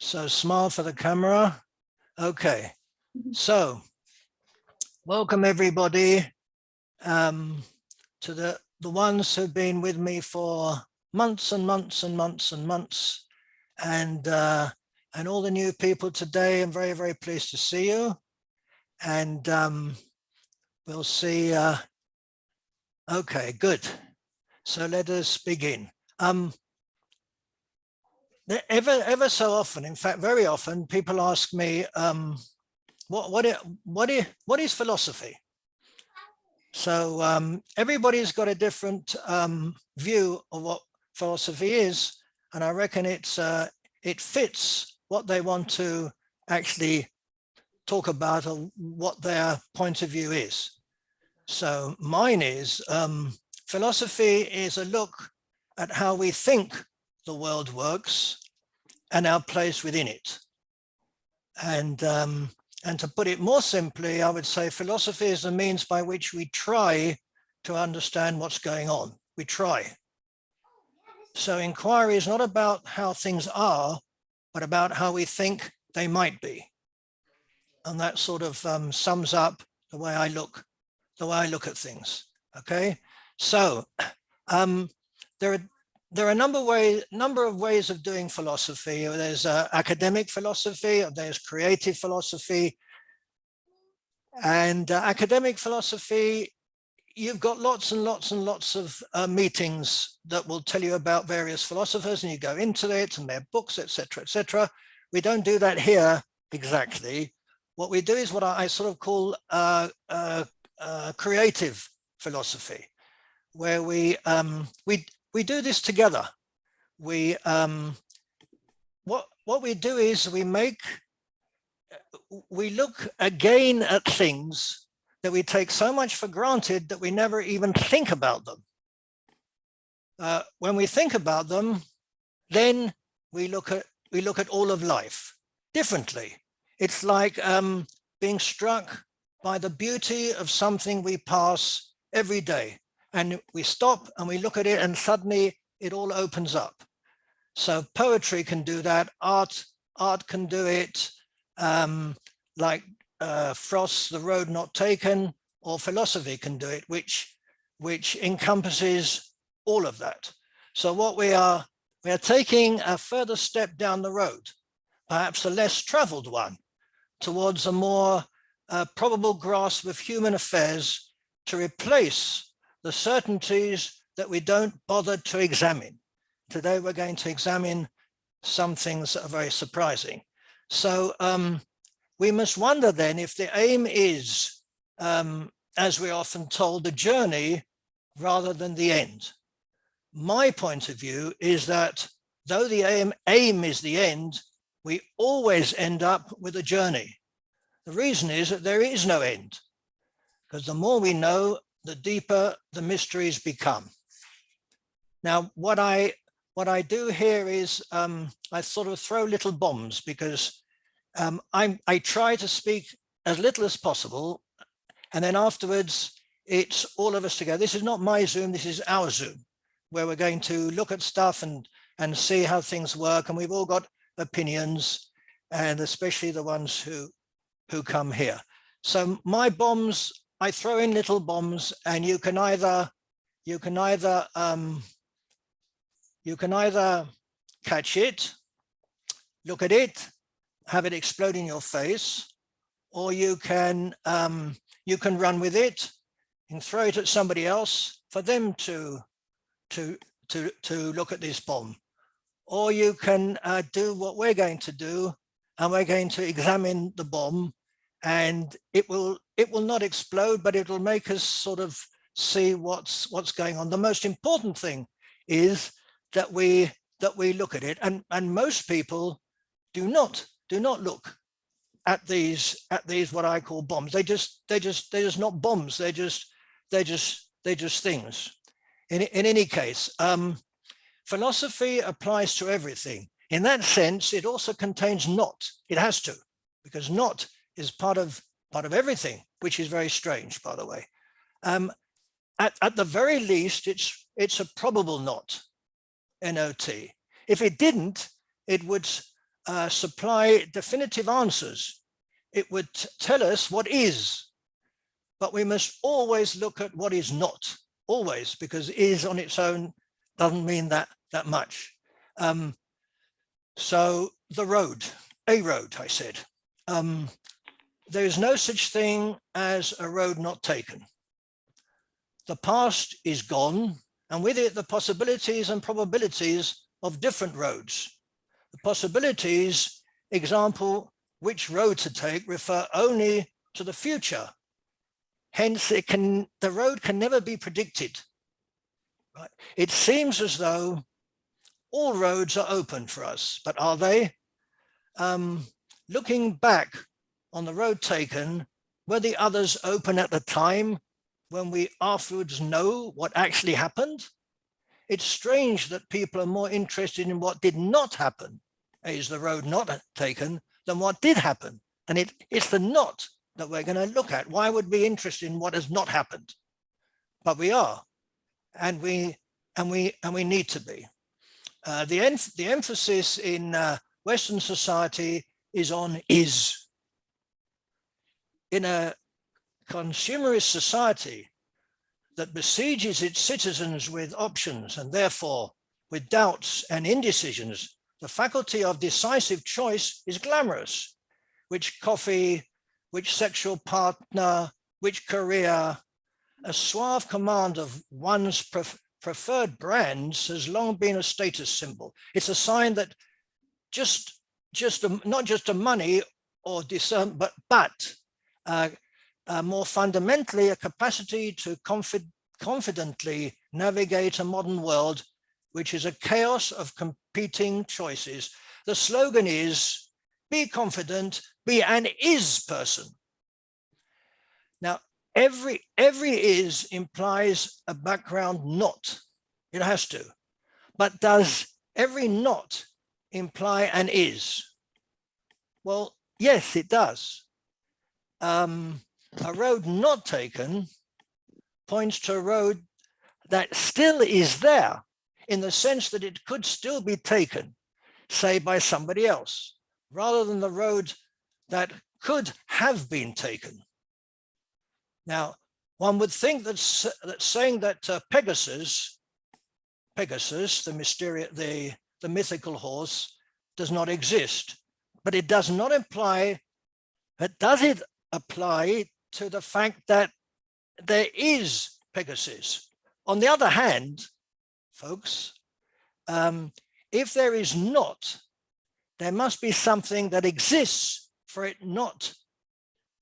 So smile for the camera. Okay, so welcome everybody to the ones who've been with me for months and months and months and months, and all the new people today. I'm very, very pleased to see you, and we'll see. Okay, good. So let us begin. Ever so often, in fact, very often, people ask me, what is philosophy? So everybody's got a different view of what philosophy is, and I reckon it fits what they want to actually talk about or what their point of view is. So mine is philosophy is a look at how we think the world works and our place within it. And to put it more simply, I would say philosophy is the means by which we try to understand what's going on. We try. So inquiry is not about how things are, but about how we think they might be. And that sort of sums up the way I look at things. Okay, so there are a number of ways of doing philosophy. There's academic philosophy, or there's creative philosophy. And academic philosophy, you've got lots and lots and lots of meetings that will tell you about various philosophers, and you go into it and their books, etc., etc. We don't do that here exactly. What we do is what I sort of call creative philosophy, where we do this together. What we do is we look again at things that we take so much for granted that we never even think about them. When we think about them, then we look at all of life differently. It's like being struck by the beauty of something we pass every day, and we stop and we look at it, and suddenly it all opens up. So poetry can do that, art can do it, like Frost's The Road Not Taken, or philosophy can do it, which encompasses all of that. So what we are taking a further step down the road, perhaps a less traveled one, towards a more probable grasp of human affairs, to replace the certainties that we don't bother to examine. Today we're going to examine some things that are very surprising. So we must wonder then if the aim is, as we're often told, the journey rather than the end. My point of view is that though the aim is the end, we always end up with a journey. The reason is that there is no end, because the more we know, the deeper the mysteries become. Now, what I do here is I sort of throw little bombs, because I try to speak as little as possible, and then afterwards it's all of us together. This is not my Zoom, this is our Zoom, where we're going to look at stuff and see how things work, and we've all got opinions, and especially the ones who come here. So my bombs, I throw in little bombs, and you can either catch it, look at it, have it explode in your face, or you can run with it and throw it at somebody else for them to look at this bomb. Or you can do what we're going to do, and we're going to examine the bomb, and it will not explode, but it will make us sort of see what's going on. The most important thing is that we look at it, and most people do not look at these what I call bombs. They're just not bombs. They're just things. In any case, philosophy applies to everything. In that sense, it also contains not. It has to, because not is part of everything, which is very strange, by the way. At the very least, it's a probable not, N-O-T. If it didn't, it would supply definitive answers. It would tell us what is, but we must always look at what is not, always, because is on its own doesn't mean that much. So the road, a road, I said. There is no such thing as a road not taken. The past is gone, and with it the possibilities and probabilities of different roads. The possibilities, example, which road to take, refer only to the future. Hence, the road can never be predicted. Right? It seems as though all roads are open for us, but are they? Looking back on the road taken, were the others open at the time when we afterwards know what actually happened? It's strange that people are more interested in what did not happen, is the road not taken, than what did happen. And it's the not that we're going to look at. Why would we be interested in what has not happened? But we are, and we need to be. The emphasis in Western society is on is. In a consumerist society that besieges its citizens with options and therefore with doubts and indecisions, the faculty of decisive choice is glamorous. Which coffee, which sexual partner, which career, a suave command of one's preferred brands has long been a status symbol. It's a sign that not just a money or discern, but more fundamentally, a capacity to confidently navigate a modern world, which is a chaos of competing choices. The slogan is, be confident, be an is person. Now, every is implies a background not. It has to. But does every not imply an is? Well, yes, it does. A road not taken points to a road that still is there in the sense that it could still be taken, say by somebody else, rather than the road that could have been taken. Now, one would think that saying that Pegasus, the mythical horse, does not exist, but it does not imply, but does it apply to the fact that there is Pegasus? On the other hand, folks, if there is not, there must be something that exists for it not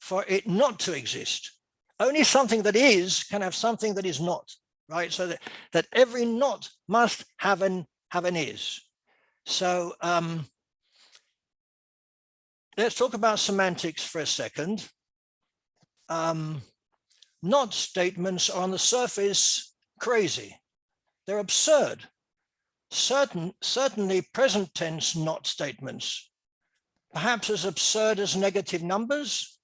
to exist. Only something that is can have something that is not, right? So that every not must have an is. So let's talk about semantics for a second. Not statements are on the surface crazy. They're absurd. Certainly present tense not statements, perhaps as absurd as negative numbers,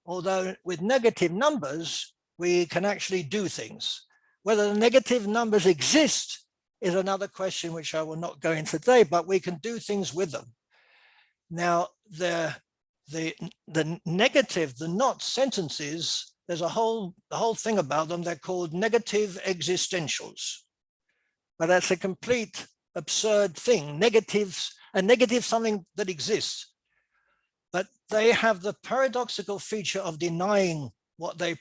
although with negative numbers, we can actually do things. Whether the negative numbers exist is another question which I will not go into today, but we can do things with them. Now, the negative, the not sentences, there's the whole thing about them. They're called negative existentials, but that's a complete absurd thing. Negatives, a negative something that exists, but they have the paradoxical feature of denying what they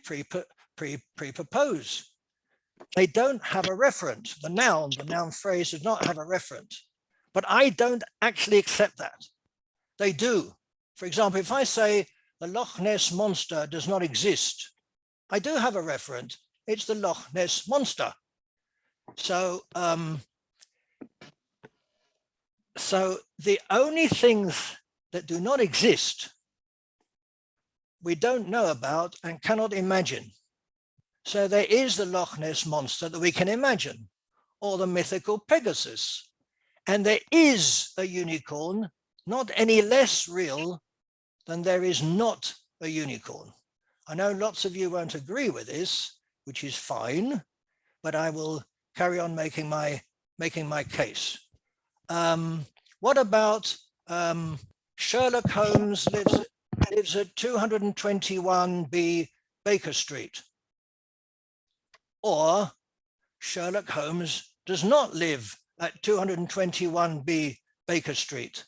pre-propose. They don't have a referent. The noun phrase does not have a referent, but I don't actually accept that. They do. For example, if I say the Loch Ness Monster does not exist, I do have a referent. It's the Loch Ness Monster. So, so the only things that do not exist, we don't know about and cannot imagine. So there is the Loch Ness Monster that we can imagine, or the mythical Pegasus. And there is a unicorn, not any less real than there is not a unicorn. I know lots of you won't agree with this, which is fine, but I will carry on making my case. What about Sherlock Holmes lives at 221B Baker Street, or Sherlock Holmes does not live at 221B Baker Street.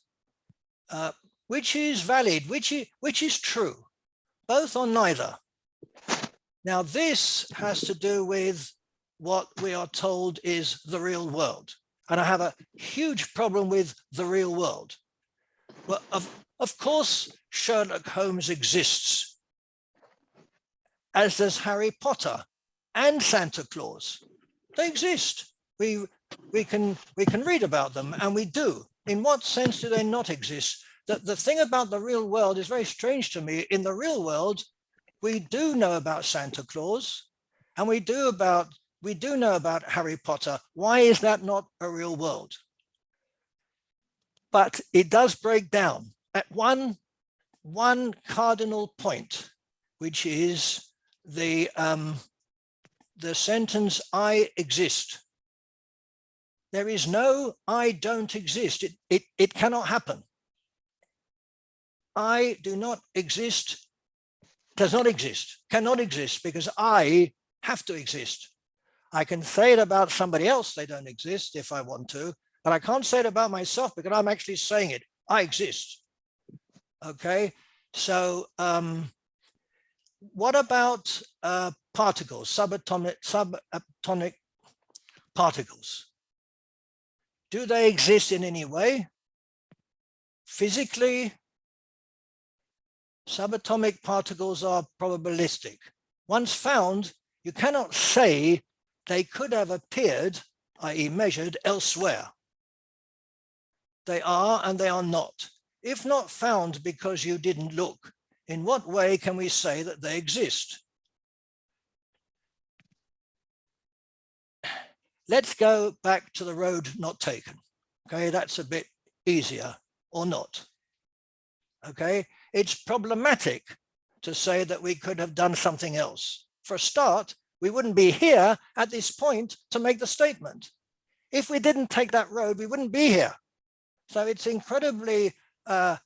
Which is valid? Which is true? Both or neither? Now, this has to do with what we are told is the real world. And I have a huge problem with the real world. Well, of course, Sherlock Holmes exists, as does Harry Potter and Santa Claus. They exist. We can read about them, and we do. In what sense do they not exist? The thing about the real world is very strange to me. In the real world, we do know about Santa Claus, and we do know about Harry Potter. Why is that not a real world? But it does break down at one cardinal point, which is the sentence, I exist. There is no I don't exist. It cannot happen. I do not exist, does not exist, cannot exist, because I have to exist. I can say it about somebody else, they don't exist if I want to, but I can't say it about myself because I'm actually saying it. I exist. Okay, so what about particles, subatomic particles? Do they exist in any way? Physically, subatomic particles are probabilistic. Once found, you cannot say they could have appeared, i.e. measured, elsewhere. They are and they are not. If not found because you didn't look, in what way can we say that they exist? Let's go back to the road not taken. Okay, that's a bit easier, or not. Okay, it's problematic to say that we could have done something else. For a start, we wouldn't be here at this point to make the statement. If we didn't take that road, we wouldn't be here. So it's incredibly a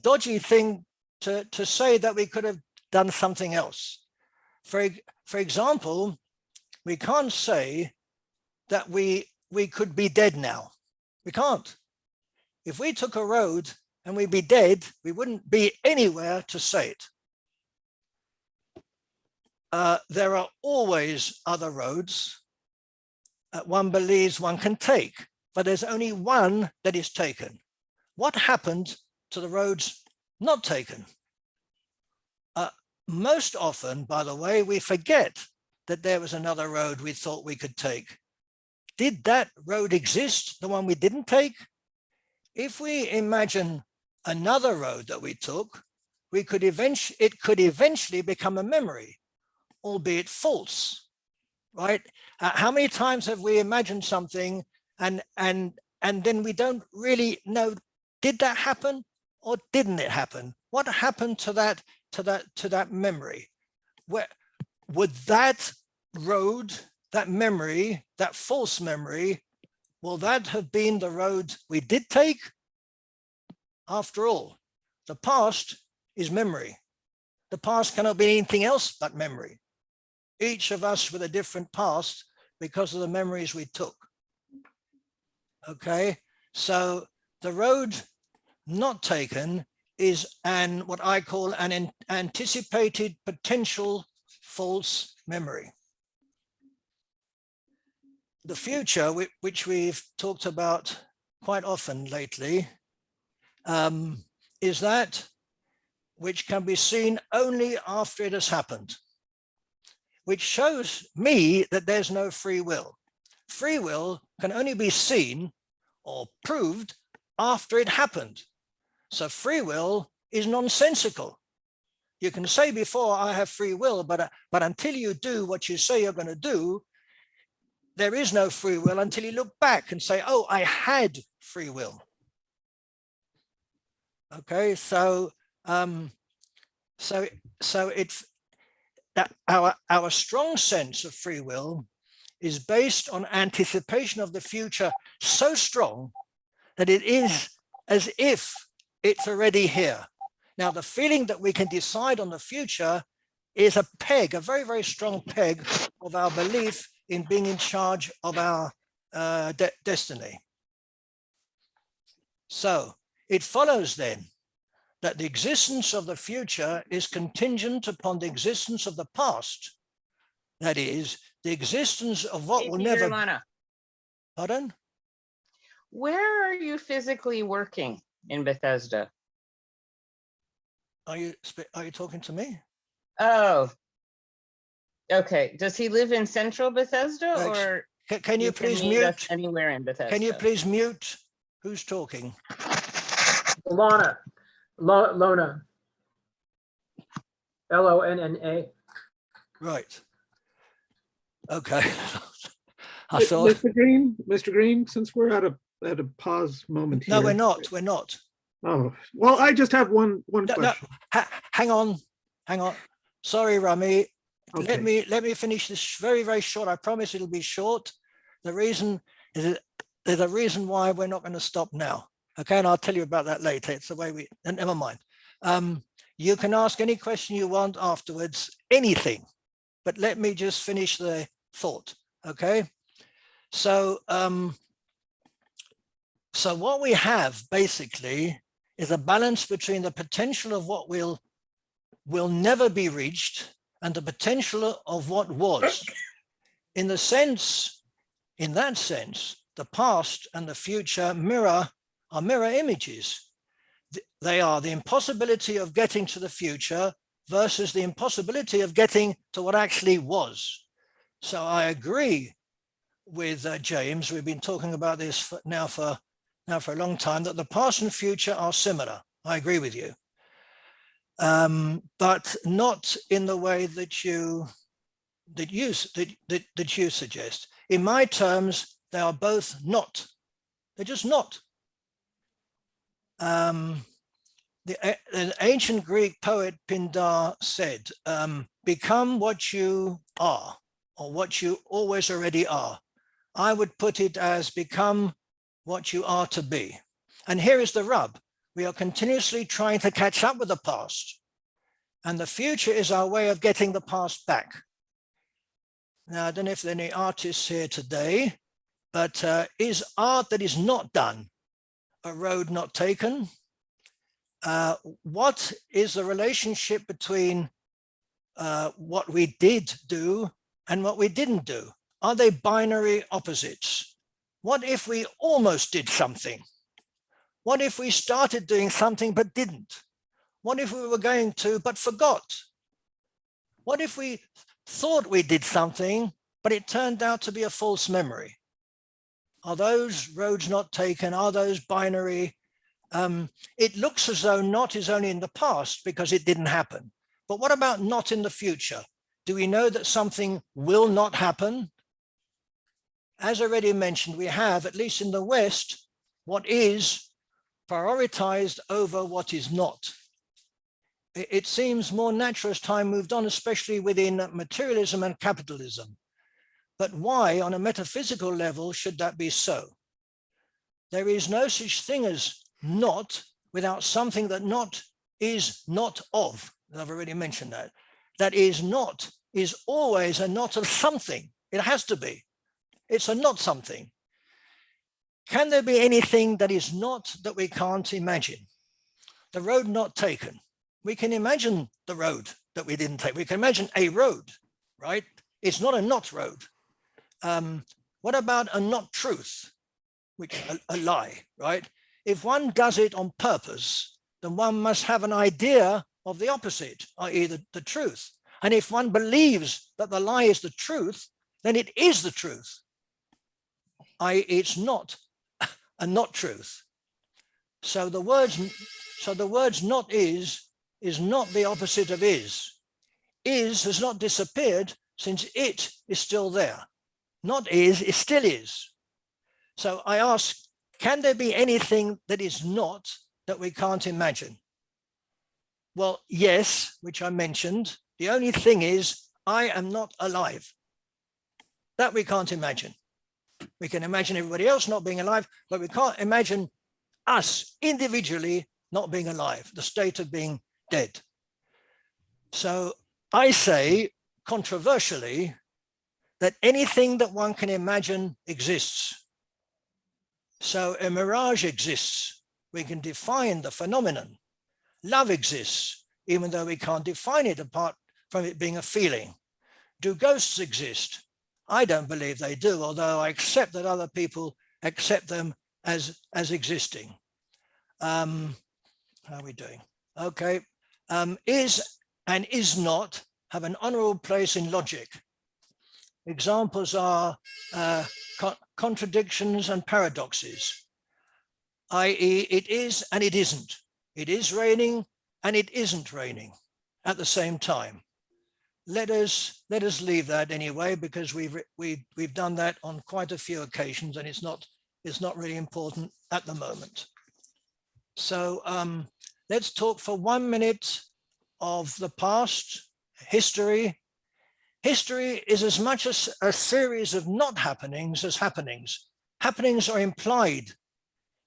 dodgy thing to say that we could have done something else. For example, we can't say that we could be dead now. We can't. If we took a road and we'd be dead, we wouldn't be anywhere to say it. There are always other roads that one believes one can take, but there's only one that is taken. What happened to the roads not taken? Most often, by the way, we forget that there was another road we thought we could take. Did that road exist, the one we didn't take? If we imagine another road that we took, it could eventually become a memory, albeit false, right? How many times have we imagined something and then we don't really know, did that happen or didn't it happen? What happened to that memory? Where would that road, that memory, that false memory, will that have been the road we did take? After all, the past is memory. The past cannot be anything else but memory. Each of us with a different past because of the memories we took. Okay, so the road not taken is what I call an anticipated potential false memory. The future, which we've talked about quite often lately, is that which can be seen only after it has happened, which shows me that there's no free will. Free will can only be seen or proved after it happened. So free will is nonsensical. You can say before, I have free will, but until you do what you say you're going to do, there is no free will until you look back and say, oh, I had free will. Okay, so it's that our strong sense of free will is based on anticipation of the future so strong that it is as if it's already here. Now, the feeling that we can decide on the future is a peg, a very, very strong peg of our belief in being in charge of our destiny. So it follows then that the existence of the future is contingent upon the existence of the past. That is, the existence of what will never... Lana. Pardon? Where are you physically working in Bethesda? Are you talking to me? Oh, okay. Does he live in central Bethesda, or can you please meet us mute? anywhere in Bethesda? Can you please mute? Who's talking? Lona. Lona. Lonna. Right. Okay. I Mr. thought. Mr. Green, since we're at a pause moment here. No, we're not. We're not. Oh, well, I just have one question. No, hang on. Sorry, Rami. Okay. Let me finish this very, very short. I promise it'll be short. The reason is there's a reason why we're not going to stop now. Okay, and I'll tell you about that later. It's the way we. Never mind. You can ask any question you want afterwards, anything, but let me just finish the thought. Okay. So, so what we have basically is a balance between the potential of what will never be reached and the potential of what was. In that sense, the past and the future are mirror images. They are the impossibility of getting to the future versus the impossibility of getting to what actually was. So I agree with James. We've been talking about this now for a long time, that the past and future are similar. I agree with you, but not in the way that you suggest. In my terms, they are both not. They're just not. An ancient Greek poet Pindar said, become what you are, or what you always already are. I would put it as become what you are to be. And here is the rub. We are continuously trying to catch up with the past, and the future is our way of getting the past back. Now, I don't know if there are any artists here today, but is art that is not done a road not taken? What is the relationship between what we did do and what we didn't do? Are they binary opposites? What if we almost did something? What if we started doing something but didn't? What if we were going to but forgot? What if we thought we did something but it turned out to be a false memory? Are those roads not taken? Are those binary? It looks as though not is only in the past because it didn't happen. But what about not in the future? Do we know that something will not happen? As already mentioned, we have, at least in the West, what is prioritized over what is not. It seems more natural as time moved on, especially within materialism and capitalism. But why, on a metaphysical level, should that be so? There is no such thing as not without something that not is not of. I've already mentioned that. That is not is always a not of something. It has to be. It's a not something. Can there be anything that is not that we can't imagine? The road not taken. We can imagine the road that we didn't take. We can imagine a road, right? It's not a not road. What about a not truth, which a lie, right? If one does it on purpose, then one must have an idea of the opposite, i.e. the truth. And if one believes that the lie is the truth, then it is the truth, i.e. it's not a not truth. So the words not is not the opposite of is. Is has not disappeared since it is still there. Not is still is. So I ask, can there be anything that is not that we can't imagine? Well, yes, which I mentioned. The only thing is, I am not alive. That we can't imagine. We can imagine everybody else not being alive, but we can't imagine us individually not being alive, the state of being dead. So I say, controversially, that anything that one can imagine exists. So a mirage exists. We can define the phenomenon. Love exists, even though we can't define it apart from it being a feeling. Do ghosts exist? I don't believe they do, although I accept that other people accept them as existing. How are we doing? Okay. Is and is not have an honorable place in logic. Examples are contradictions and paradoxes, i.e. it is and it isn't. It is raining and it isn't raining at the same time. Let us leave that anyway, because we've done that on quite a few occasions, and it's not really important at the moment. So let's talk for 1 minute of the past, history. History is as much as a series of not happenings as happenings. Happenings are implied,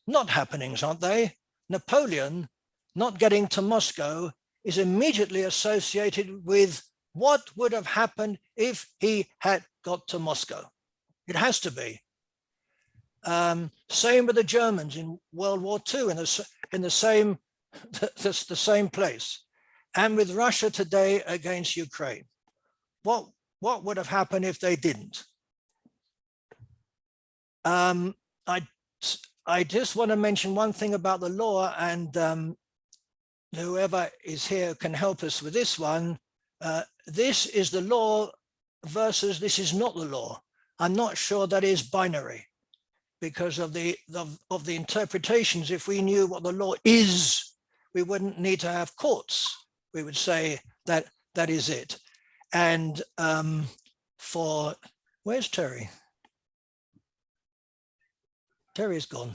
not happenings, aren't they? Napoleon not getting to Moscow is immediately associated with what would have happened if he had got to Moscow. It has to be. Same with the Germans in World War II in the same place, and with Russia today against Ukraine. What would have happened if they didn't? I just want to mention one thing about the law, and whoever is here can help us with this one. This is the law versus this is not the law. I'm not sure that is binary because of the interpretations. If we knew what the law is, we wouldn't need to have courts. We would say that that is it. And where's Terry? Terry's gone.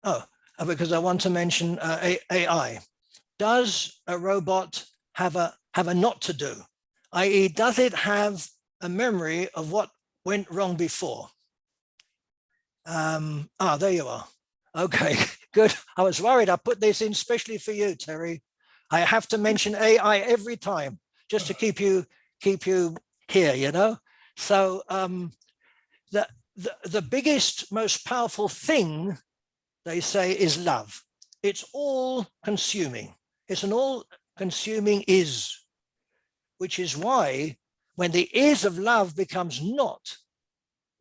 Oh, because I want to mention AI. Does a robot have a not to do? i.e. does it have a memory of what went wrong before? There you are. Okay, good. I was worried. I put this in specially for you, Terry. I have to mention AI every time just to keep you here, you know? So the biggest, most powerful thing, they say, is love. It's all consuming. It's an all consuming is, which is why when the is of love becomes not,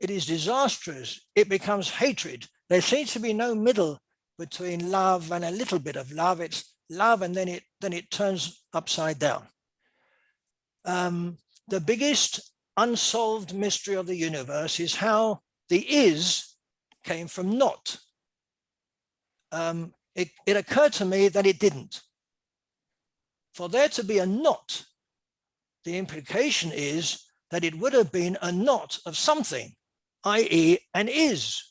it is disastrous. It becomes hatred. There seems to be no middle between love and a little bit of love. It's love, and then it turns upside down. The biggest unsolved mystery of the universe is how the is came from not. It occurred to me that it didn't. For there to be a not, the implication is that it would have been a not of something, i.e. an is.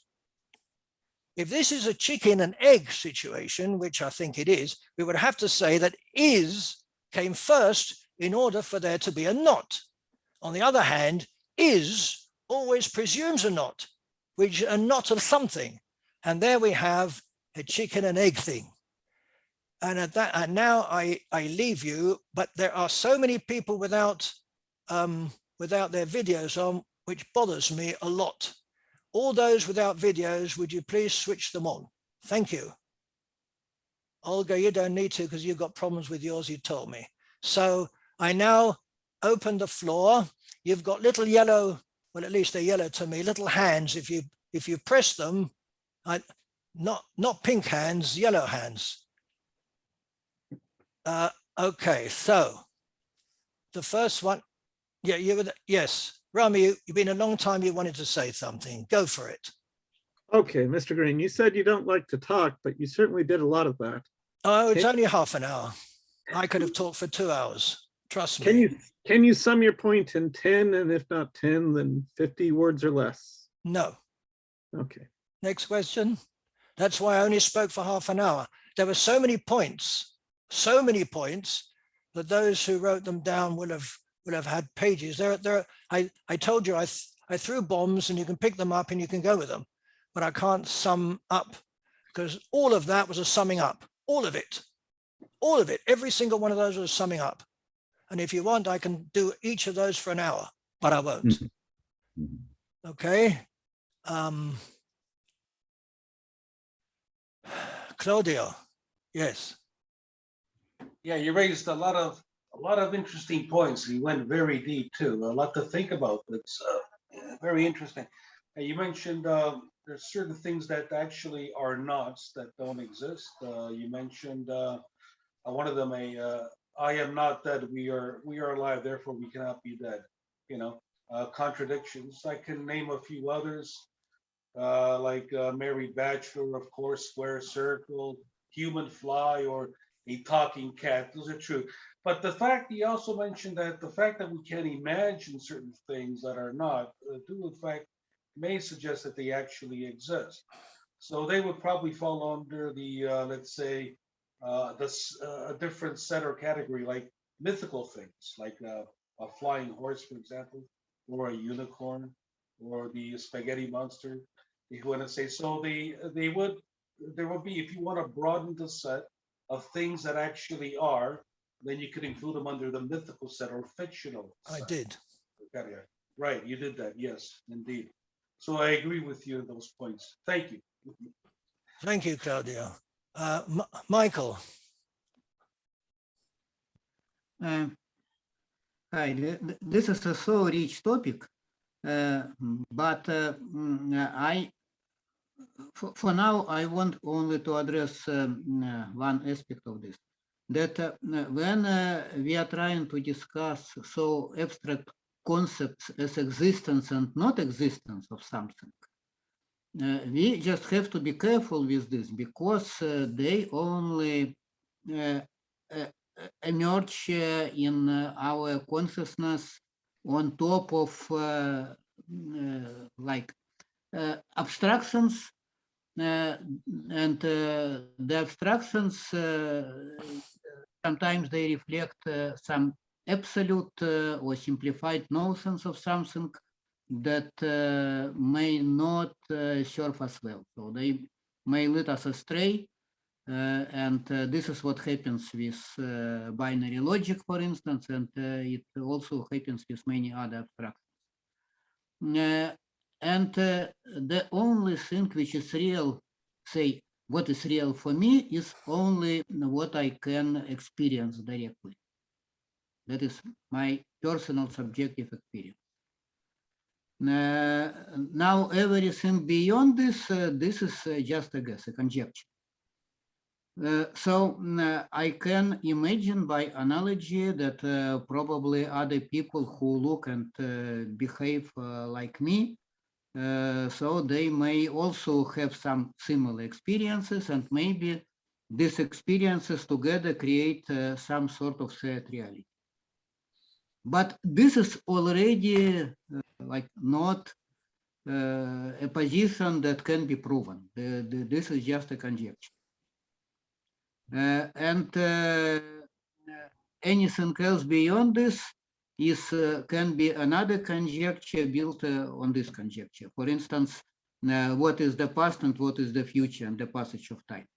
If this is a chicken and egg situation, which I think it is, we would have to say that is came first in order for there to be a not. On the other hand, is always presumes a not, which a not of something. And there we have a chicken and egg thing. And now I leave you, but there are so many people without their videos on, which bothers me a lot. All those without videos, would you please switch them on? Thank you. Olga, you don't need to because you've got problems with yours, you told me. So I now open the floor. You've got little yellow, well, at least they're yellow to me, little hands. If you press them, not pink hands, yellow hands. Okay, so the first one, yeah, yes. Rami, you've been a long time, you wanted to say something. Go for it. Okay, Mr. Green, you said you don't like to talk, but you certainly did a lot of that. Oh, it's only half an hour. I could have talked for 2 hours. Trust me. Can you sum your point in 10, and if not 10, then 50 words or less? No. Okay. Next question. That's why I only spoke for half an hour. There were so many points that those who wrote them down will have had pages. I told you I threw bombs, and you can pick them up and you can go with them, but I can't sum up because all of that was a summing up, all of it, every single one of those was summing up. And if you want, I can do each of those for an hour, but I won't. Okay. Claudio, yes. Yeah, you raised a lot of interesting points. You went very deep too. A lot to think about. It's very interesting. You mentioned there's certain things that actually are nots that don't exist. You mentioned one of them, I am not dead. We are alive. Therefore, we cannot be dead. You know, contradictions. I can name a few others, like Mary Bachelor, of course, square circle, human fly, or a talking cat. Those are true. But the fact he also mentioned that the fact that we can imagine certain things that are not, do in fact may suggest that they actually exist. So they would probably fall under the let's say a different set or category, like mythical things, like a flying horse, for example, or a unicorn, or the spaghetti monster. If you want to say so, there would be, if you want to broaden the set of things that actually are, then you could include them under the mythical set or fictional set. I did. Okay, right, you did that. Yes, indeed. So I agree with you on those points. Thank you. Thank you, Claudio. Michael. Hi, this is a so rich topic, but for now, I want only to address one aspect of this, that when we are trying to discuss so abstract concepts as existence and not existence of something, we just have to be careful with this, because they only emerge in our consciousness on top of like abstractions, and the abstractions sometimes they reflect some absolute or simplified notions of something that may not serve us well. So they may lead us astray, and this is what happens with binary logic, for instance, and it also happens with many other abstractions. And the only thing which is real, say, what is real for me is only what I can experience directly. That is my personal subjective experience. Now, everything beyond this, this is just a guess, a conjecture. So I can imagine by analogy that probably other people who look and behave like me, so they may also have some similar experiences, and maybe these experiences together create some sort of shared reality. But this is already like not a position that can be proven. This is just a conjecture. And anything else beyond this is can be another conjecture built on this conjecture. For instance, what is the past and what is the future and the passage of time.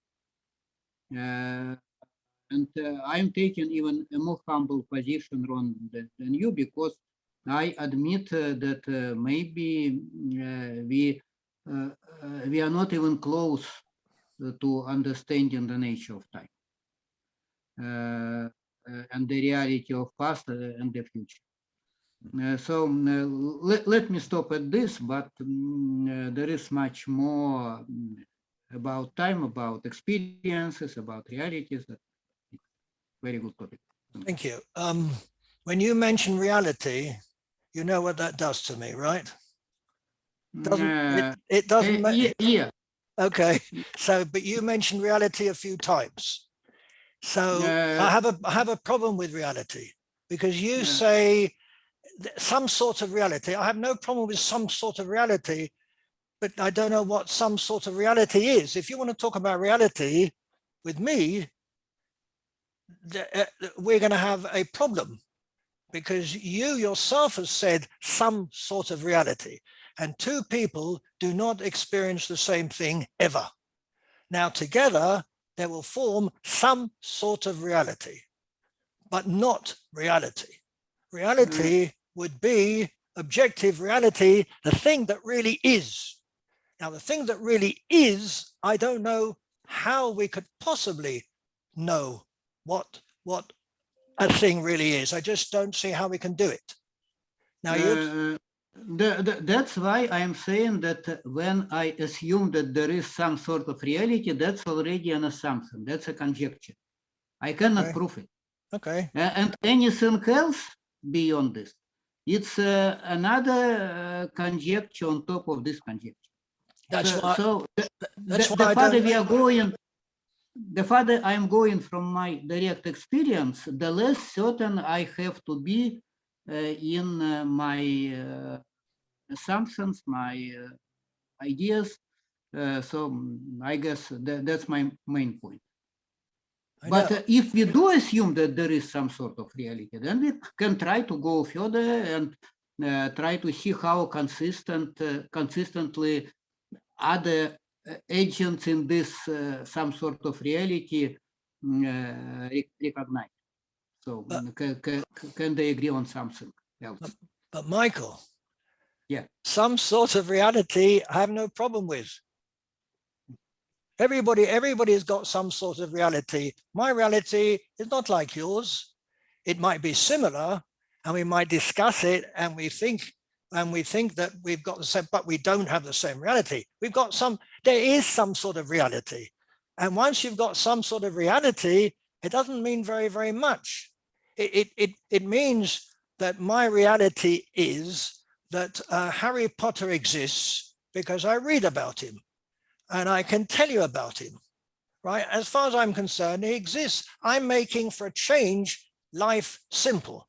And I'm taking even a more humble position, Ron, than you, because I admit that maybe we are not even close to understanding the nature of time and the reality of past and the future. So let me stop at this, but there is much more about time, about experiences, about realities. Very good topic. Thank you. When you mention reality, you know what that does to me, right? It doesn't. Yeah. Okay. So, but you mentioned reality a few times. So I have a problem with reality, because you say some sort of reality. I have no problem with some sort of reality, but I don't know what some sort of reality is. If you want to talk about reality with me, we're going to have a problem, because you yourself have said some sort of reality, and two people do not experience the same thing ever. Now together, they will form some sort of reality, but not reality. Reality would be objective reality, the thing that really is. Now, the thing that really is, I don't know how we could possibly know what a thing really is. I just don't see how we can do it. Now, That's why I'm saying that when I assume that there is some sort of reality, that's already an assumption. That's a conjecture. I cannot prove it. Okay. And anything else beyond this, it's another conjecture on top of this conjecture. That's why. So That's the why farther we are going, the farther I'm going from my direct experience, the less certain I have to be in my assumptions, my ideas. So I guess that's my main point. But if we do assume that there is some sort of reality, then we can try to go further and try to see how consistently other agents in this some sort of reality recognize. So can they agree on something else? But Michael, yeah, some sort of reality I have no problem with. Everybody's got some sort of reality. My reality is not like yours. It might be similar, and we might discuss it, and we think that we've got the same, but we don't have the same reality. There is some sort of reality. And once you've got some sort of reality, it doesn't mean very, very much. It means that my reality is that Harry Potter exists because I read about him. And I can tell you about him, right? As far as I'm concerned, he exists. I'm making for a change life simple.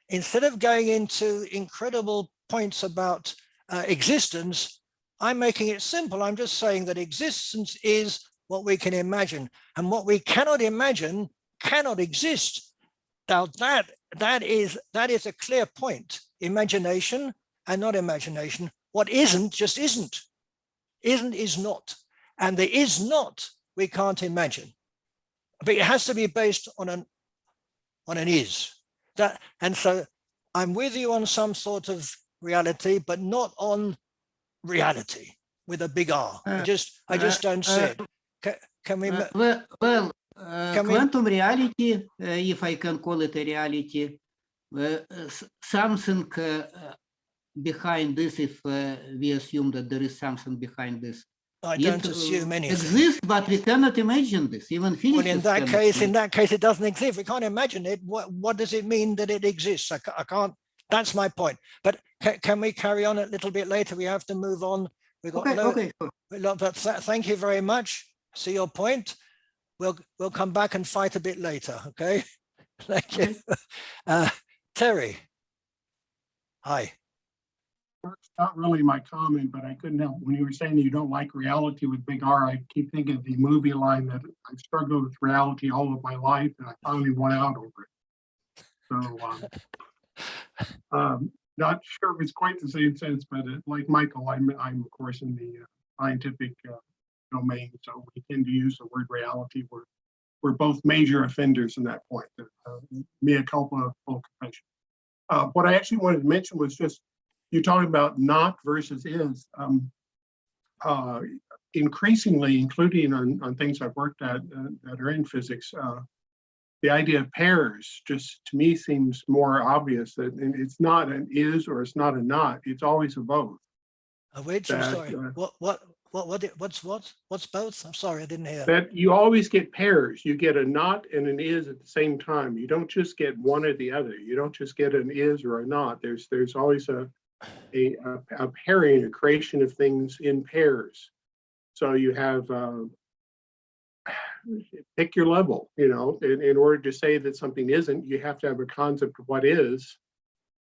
Instead of going into incredible points about existence, I'm making it simple. I'm just saying that existence is what we can imagine, and what we cannot imagine cannot exist. Now that is a clear point. Imagination and not imagination. What isn't just isn't. Isn't is not, and the is not we can't imagine, but it has to be based on an is. That, and so I'm with you on some sort of reality, but not on reality with a big R. I just don't see it. Can we? Quantum reality, if I can call it a reality, something behind this, if we assume that there is something behind this. I don't assume anything. Exists, but we cannot imagine this. Even physicists. Well, in that case, it doesn't exist. We can't imagine it. What does it mean that it exists? I can't. That's my point. But can we carry on a little bit later? We have to move on. We've got okay. But thank you very much. See your point. We'll come back and fight a bit later. Okay. Thank you. Terry. Hi. It's not really my comment, but I couldn't help when you were saying that you don't like reality with big R. I keep thinking of the movie line that I've struggled with reality all of my life, and I finally won out over it. So, not sure if it's quite the same sense, but like Michael, I'm of course in the scientific domain, so we tend to use the word reality. We're both major offenders in that point. Mea culpa, full confession. What I actually wanted to mention was just, you're talking about not versus is. Increasingly, including on things I've worked at that are in physics, the idea of pairs just to me seems more obvious that it's not an is or it's not a not. It's always a both. Which? I'm sorry. What's both? I'm sorry, I didn't hear. That you always get pairs. You get a not and an is at the same time. You don't just get one or the other. You don't just get an is or a not. There's always a pairing, a creation of things in pairs. So you have pick your level, in order to say that something isn't, you have to have a concept of what is.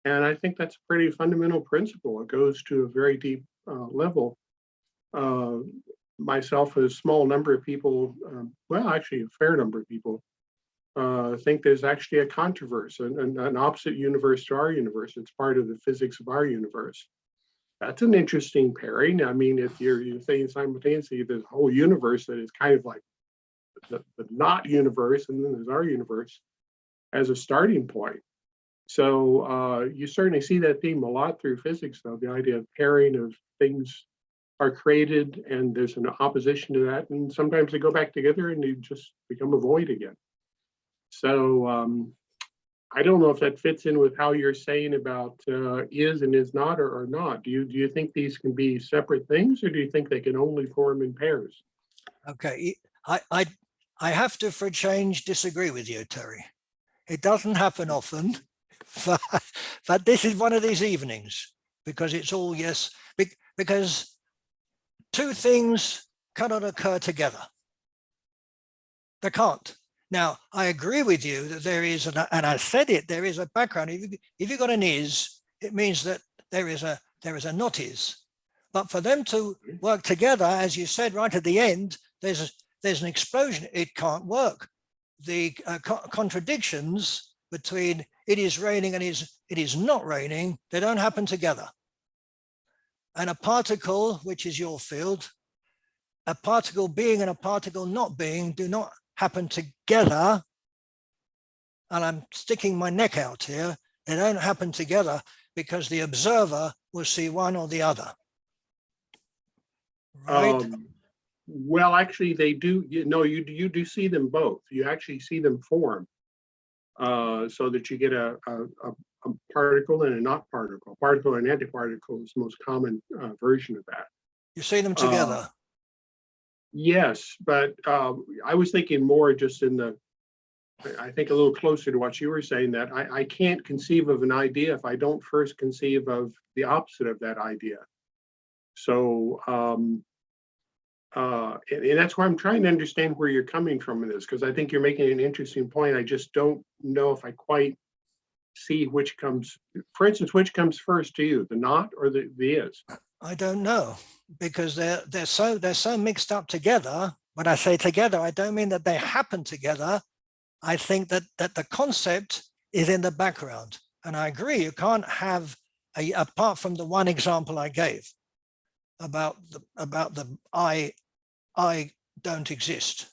And I think that's a pretty fundamental principle. It goes to a very deep level. Myself, a small number of people, well, actually a fair number of people, think there's actually a controverse, an opposite universe to our universe. It's part of the physics of our universe. That's an interesting pairing. I mean, if you're saying simultaneously, there's a whole universe that is kind of like the not universe, and then there's our universe as a starting point. So you certainly see that theme a lot through physics, though, the idea of pairing of things are created and there's an opposition to that. And sometimes they go back together and you just become a void again. So I don't know if that fits in with how you're saying about is and is not or not. Do you think these can be separate things, or do you think they can only form in pairs? Okay, I have to, for a change, disagree with you, Terry. It doesn't happen often, but this is one of these evenings, because it's all yes, because two things cannot occur together. They can't. Now, I agree with you that there is, and I said it, there is a background. If you've got an is, it means that there is a not is. But for them to work together, as you said right at the end, there's an explosion. It can't work. The contradictions between it is raining and it is not raining, they don't happen together. And a particle, which is your field, a particle being and a particle not being do not happen together. And I'm sticking my neck out here. They don't happen together because the observer will see one or the other. Right? Well, actually, they do. You do see them both. You actually see them form, so that you get a particle and a not particle. Particle and antiparticle is the most common version of that. You see them together. Yes, but I was thinking more just in the, I think a little closer to what you were saying, that I can't conceive of an idea if I don't first conceive of the opposite of that idea. So, and that's why I'm trying to understand where you're coming from in this, because I think you're making an interesting point. I just don't know if I quite see which comes, for instance, which comes first to you, the not or the is? I don't know, because they're so mixed up together. When I say together, I don't mean that they happen together. I think that the concept is in the background, and I agree. You can't have apart from the one example I gave about the I don't exist.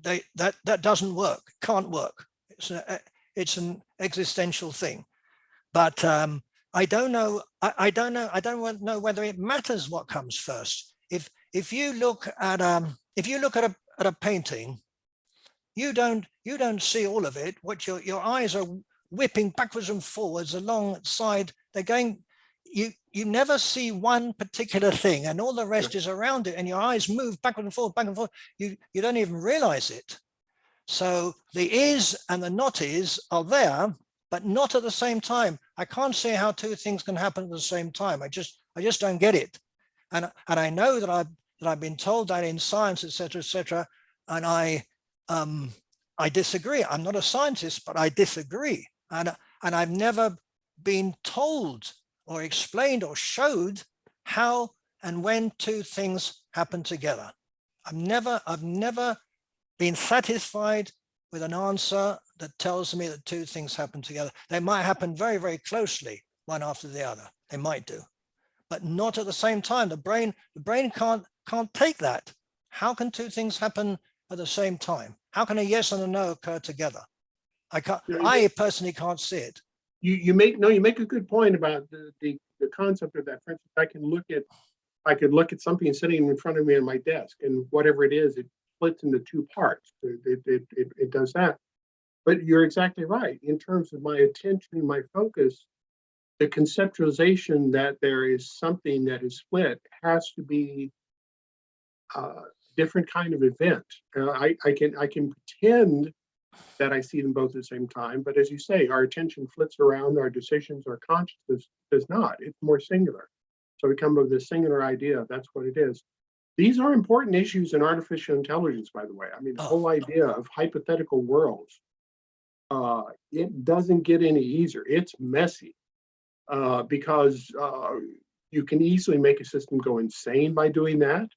That doesn't work. Can't work. It's an existential thing, but I don't know. I don't know whether it matters what comes first. If you look at a painting, you don't see all of it. What your eyes are whipping backwards and forwards alongside. They're going. You never see one particular thing, and all the rest is around it, and your eyes move backward and forward, back and forth. You don't even realize it. So the is and the not is are there, but not at the same time. I can't see how two things can happen at the same time. I just don't get it. And I know that I've been told that in science, etc., and I disagree. I'm not a scientist, but I disagree. And I've never been told or explained or showed how and when two things happen together. I've never been satisfied with an answer that tells me that two things happen together. They might happen very, very closely, one after the other. They might do, but not at the same time. The brain can't take that. How can two things happen at the same time? How can a yes and a no occur together? I personally can't see it. You make a good point about the concept of that. For instance, I could look at something sitting in front of me on my desk, and whatever it is, it splits into two parts. It does that. But you're exactly right. In terms of my attention, my focus, the conceptualization that there is something that is split has to be a different kind of event. I can pretend that I see them both at the same time, but as you say, our attention flits around, our decisions, our consciousness does not. It's more singular. So we come up with this singular idea. That's what it is. These are important issues in artificial intelligence, by the way. I mean, the whole idea of hypothetical worlds, it doesn't get any easier. It's messy because you can easily make a system go insane by doing that.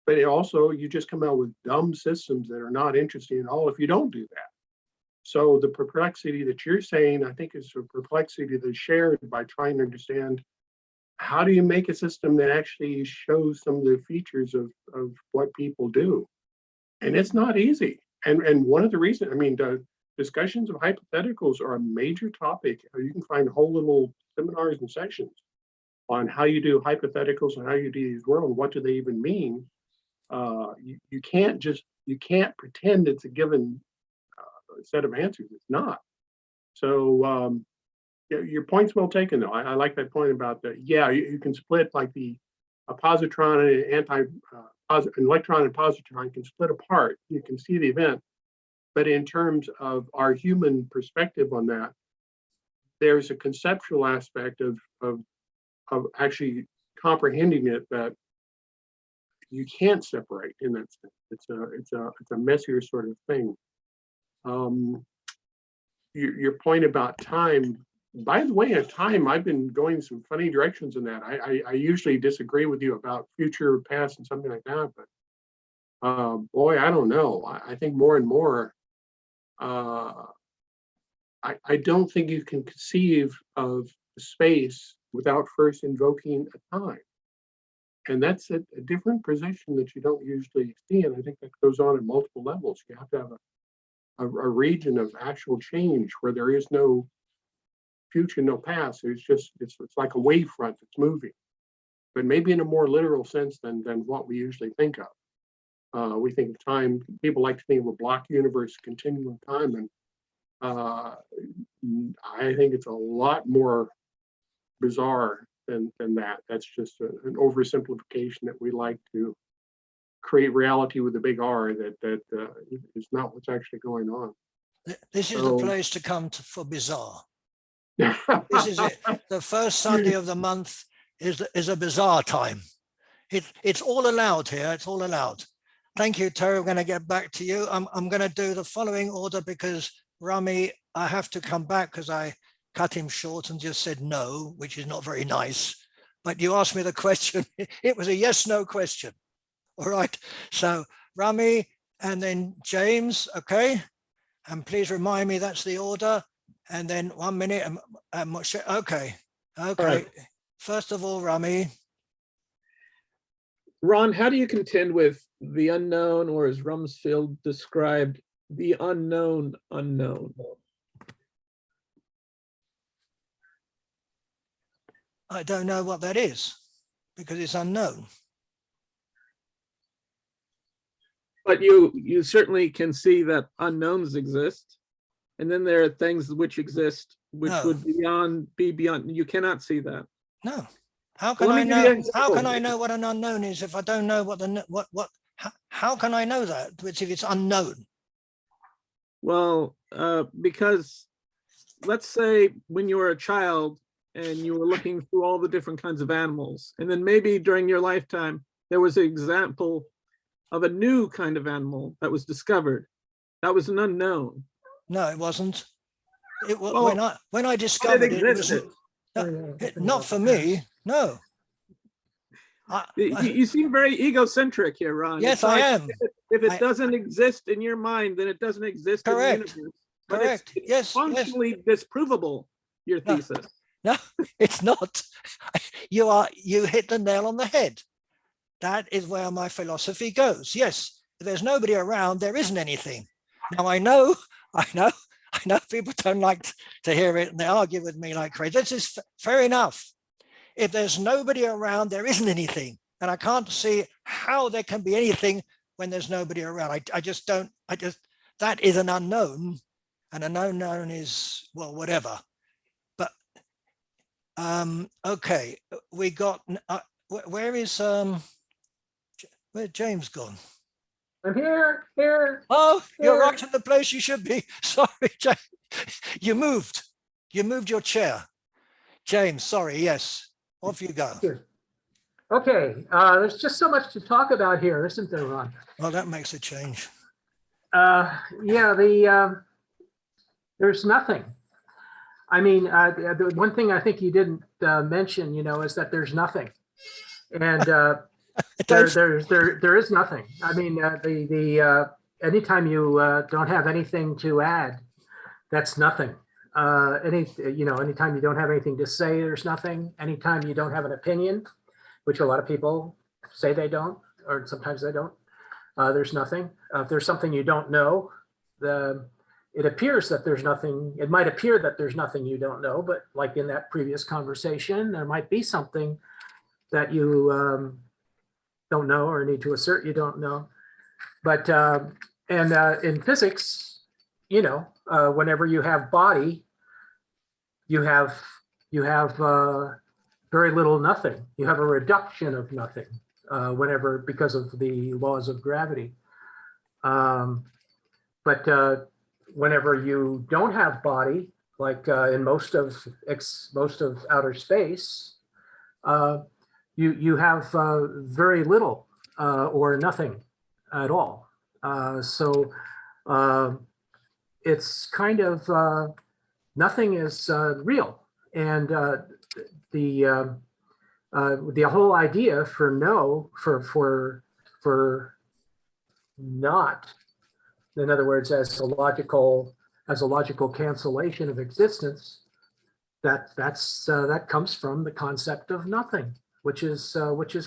But it also, you just come out with dumb systems that are not interesting at all if you don't do that. So the perplexity that you're saying, I think, is a perplexity that's shared by trying to understand how do you make a system that actually shows some of the features of what people do? And it's not easy. And one of the reasons, I mean, the discussions of hypotheticals are a major topic. You can find whole little seminars and sessions on how you do hypotheticals and how you do these world and what do they even mean. You can't pretend it's a given set of answers. It's not. So your point's well taken, though. I like that point about that. Yeah, you can split like a positron and an electron and positron can split apart. You can see the event, but in terms of our human perspective on that, there's a conceptual aspect of actually comprehending it that you can't separate in that sense. It's a messier sort of thing. Your point about time, by the way, at time, I've been going some funny directions in that. I usually disagree with you about future, past, and something like that, but boy, I don't know. I think more and more, I don't think you can conceive of space without first invoking a time. And that's a different position that you don't usually see. And I think that goes on at multiple levels. You have to have a region of actual change where there is no future, no past. It's like a wave front that's moving, but maybe in a more literal sense than what we usually think of. We think of time, people like to think of a block universe, continuum time, and I think it's a lot more bizarre than that. That's just an oversimplification that we like to create reality with a big R that is not what's actually going on. This is the place to come for bizarre. This is it. The first Sunday of the month is a bizarre time. It's all allowed here. It's all allowed. Thank you, Terry. I'm going to get back to you. I'm going to do the following order because Rami, I have to come back because I cut him short and just said no, which is not very nice. But you asked me the question. It was a yes/no question. All right. So Rami and then James. Okay. And please remind me that's the order. And then 1 minute. Okay. Okay. Right. First of all, Rami. Ron, how do you contend with the unknown, or as Rumsfeld described, the unknown unknown? I don't know what that is because it's unknown. But you certainly can see that unknowns exist. And then there are things which exist, which would be beyond. You cannot see that. No. How can I know? How can I know what an unknown is if I don't know what? How can I know that? If it's unknown. Well, because let's say when you were a child and you were looking through all the different kinds of animals, and then maybe during your lifetime there was an example of a new kind of animal that was discovered. That was an unknown. No, it wasn't. It was when I discovered it was not for me. No. You seem very egocentric here, Ron. Yes, I am. If it doesn't exist in your mind, then it doesn't exist in the universe. But Correct. It's functionally disprovable, your thesis. No, it's not. You hit the nail on the head. That is where my philosophy goes. Yes, if there's nobody around, there isn't anything. Now I know people don't like to hear it and they argue with me like crazy. This is fair enough. If there's nobody around, there isn't anything. And I can't see how there can be anything when there's nobody around. That is an unknown, and an unknown is, well, whatever. But, okay, we got, where's James gone? I'm here. Oh, you're right in the place you should be. Sorry, James. You moved your chair. James, sorry, yes. Off you go. Here. Okay, there's just so much to talk about here, isn't there, Ron? Well, that makes a change. Yeah, there's nothing. I mean, the one thing I think you didn't mention, is that there's nothing, and there is nothing. I mean, anytime you don't have anything to add, that's nothing. Anytime you don't have anything to say, there's nothing. Anytime you don't have an opinion, which a lot of people say they don't, or sometimes they don't, there's nothing. If there's something you don't know, it appears that there's nothing. It might appear that there's nothing you don't know, but like in that previous conversation, there might be something that you don't know or need to assert you don't know. But in physics, whenever you have body, you have very little nothing. You have a reduction of nothing because of the laws of gravity. But whenever you don't have body, like in most of outer space, you have very little or nothing at all. So it's kind of nothing is real, and the whole idea for not, in other words, as a logical cancellation of existence, that comes from the concept of nothing, which is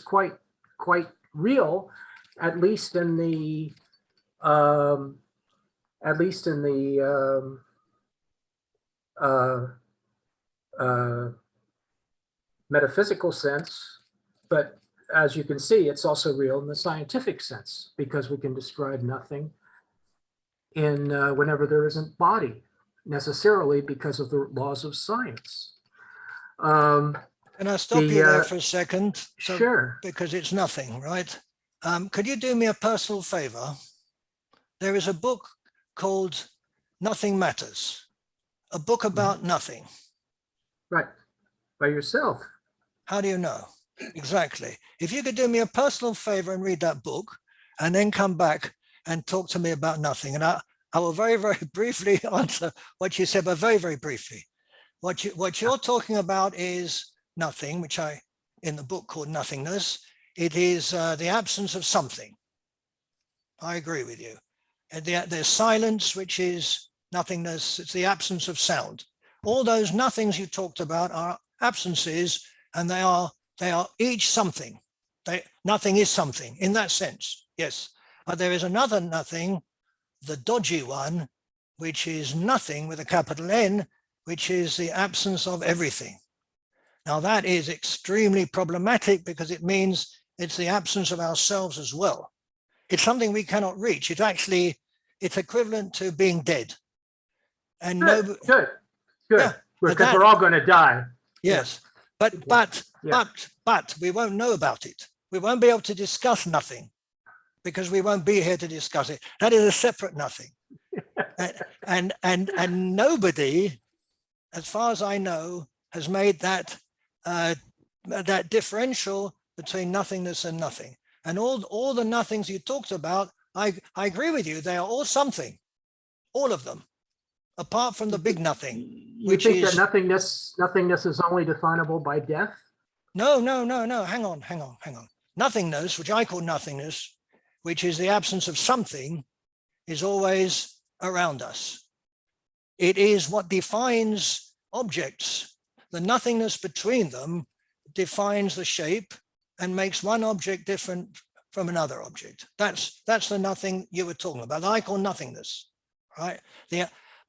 quite real, at least in the metaphysical sense, but as you can see, it's also real in the scientific sense, because we can describe nothing in whenever there isn't body, necessarily because of the laws of science. Can I stop you there for a second? Sure. Because it's nothing, right? Could you do me a personal favor? There is a book called Nothing Matters, a book about nothing. Right, by yourself. How do you know? Exactly. If you could do me a personal favor and read that book and then come back and talk to me about nothing. And I will very, very briefly answer what you said, but very, very briefly. What you're talking about is nothing, which I, in the book called Nothingness, it is the absence of something. I agree with you. And there's silence, which is nothingness. It's the absence of sound. All those nothings you talked about are absences, and they are each something. Nothing is something in that sense, yes. But there is another nothing, the dodgy one, which is nothing with a capital N, which is the absence of everything. Now that is extremely problematic because it means it's the absence of ourselves as well. It's something we cannot reach. It's equivalent to being dead. And good. Yeah, because we're all going to die. Yes, Yeah. but we won't know about it. We won't be able to discuss nothing because we won't be here to discuss it. That is a separate nothing. and nobody, as far as I know, has made that that differential between nothingness and nothing. And all the nothings you talked about, I agree with you. They are all something, all of them, apart from the big nothing. You think that nothingness is only definable by death? No. Hang on. Nothingness, which I call nothingness, which is the absence of something, is always around us. It is what defines objects. The nothingness between them defines the shape and makes one object different from another object. That's the nothing you were talking about. I call nothingness, right?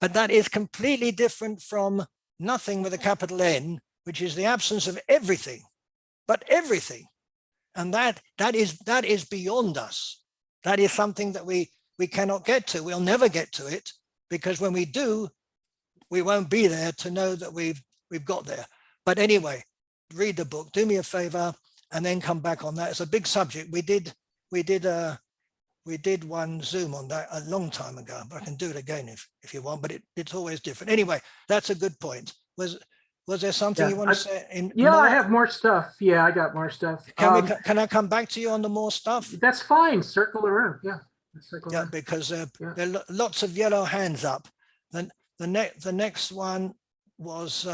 But that is completely different from nothing with a capital N, which is the absence of everything, but everything. And that is beyond us. That is something that we cannot get to. We'll never get to it, because when we do, we won't be there to know that we've got there. But anyway, read the book, do me a favor, and then come back on that. It's a big subject. We did one Zoom on that a long time ago, but I can do it again if you want, but it's always different. Anyway, that's a good point. Was there something you want to say? I have more stuff. Yeah, I got more stuff. Can I come back to you on the more stuff? That's fine. Circle around. Yeah. Yeah, because there are lots of yellow hands up. Then the next one was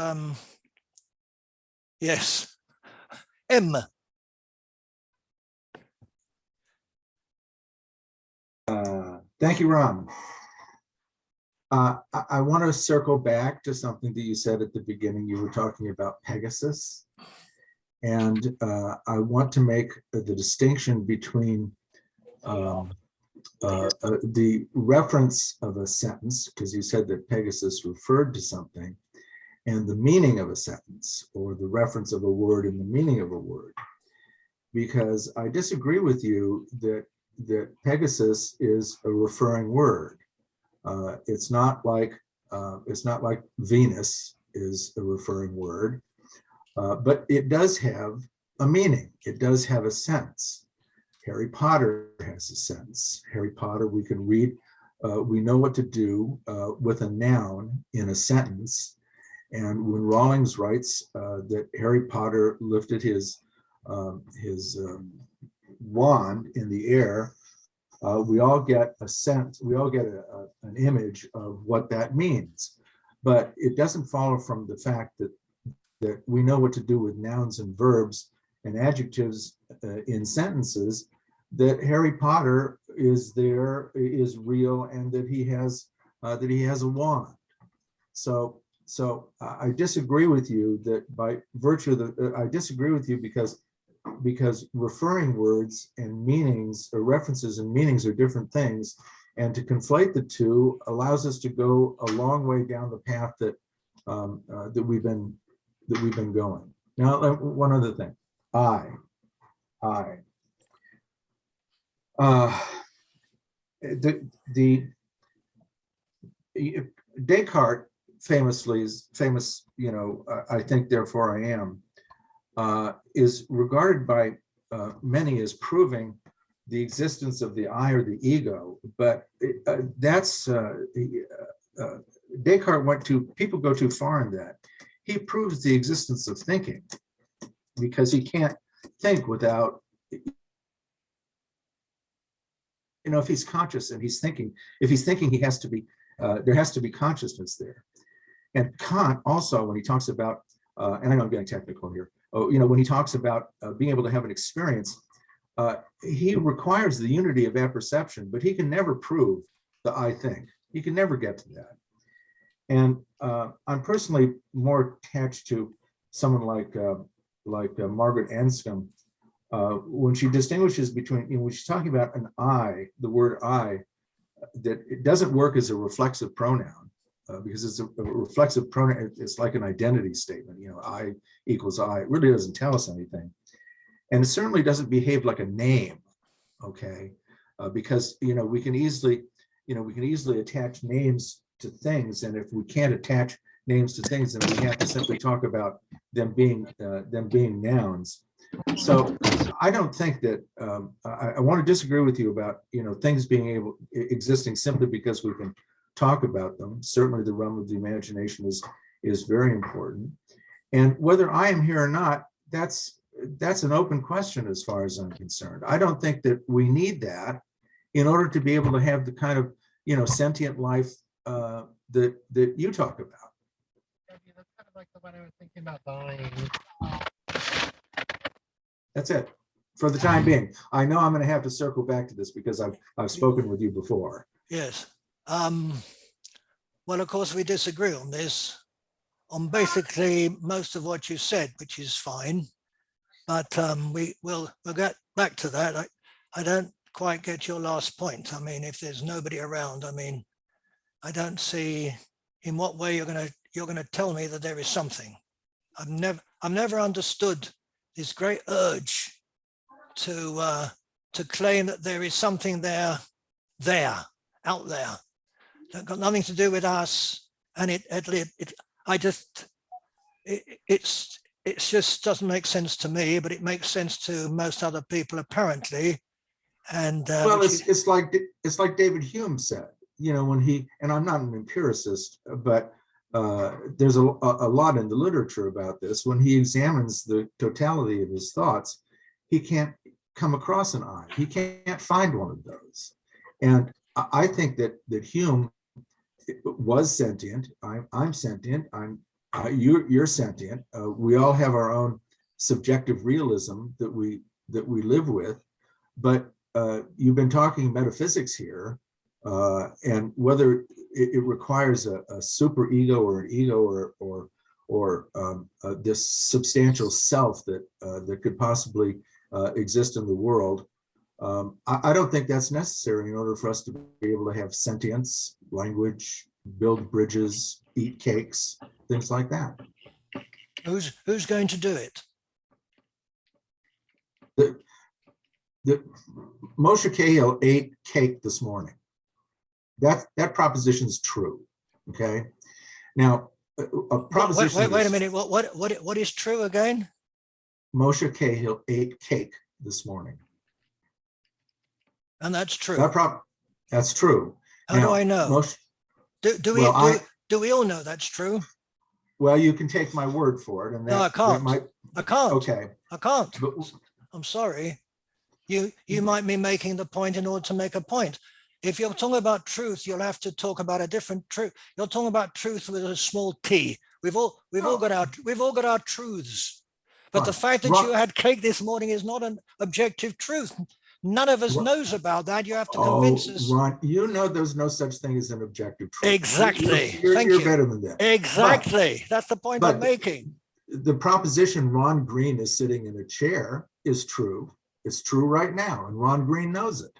yes, M. Thank you, Ron. I want to circle back to something that you said at the beginning. You were talking about Pegasus. And I want to make the distinction between the reference of a sentence, because you said that Pegasus referred to something, and the meaning of a sentence, or the reference of a word and the meaning of a word. Because I disagree with you that Pegasus is a referring word. It's not like Venus is a referring word. But it does have a meaning. It does have a sense. Harry Potter has a sense. Harry Potter, we can read, we know what to do with a noun in a sentence. And when Rawlings writes that Harry Potter lifted his wand in the air, we all get a sense, we all get an image of what that means. But it doesn't follow from the fact that we know what to do with nouns and verbs and adjectives in sentences, that Harry Potter is real, and that he has a wand. So I disagree with you that by virtue of I disagree with you because referring words and meanings, or references and meanings, are different things, and to conflate the two allows us to go a long way down the path that we've been going. Now, one other thing, Descartes famous, I think therefore I am, is regarded by many as proving the existence of the I or the ego, but Descartes people go too far in that. He proves the existence of thinking, because he can't think without, if he's conscious and he's thinking, if he's thinking, he has to be, there has to be consciousness there. And Kant also, when he talks about, and I know I'm getting technical here, when he talks about being able to have an experience, he requires the unity of apperception, but he can never prove the I think. He can never get to that. And I'm personally more attached to someone like Margaret Anscombe, when she distinguishes between, when she's talking about an I, the word I, that it doesn't work as a reflexive pronoun, because it's a reflexive pronoun. It's like an identity statement. I equals I. It really doesn't tell us anything, and it certainly doesn't behave like a name. Okay, because we can easily attach names to things, and if we can't attach names to things, then we have to simply talk about them being nouns. So I don't think that I want to disagree with you about things being existing simply because we can talk about them. Certainly the realm of the imagination is very important, and whether I am here or not, that's an open question as far as I'm concerned. I don't think that we need that in order to be able to have the kind of sentient life that you talk about. That's kind of like the one I was thinking about buying. That's it for the time being. I know I'm going to have to circle back to this because I've spoken with you before. Yes. Well, of course, we disagree on this, on basically most of what you said, which is fine. But we'll get back to that. I don't quite get your last point. I mean, if there's nobody around, I don't see in what way you're going to tell me that there is something. I've never understood this great urge to claim that there is something out there that got nothing to do with us, and it just doesn't make sense to me, but it makes sense to most other people apparently. And well, it's like David Hume said, when he, and I'm not an empiricist, but there's a lot in the literature about this. When he examines the totality of his thoughts, he can't come across an I. He can't find one of those. And I think that Hume was sentient. I'm sentient. You're sentient. We all have our own subjective realism that we live with. But you've been talking metaphysics here, and whether it requires a super ego or an ego or this substantial self that that could possibly exist in the world. I don't think that's necessary in order for us to be able to have sentience, language, build bridges, eat cakes, things like that. Who's going to do it? The Moshe Cahill ate cake this morning. That proposition is true. Okay. Now, a proposition. Wait a minute. What is true again? Moshe Cahill ate cake this morning. And that's true. That's true. How do I know? Moshe, Do we all know that's true? well, you can take my word for it, and that, No, I can't. I can't. Okay. I can't. But, I'm sorry. You might be making the point in order to make a point. If you're talking about truth, you'll have to talk about a different truth. You're talking about truth with a small t. We've all got our truths. But the fact that you had cake this morning is not an objective truth. None of us knows about that. You have to convince us. Ron, you know there's no such thing as an objective truth. Exactly. You're better than that. Exactly. That's the point I'm making. The proposition Ron Green is sitting in a chair is true. It's true right now, and Ron Green knows it.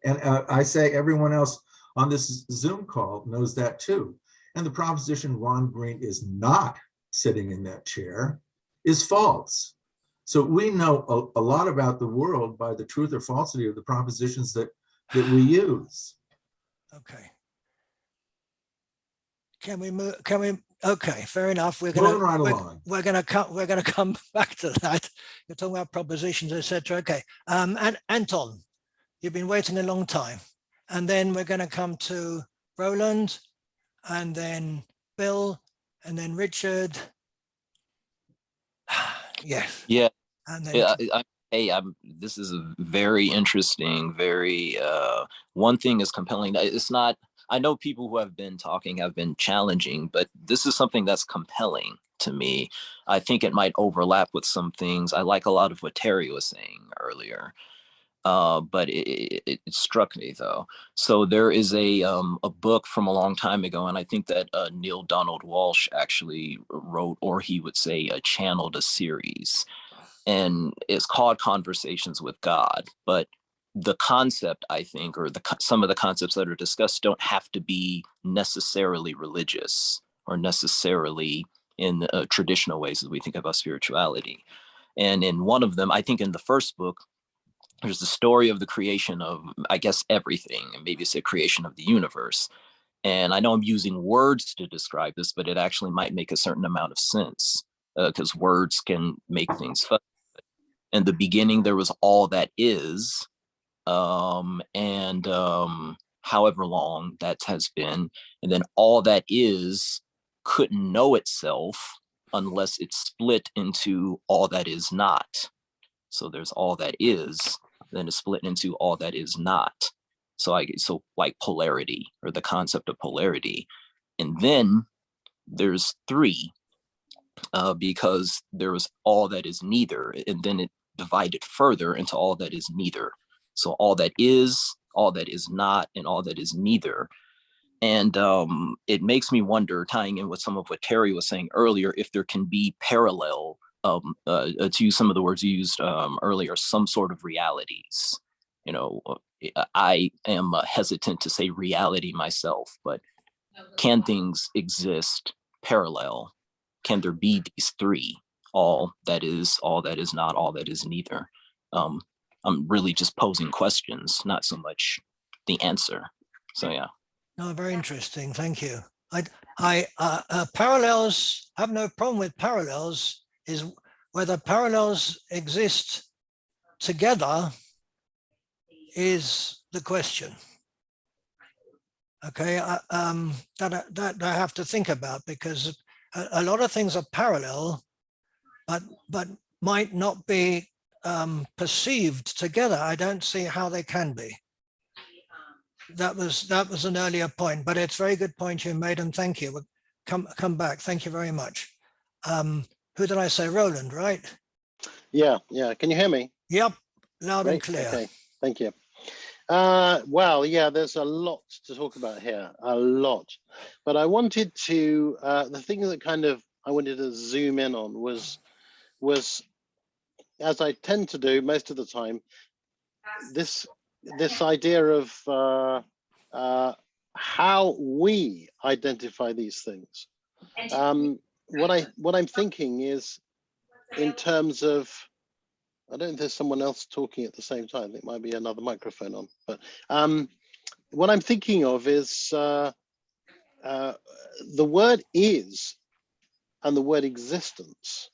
And I say everyone else on this Zoom call knows that too. And the proposition Ron Green is not sitting in that chair is false. So we know a lot about the world by the truth or falsity of the propositions that we use. Okay. Can we move? Okay, fair enough. We're Moving right along. We're gonna come back to that. You're talking about propositions, etc. Okay. And Anton, you've been waiting a long time. And then we're gonna come to Roland, and then Bill, and then Richard. Yes. Yeah. And then yeah, this is a very interesting, very, one thing is compelling. It's not, I know people who have been talking have been challenging, but this is something that's compelling to me. I think it might overlap with some things. I like a lot of what Terry was saying earlier, but it struck me though. So there is a book from a long time ago, and I think that Neil Donald Walsh actually wrote, or he would say channeled a series, and it's called Conversations with God. But the concept, I think, or some of the concepts that are discussed don't have to be necessarily religious or necessarily in traditional ways as we think about spirituality. And in one of them, I think in the first book, there's the story of the creation of, I guess, everything, and maybe it's a creation of the universe. And I know I'm using words to describe this, but it actually might make a certain amount of sense because words can make things fun. In the beginning, there was all that is, and however long that has been, and then all that is couldn't know itself unless it's split into all that is not. So there's all that is, then it's split into all that is not. So like polarity, or the concept of polarity. And then there's three, because there was all that is neither, and then it divided further into all that is neither. So all that is not, and all that is neither. And it makes me wonder, tying in with some of what Terry was saying earlier, if there can be parallel, to use some of the words you used earlier, some sort of realities. You know, I am hesitant to say reality myself, but can things exist parallel? Can there be these three? All that is not, all that is neither. I'm really just posing questions, not so much the answer. So yeah. No, very interesting. Thank you. Parallels, I have no problem with parallels. Is whether parallels exist together is the question. Okay, that I have to think about, because a lot of things are parallel, but might not be perceived together. I don't see how they can be. That was an earlier point, but it's a very good point you made, and thank you. We'll come back. Thank you very much. Who did I say? Roland, right? Yeah. Can you hear me? Yep, loud Great. and clear. Okay, thank you. Well, yeah, there's a lot to talk about here, a lot. But I wanted to, the thing that kind of I wanted to zoom in on was, as I tend to do most of the time, this idea of how we identify these things. What I'm thinking is in terms of, I don't know if there's someone else talking at the same time. It might be another microphone on, but what I'm thinking of is the word is and the word existence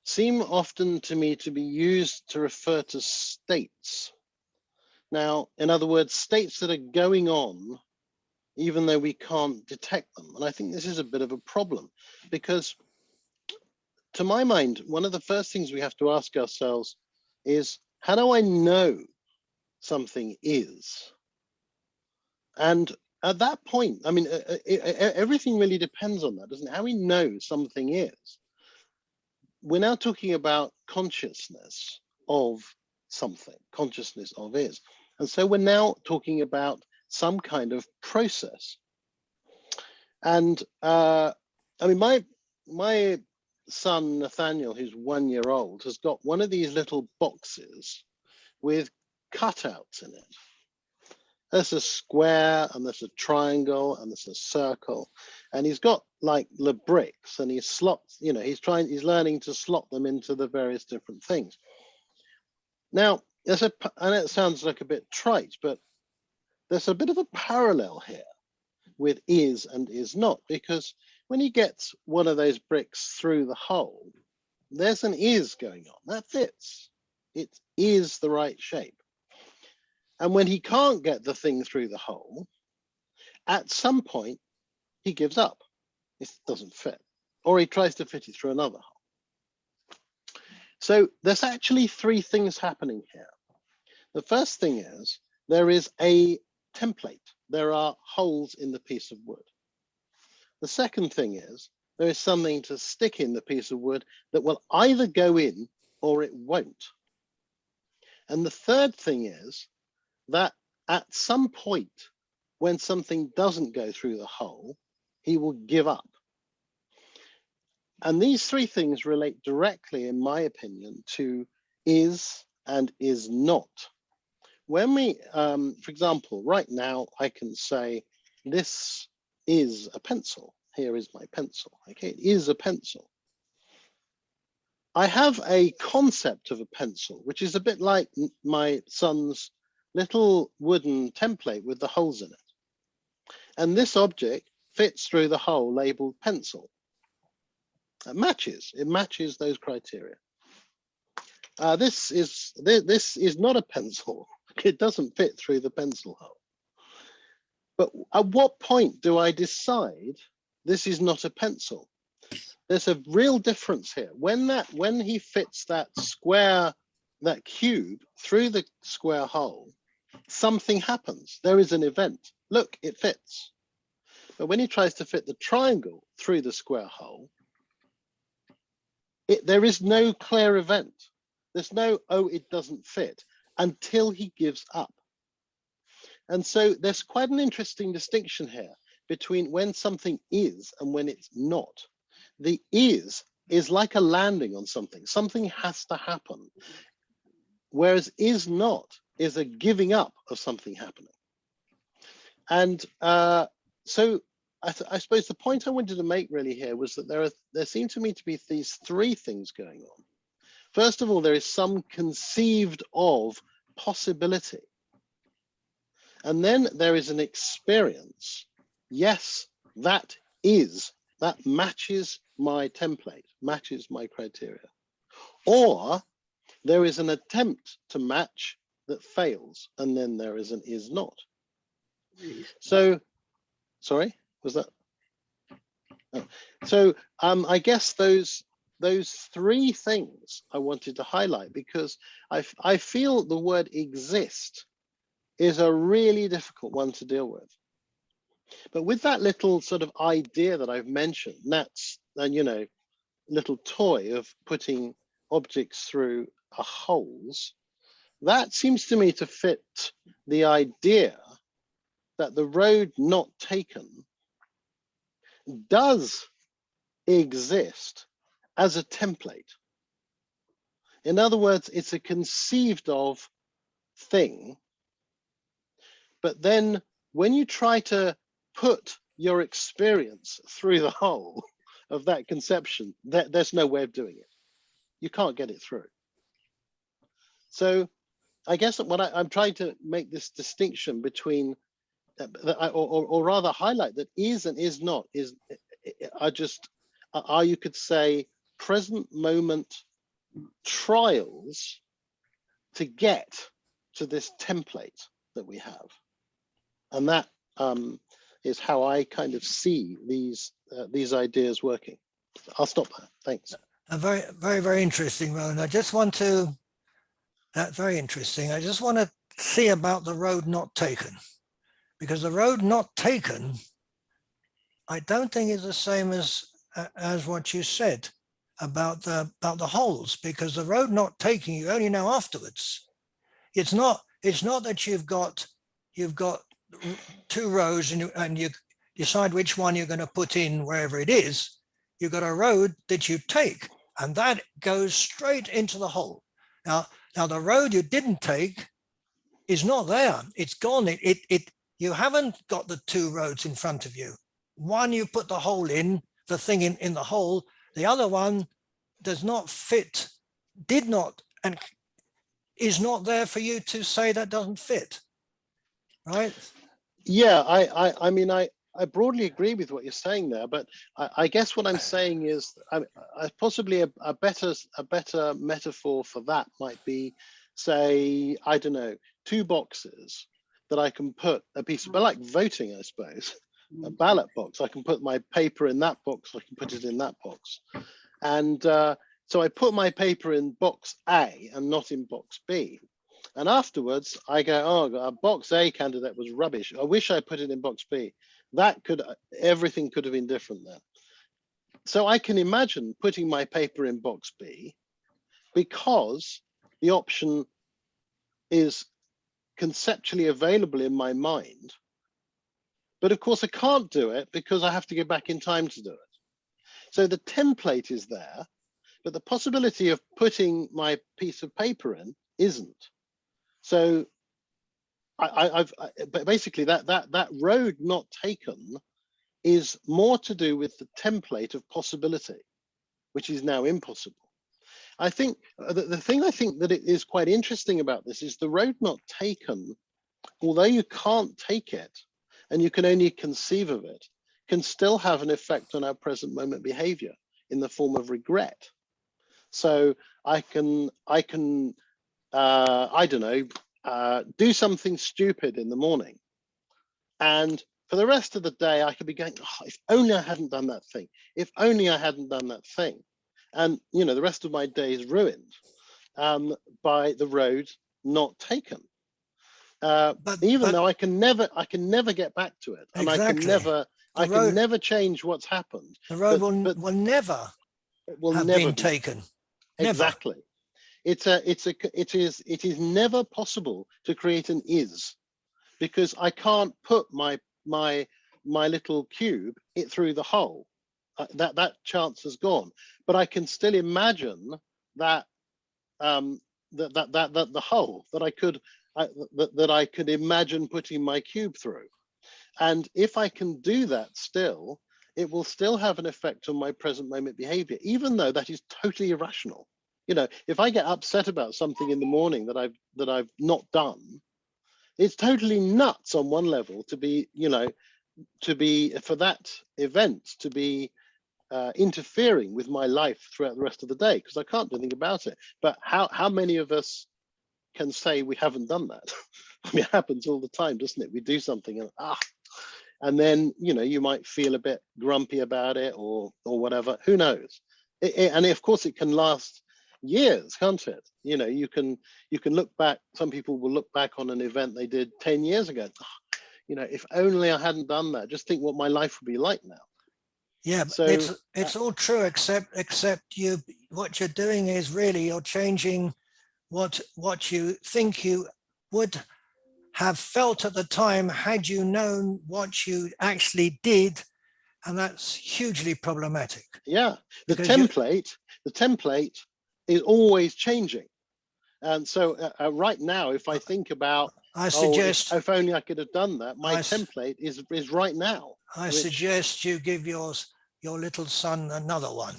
seem often to me to be used to refer to states. Now, in other words, states that are going on even though we can't detect them. And I think this is a bit of a problem because to my mind, one of the first things we have to ask ourselves is, how do I know something is? And at that point, I mean, everything really depends on that, doesn't it? How we know something is. We're now talking about consciousness of something, consciousness of is. And so we're now talking about some kind of process. And I mean, my son, Nathaniel, who's 1 year old, has got one of these little boxes with cutouts in it. There's a square and there's a triangle and there's a circle, and he's got like the bricks and he slots, you know, he's learning to slot them into the various different things. Now, and it sounds like a bit trite, but there's a bit of a parallel here with is and is not, because when he gets one of those bricks through the hole, there's an is going on. That fits. It is the right shape. And when he can't get the thing through the hole, at some point, he gives up. It doesn't fit. Or he tries to fit it through another hole. So there's actually three things happening here. The first thing is there is a template. There are holes in the piece of wood. The second thing is there is something to stick in the piece of wood that will either go in or it won't. And the third thing is that at some point when something doesn't go through the hole, he will give up. And these three things relate directly, in my opinion, to is and is not. When we, for example, right now, I can say, this is a pencil. Here is my pencil. Okay, it is a pencil. I have a concept of a pencil, which is a bit like my son's little wooden template with the holes in it. And this object fits through the hole labeled pencil. It matches those criteria. This is not a pencil. It doesn't fit through the pencil hole. But at what point do I decide this is not a pencil? There's a real difference here. When he fits that square, that cube through the square hole, something happens. There is an event. Look, it fits. But when he tries to fit the triangle through the square hole, there is no clear event. There's no, oh, it doesn't fit, until he gives up. And so there's quite an interesting distinction here between when something is and when it's not. The is like a landing on something. Something has to happen. Whereas is not is a giving up of something happening. And so I suppose the point I wanted to make really here was that there seem to me to be these three things going on. First of all, there is some conceived of possibility. And then there is an experience. Yes, that matches my template, matches my criteria. Or there is an attempt to match that fails, and then there is an is not. So, sorry, was that? Oh. So I guess those three things I wanted to highlight, because I feel the word exist is a really difficult one to deal with. But with that little sort of idea that I've mentioned, that's, you know, little toy of putting objects through holes, that seems to me to fit the idea that the road not taken does exist as a template. In other words, it's a conceived of thing, but then when you try to put your experience through the hole of that conception, there's no way of doing it. You can't get it through. So I guess what I'm trying to make this distinction between, or rather highlight that is and is not, are you could say present moment trials to get to this template that we have. And that is how I kind of see these ideas working. I'll stop there. Thanks. Very, very, very interesting, Ronald. I just want to, very interesting. I just want to see about the road not taken, because the road not taken, I don't think is the same as what you said about the holes, because the road not taken, you only know afterwards. It's not that you've got two rows and you decide which one you're going to put in wherever it is. You've got a road that you take, and that goes straight into the hole. Now the road you didn't take is not there. It's gone. You haven't got the two roads in front of you. One, you put the hole in, the thing in the hole. The other one does not fit, did not, and is not there for you to say that doesn't fit, right? Yeah, I mean, I broadly agree with what you're saying there, but I guess what I'm saying is possibly a better metaphor for that might be, say, I don't know, two boxes that I can put a piece of, but like voting, I suppose, a ballot box. I can put my paper in that box, I can put it in that box. And so I put my paper in box A and not in box B. And afterwards I go, oh, box A candidate was rubbish. I wish I put it in box B. Everything could have been different then. So I can imagine putting my paper in box B because the option is conceptually available in my mind. But of course I can't do it because I have to go back in time to do it. So the template is there, but the possibility of putting my piece of paper in isn't. So but basically that road not taken is more to do with the template of possibility, which is now impossible. I think the thing I think that it is quite interesting about this is the road not taken, although you can't take it and you can only conceive of it, can still have an effect on our present moment behavior in the form of regret. So I don't know, do something stupid in the morning, and for the rest of the day I could be going, oh, if only I hadn't done that thing, if only I hadn't done that thing, and you know, the rest of my day is ruined by the road not taken. Even though I can never get back to it, and exactly. I can never change what's happened. The road will never have been taken. Never. Exactly. It is never possible to create an is, because I can't put my little cube through the hole. That chance has gone. But I can still imagine that the hole that I could imagine putting my cube through. And if I can do that still, it will still have an effect on my present moment behavior, even though that is totally irrational. You know, if I get upset about something in the morning that I've not done, it's totally nuts on one level to be, you know, for that event to be interfering with my life throughout the rest of the day, because I can't do anything about it. But how many of us can say we haven't done that? I mean, it happens all the time, doesn't it? We do something and then, you know, you might feel a bit grumpy about it or whatever, who knows? And of course it can last years, can't it? You know, you can look back, some people will look back on an event they did 10 years ago. You know, if only I hadn't done that, just think what my life would be like now. Yeah, so it's all true, except what you're doing is really you're changing what you think you would have felt at the time had you known what you actually did, and that's hugely problematic. Yeah, the Because you- template is always changing. And so right now, if I think about, I oh, suggest if only I could have done that, my I s- template is right now. I which- suggest you give your little son another one.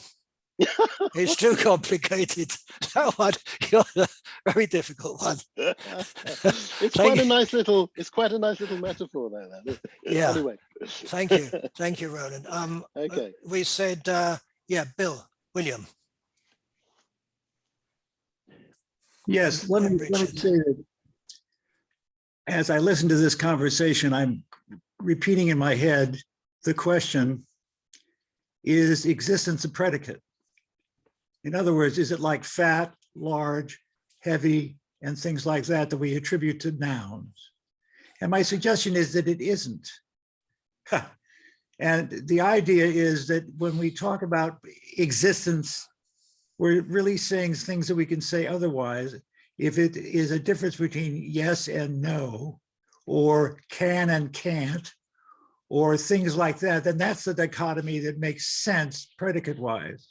It's too complicated. That one, you're a very difficult one. It's Thank quite a you. nice little, it's quite a nice little metaphor there. Then. Yeah. Anyway. Thank you, Roland. Okay. We said, yeah, William. Yes, let me Richard. say that as I listen to this conversation, I'm repeating in my head the question, is existence a predicate? In other words, is it like fat, large, heavy, and things like that we attribute to nouns? And my suggestion is that it isn't. And the idea is that when we talk about existence, we're really saying things that we can say otherwise. If it is a difference between yes and no, or can and can't, or things like that, then that's the dichotomy that makes sense predicate-wise.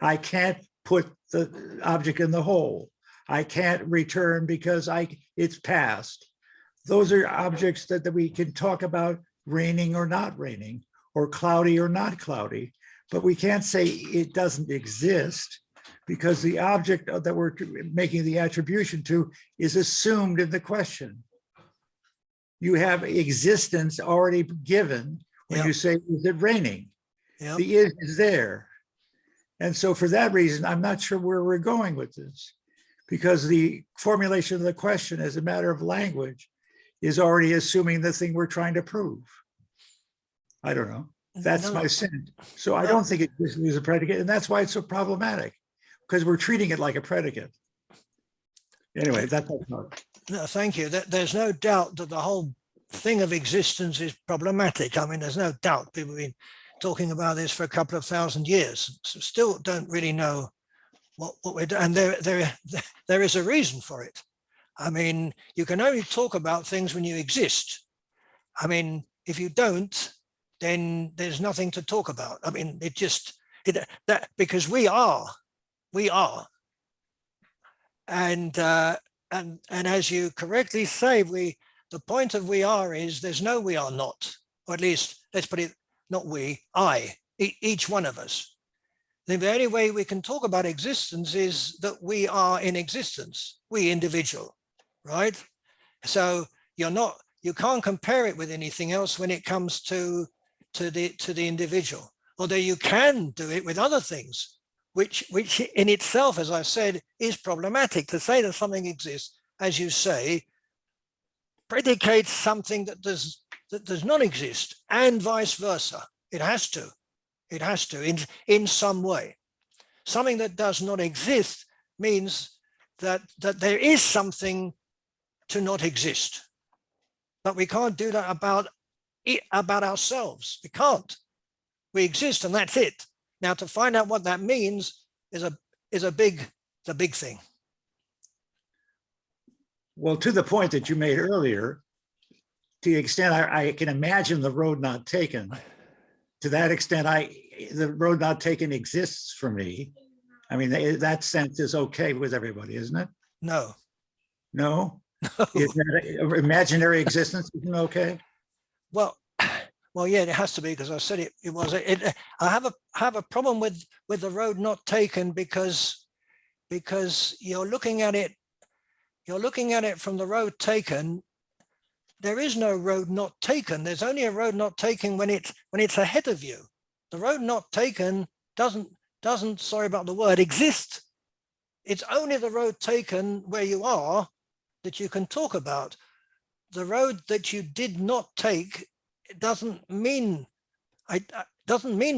I can't put the object in the hole. I can't return because it's past. Those are objects that we can talk about raining or not raining, or cloudy or not cloudy, but we can't say it doesn't exist because the object that we're making the attribution to is assumed in the question. You have existence already given when Yep. you say, is it raining? Yep. The is there. And so for that reason, I'm not sure where we're going with this, because the formulation of the question as a matter of language is already assuming the thing we're trying to prove. I don't know. That's No. my sense. So I don't think it is a predicate, and that's why it's so problematic, because we're treating it like a predicate. Anyway, that's my thought. No, thank you. There's no doubt that the whole thing of existence is problematic. I mean, there's no doubt people have been talking about this for a couple of thousand years. So still don't really know what we're doing. And there is a reason for it. I mean, you can only talk about things when you exist. I mean, if you don't, then there's nothing to talk about. I mean, because we are. And as you correctly say, the point of we are is there's no we are not, or at least let's put it, not we, each one of us. The only way we can talk about existence is that we are in existence, we individual, right? So you can't compare it with anything else when it comes to the individual, although you can do it with other things, which in itself, as I said, is problematic. To say that something exists, as you say, predicates something that does not exist, and vice versa. It has to in some way. Something that does not exist means that there is something to not exist, but we can't do that about ourselves. We can't. We exist, and that's it. Now, to find out what that means is a big thing. Well, to the point that you made earlier, to the extent I can imagine the road not taken, to that extent, the road not taken exists for me. I mean, that sense is okay with everybody, isn't it? No. No? Is that imaginary existence isn't okay? Well, yeah, it has to be, because I said it was. I have a problem with the road not taken because you're looking at it from the road taken. There is no road not taken. There's only a road not taken when it's ahead of you. The road not taken doesn't, sorry about the word, exist. It's only the road taken where you are that you can talk about. The road that you did not take, it doesn't mean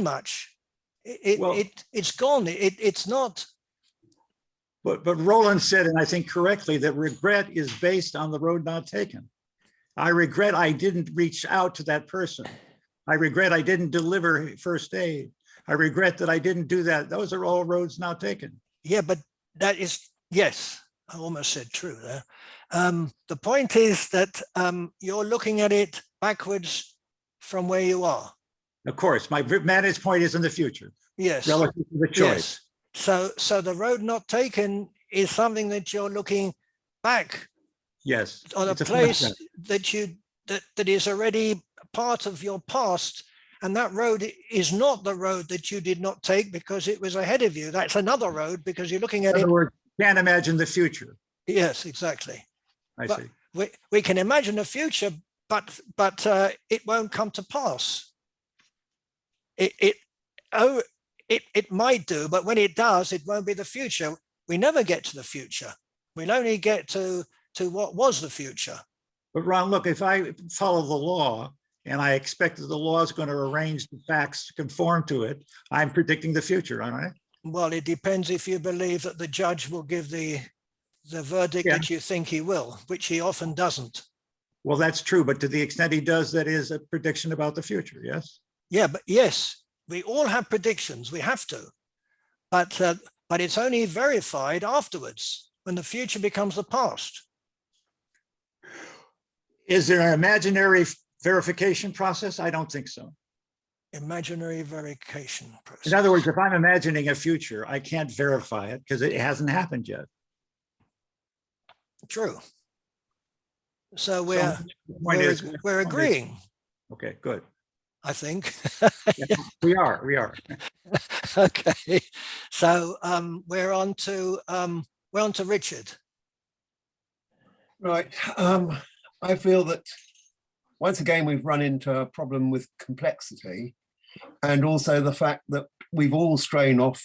much. It's gone. It's not. But Roland said, and I think correctly, that regret is based on the road not taken. I regret I didn't reach out to that person. I regret I didn't deliver first aid. I regret that I didn't do that. Those are all roads not taken. Yeah, but that is, yes, I almost said true there. The point is that you're looking at it backwards from where you are. Of course, my vantage point is in the future, Yes. relative to the choice. Yes. So the road not taken is something that you're looking back Yes. on a it's place flashback. that is already part of your past. And that road is not the road that you did not take because it was ahead of you. That's another road because you're looking at In it. other words, can't imagine the future. Yes, exactly. I But see. we can imagine a future, but it won't come to pass. It might do, but when it does, it won't be the future. We never get to the future. We'll only get to what was the future. But Ron, look, if I follow the law and I expect that the law is going to arrange the facts to conform to it, I'm predicting the future, aren't I? Well, it depends if you believe that the judge will give the verdict that you think he will, which he often doesn't. Well, that's true, but to the extent he does, that is a prediction about the future, yes? Yeah, but yes, we all have predictions. We have to, but it's only verified afterwards when the future becomes the past. Is there an imaginary verification process? I don't think so. Imaginary verification process. In other words, if I'm imagining a future, I can't verify it because it hasn't happened yet. True. So we're agreeing. Okay, good. I think. Yeah, we are. Okay. So we're on to Richard. Right. I feel that once again we've run into a problem with complexity, and also the fact that we've all strained off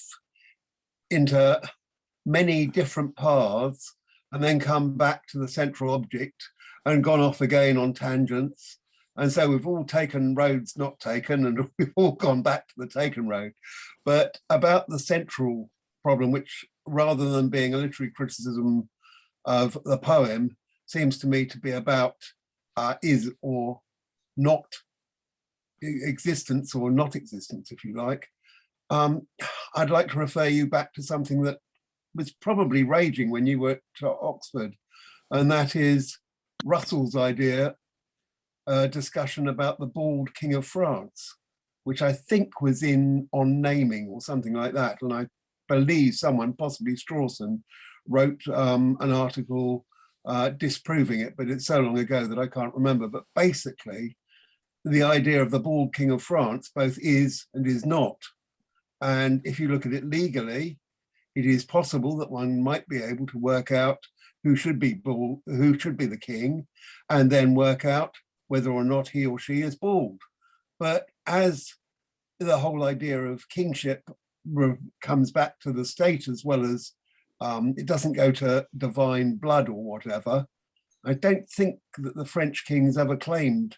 into many different paths and then come back to the central object and gone off again on tangents. And so we've all taken roads not taken, and we've all gone back to the taken road. But about the central problem, which rather than being a literary criticism of the poem, seems to me to be about is or not existence, or not existence, if you like. I'd like to refer you back to something that was probably raging when you were at Oxford, and that is Russell's idea, discussion about the bald King of France, which I think was on naming or something like that. And I believe someone, possibly Strawson, wrote an article disproving it, but it's so long ago that I can't remember. But basically, the idea of the bald King of France both is and is not. And if you look at it legally, it is possible that one might be able to work out who should be the king, and then work out whether or not he or she is bald. But as the whole idea of kingship comes back to the state, as well as it doesn't go to divine blood or whatever, I don't think that the French kings ever claimed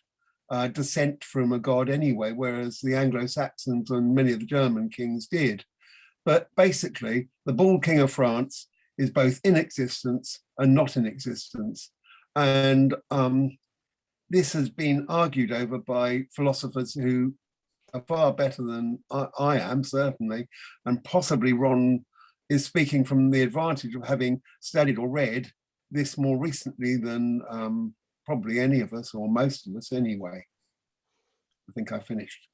descent from a god anyway, whereas the Anglo-Saxons and many of the German kings did. But basically, the bald King of France is both in existence and not in existence. And this has been argued over by philosophers who are far better than I am, certainly, and possibly Ron is speaking from the advantage of having studied or read this more recently than probably any of us, or most of us anyway. I think I finished.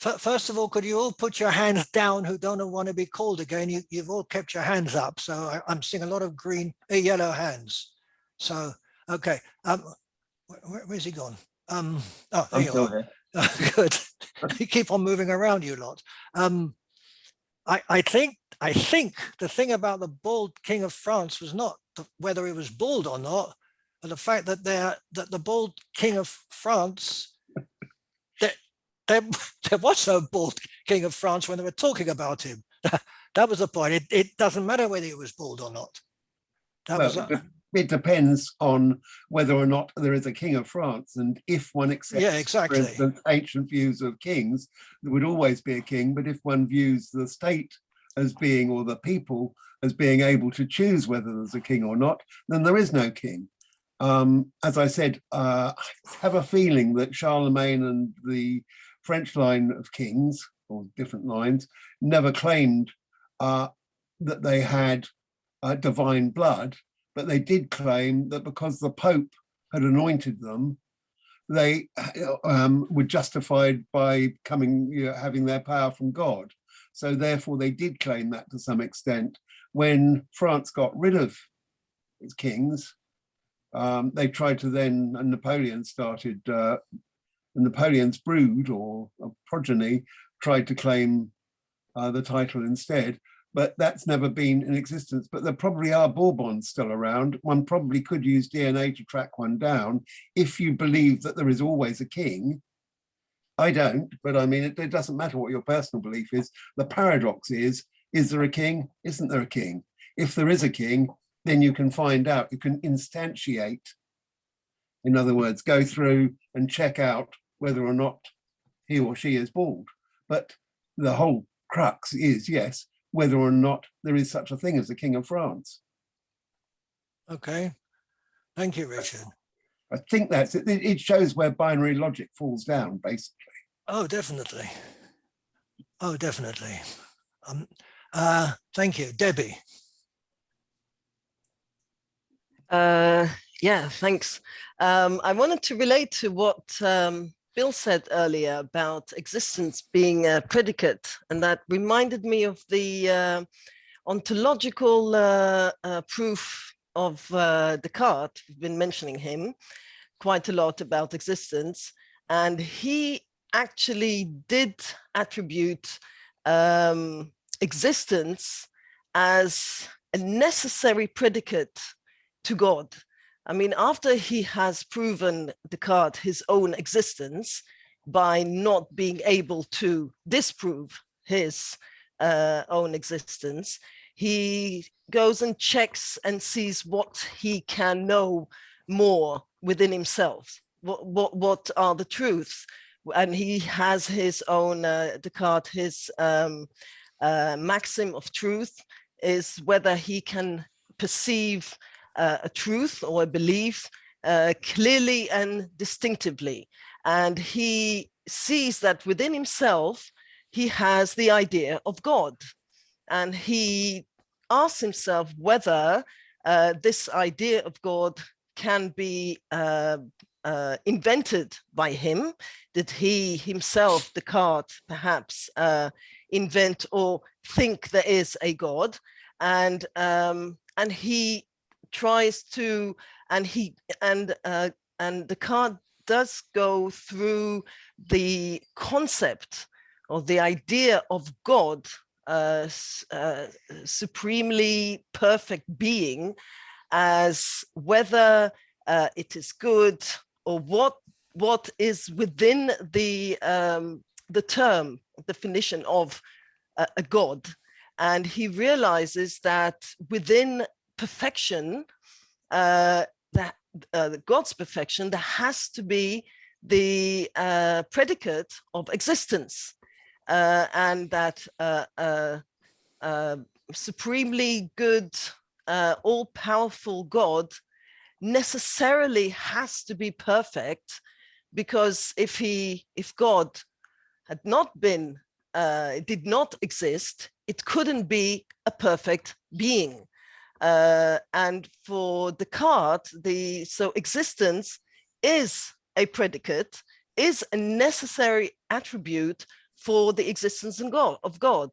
First of all, could you all put your hands down who don't want to be called again? You've all kept your hands up, so I'm seeing a lot of yellow hands. So, okay. Where's he gone? Oh, there I'm you still are. here. Good. You keep on moving around, you lot. I think the thing about the bald King of France was not whether he was bald or not, but the fact that the bald King of France, there was no bald King of France when they were talking about him. That was the point. It doesn't matter whether he was bald or not. It depends on whether or not there is a King of France, and if one accepts, for instance, ancient views of kings, there would always be a king. But if one views the state as being, or the people as being able to choose whether there's a king or not, then there is no king. As I said, I have a feeling that Charlemagne and the French line of kings, or different lines, never claimed that they had divine blood, but they did claim that because the Pope had anointed them, they were justified by having their power from God. So therefore they did claim that to some extent. When France got rid of its kings, they tried to then, and Napoleon started, Napoleon's brood or progeny tried to claim the title instead, but that's never been in existence. But there probably are Bourbons still around. One probably could use DNA to track one down if you believe that there is always a king. I don't, but I mean, it doesn't matter what your personal belief is. The paradox is there a king? Isn't there a king? If there is a king, then you can find out, you can instantiate, in other words, go through and check out whether or not he or she is bald. But the whole crux is, yes, whether or not there is such a thing as the King of France. Okay. Thank you, Richard. I think that's it. It shows where binary logic falls down, basically. Oh, definitely. Oh, definitely. Thank you, Debbie. Yeah, thanks. I wanted to relate to what Bill said earlier about existence being a predicate, and that reminded me of the ontological proof of Descartes. We've been mentioning him quite a lot about existence, and he actually did attribute existence as a necessary predicate to God. I mean, after he has proven Descartes his own existence by not being able to disprove his own existence, he goes and checks and sees what he can know more within himself. What are the truths? And he has his own, Descartes, his maxim of truth is whether he can perceive a truth or a belief clearly and distinctively. And he sees that within himself, he has the idea of God. And he asks himself whether this idea of God can be invented by him. Did he himself, Descartes, perhaps invent or think there is a God? And he tries to, and Descartes does go through the concept or the idea of God, supremely perfect being, as whether it is good or what is within the term definition of a God. And he realizes that within perfection, God's perfection, there has to be the predicate of existence, and that supremely good, all-powerful God necessarily has to be perfect, because if God had not been, did not exist, it couldn't be a perfect being. And for Descartes, so existence is a predicate, is a necessary attribute for the existence of God.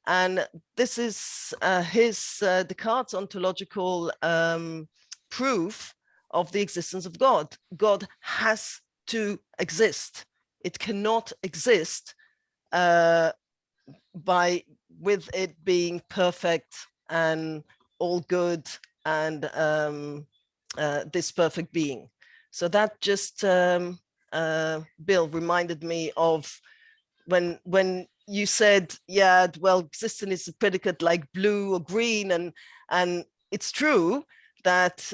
And this is his Descartes' ontological proof of the existence of God. God has to exist. It cannot exist with it being perfect and all good and this perfect being. So that just, Bill, reminded me of when you said, yeah, well, existence is a predicate like blue or green, and it's true that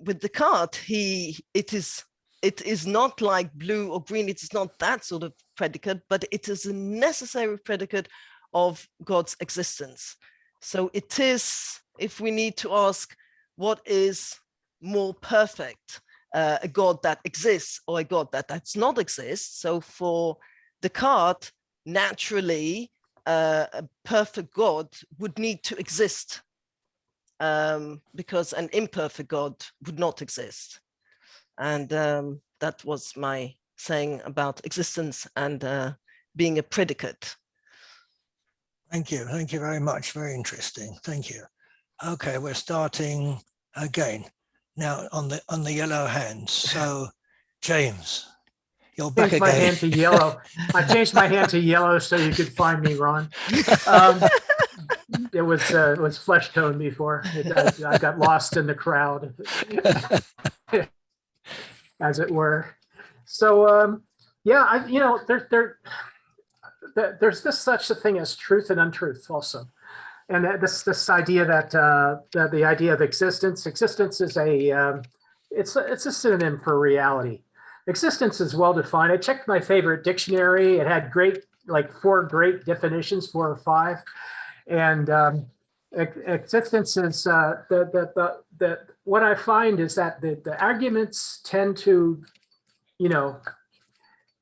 with Descartes, it is not like blue or green. It is not that sort of predicate, but it is a necessary predicate of God's existence. So it is, if we need to ask what is more perfect, a God that exists or a God that does not exist. So for Descartes, naturally, a perfect God would need to exist. because an imperfect God would not exist. And that was my saying about existence and being a predicate. Thank you. Thank you very much. Very interesting. Thank you. Okay, we're starting again now on the yellow hand. So, James, you're back Changed my again. hand to yellow. I changed my hand to yellow so you could find me, Ron. It was flesh tone before. I got lost in the crowd, as it were. So yeah, there's this such a thing as truth and untruth also, and this idea that the idea of existence is it's a synonym for reality. Existence is well defined. I checked my favorite dictionary. It had like 4 great definitions, 4 or 5. And existence is what I find is that the arguments tend to,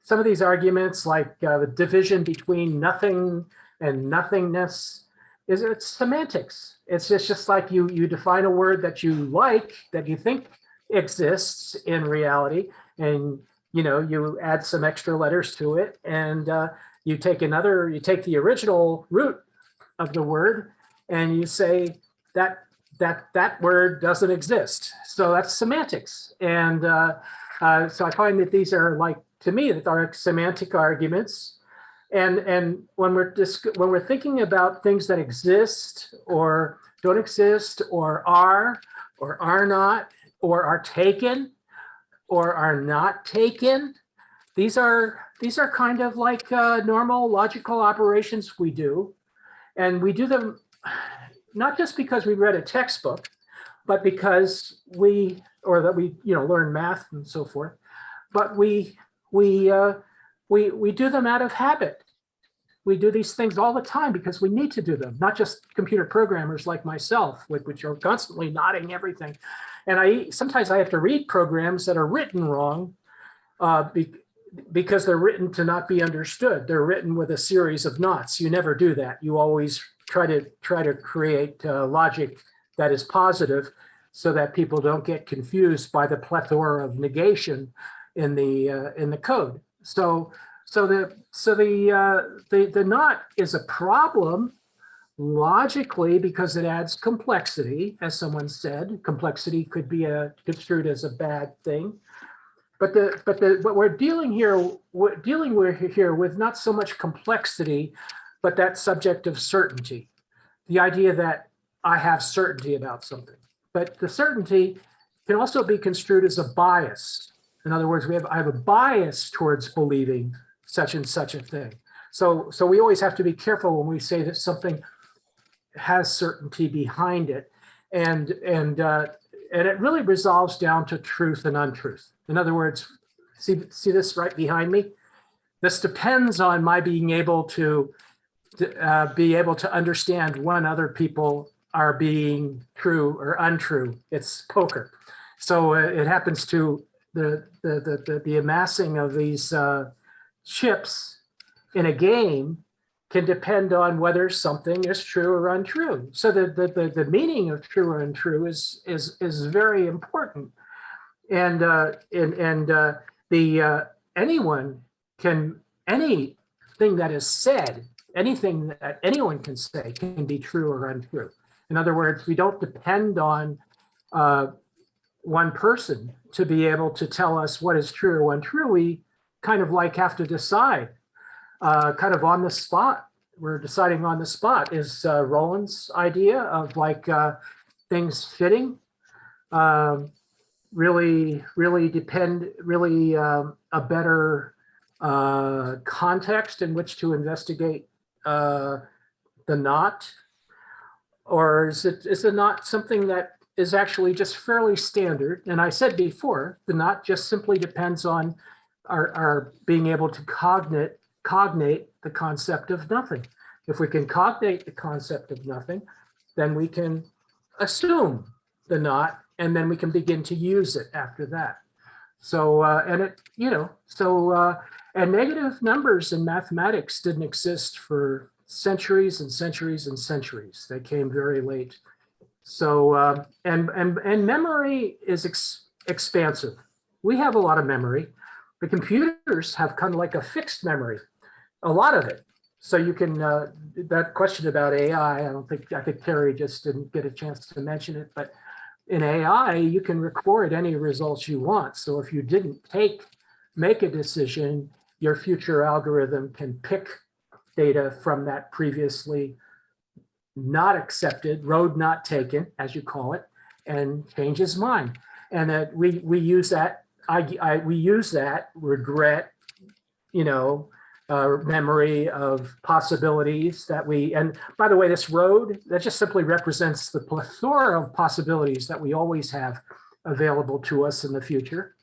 some of these arguments, like the division between nothing and nothingness, it's semantics. It's just like you define a word that you like, that you think exists in reality, and you add some extra letters to it, and you take the original root of the word, and you say that word doesn't exist. So that's semantics. And so I find that these are, like, to me, that are semantic arguments. And when we're thinking about things that exist or don't exist or are not or are taken or are not taken, these are kind of like normal logical operations we do. And we do them not just because we read a textbook, but because we learn math and so forth. But we do them out of habit. We do these things all the time because we need to do them, not just computer programmers like myself, which are constantly nodding everything. And sometimes I have to read programs that are written wrong because they're written to not be understood. They're written with a series of knots. You never do that. You always try to create logic that is positive so that people don't get confused by the plethora of negation in the code. So the knot is a problem logically because it adds complexity, as someone said. Complexity could be construed as a bad thing. But we're dealing here with not so much complexity, but that subject of certainty, the idea that I have certainty about something. But the certainty can also be construed as a bias. In other words, I have a bias towards believing such and such a thing. So we always have to be careful when we say that something has certainty behind it, and it really resolves down to truth and untruth. In other words, see this right behind me? This depends on my being able to understand when other people are being true or untrue. It's poker. So it happens to the amassing of these chips in a game can depend on whether something is true or untrue. So the meaning of true or untrue is very important. And anything that is said, anything that anyone can say can be true or untrue. In other words, we don't depend on one person to be able to tell us what is true or untrue. We kind of like have to decide kind of on the spot. We're deciding on the spot. Is Roland's idea of like things fitting really a better context in which to investigate the knot? Or is the knot something that is actually just fairly standard? And I said before, the knot just simply depends on our being able to cognate the concept of nothing. If we can cognate the concept of nothing, then we can assume the knot, and then we can begin to use it after that. So, and negative numbers in mathematics didn't exist for centuries and centuries and centuries. They came very late So, and memory is expansive. We have a lot of memory. The computers have kind of like a fixed memory, a lot of it. So you can, that question about AI, I think Terry just didn't get a chance to mention it, but in AI, you can record any results you want. So if you didn't make a decision, your future algorithm can pick data from that previously not accepted, road not taken, as you call it, and change his mind. And that we use that, we use that regret, memory of possibilities that and by the way, this road, that just simply represents the plethora of possibilities that we always have available to us in the future,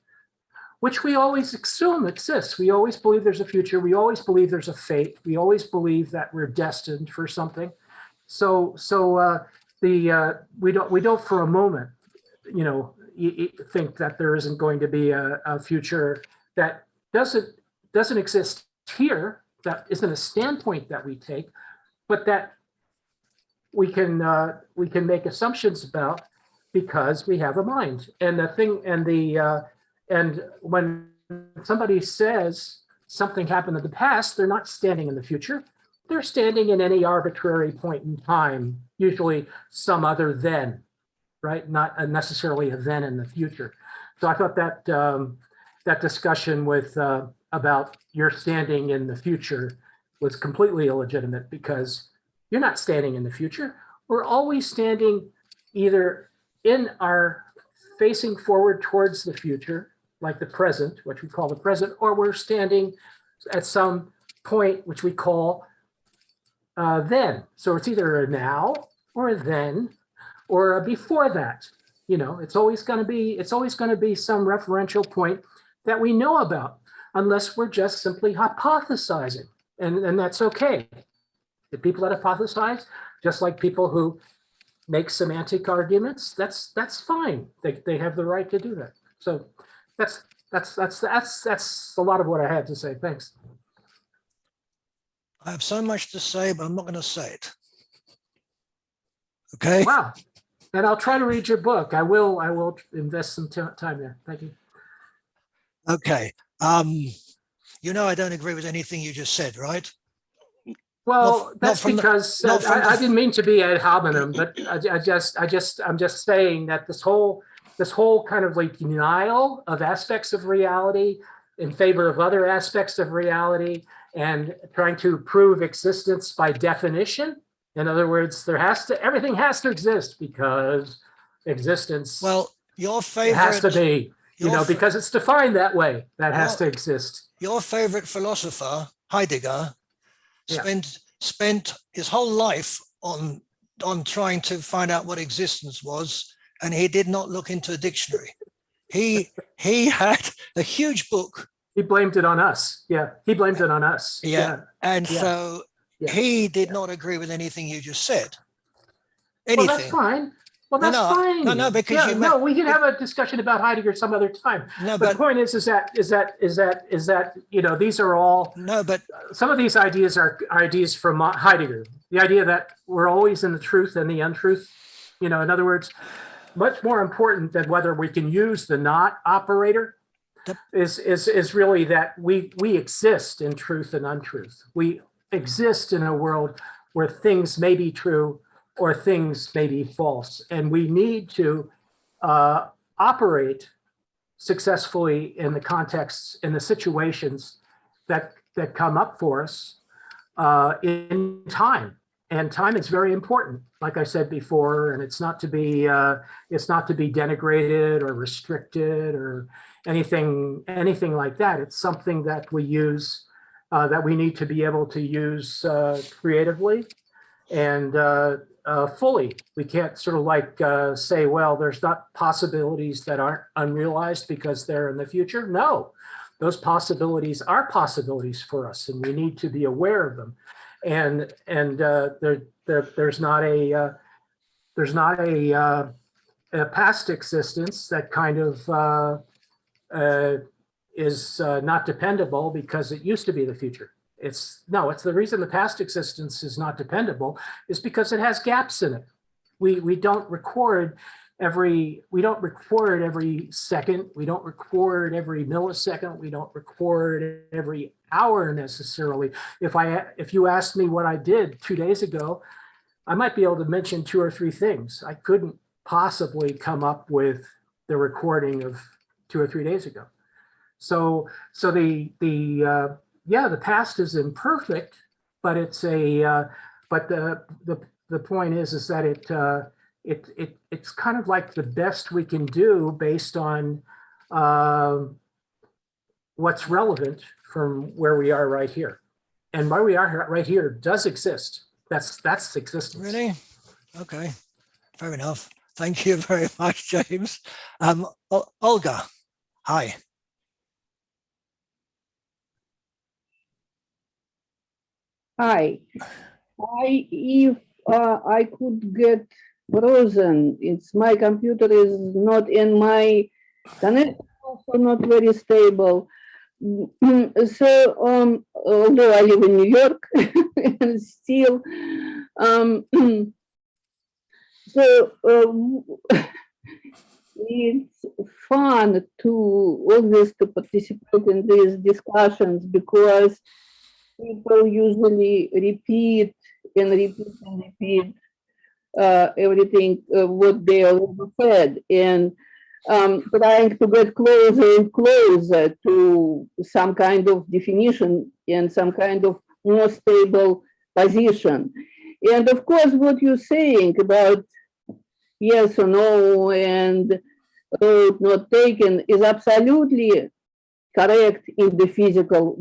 which we always assume exists. We always believe there's a future. We always believe there's a fate. We always believe that we're destined for something. So we don't for a moment, think that there isn't going to be a future that doesn't exist here, that isn't a standpoint that we take, but that we can make assumptions about because we have a mind. And and when somebody says something happened in the past, they're not standing in the future. They're standing in any arbitrary point in time, usually some other then, right? Not necessarily a then in the future. So I thought that that discussion about your standing in the future was completely illegitimate, because you're not standing in the future. We're always standing either in our facing forward towards the future, like the present, which we call the present, or we're standing at some point which we call then. So it's either a now or a then or a before that. It's always going to be some referential point that we know about, unless we're just simply hypothesizing, and that's okay. The people that hypothesize, just like people who make semantic arguments, that's fine. They have the right to do that. So that's a lot of what I had to say. Thanks. I have so much to say, but I'm not going to say it. Okay. Wow. And I'll try to read your book. I will invest some time there. Thank you. Okay. I don't agree with anything you just said, right? Well, that's because I didn't mean to be ad hominem, but I'm just saying that this whole kind of like denial of aspects of reality in favor of other aspects of reality, and trying to prove existence by definition. In other words, everything has to exist because existence. Well, your favorite has to be, because it's defined that way. That has to exist. Your favorite philosopher, Heidegger, spent his whole life on trying to find out what existence was, and he did not look into a dictionary. He had a huge book. He blamed it on us. Yeah, he blamed it on us. Yeah. And so he did not agree with anything you just said. Anything. Well, that's fine. Well, that's fine. No, because we can have a discussion about Heidegger some other time. No, but the point is that these are all. No, but some of these ideas are ideas from Heidegger. The idea that we're always in the truth and the untruth. In other words, much more important than whether we can use the not operator is really that we exist in truth and untruth. We exist in a world where things may be true or things may be false, and we need to operate successfully in the contexts, in the situations that come up for us in time. And time is very important, like I said before, and it's not to be denigrated or restricted or anything like that. It's something that we use, that we need to be able to use creatively and fully. We can't sort of like say, well, there's not possibilities that aren't unrealized because they're in the future. No, those possibilities are possibilities for us, and we need to be aware of them. And there's not a past existence that kind of is not dependable because it used to be the future. It's the reason the past existence is not dependable is because it has gaps in it. we don't record every second. We don't record every millisecond. We don't record every hour necessarily. If you asked me what I did 2 days ago, I might be able to mention 2 or 3 things. I couldn't possibly come up with the recording of 2 or 3 days ago. So the past is imperfect, but it's but the point is that it's kind of like the best we can do based on what's relevant from where we are right here. And where we are right here does exist. That's existence. Really? Okay, fair enough. Thank you very much, James. Olga, hi. Hi. If I could get frozen, it's my computer is not in my connection, also not very stable. So although I live in New York and still it's fun to always to participate in these discussions because people usually repeat and repeat and repeat everything what they already said, and trying to get closer and closer to some kind of definition and some kind of more stable position. And of course, what you're saying about yes or no and road not taken is absolutely correct in the physical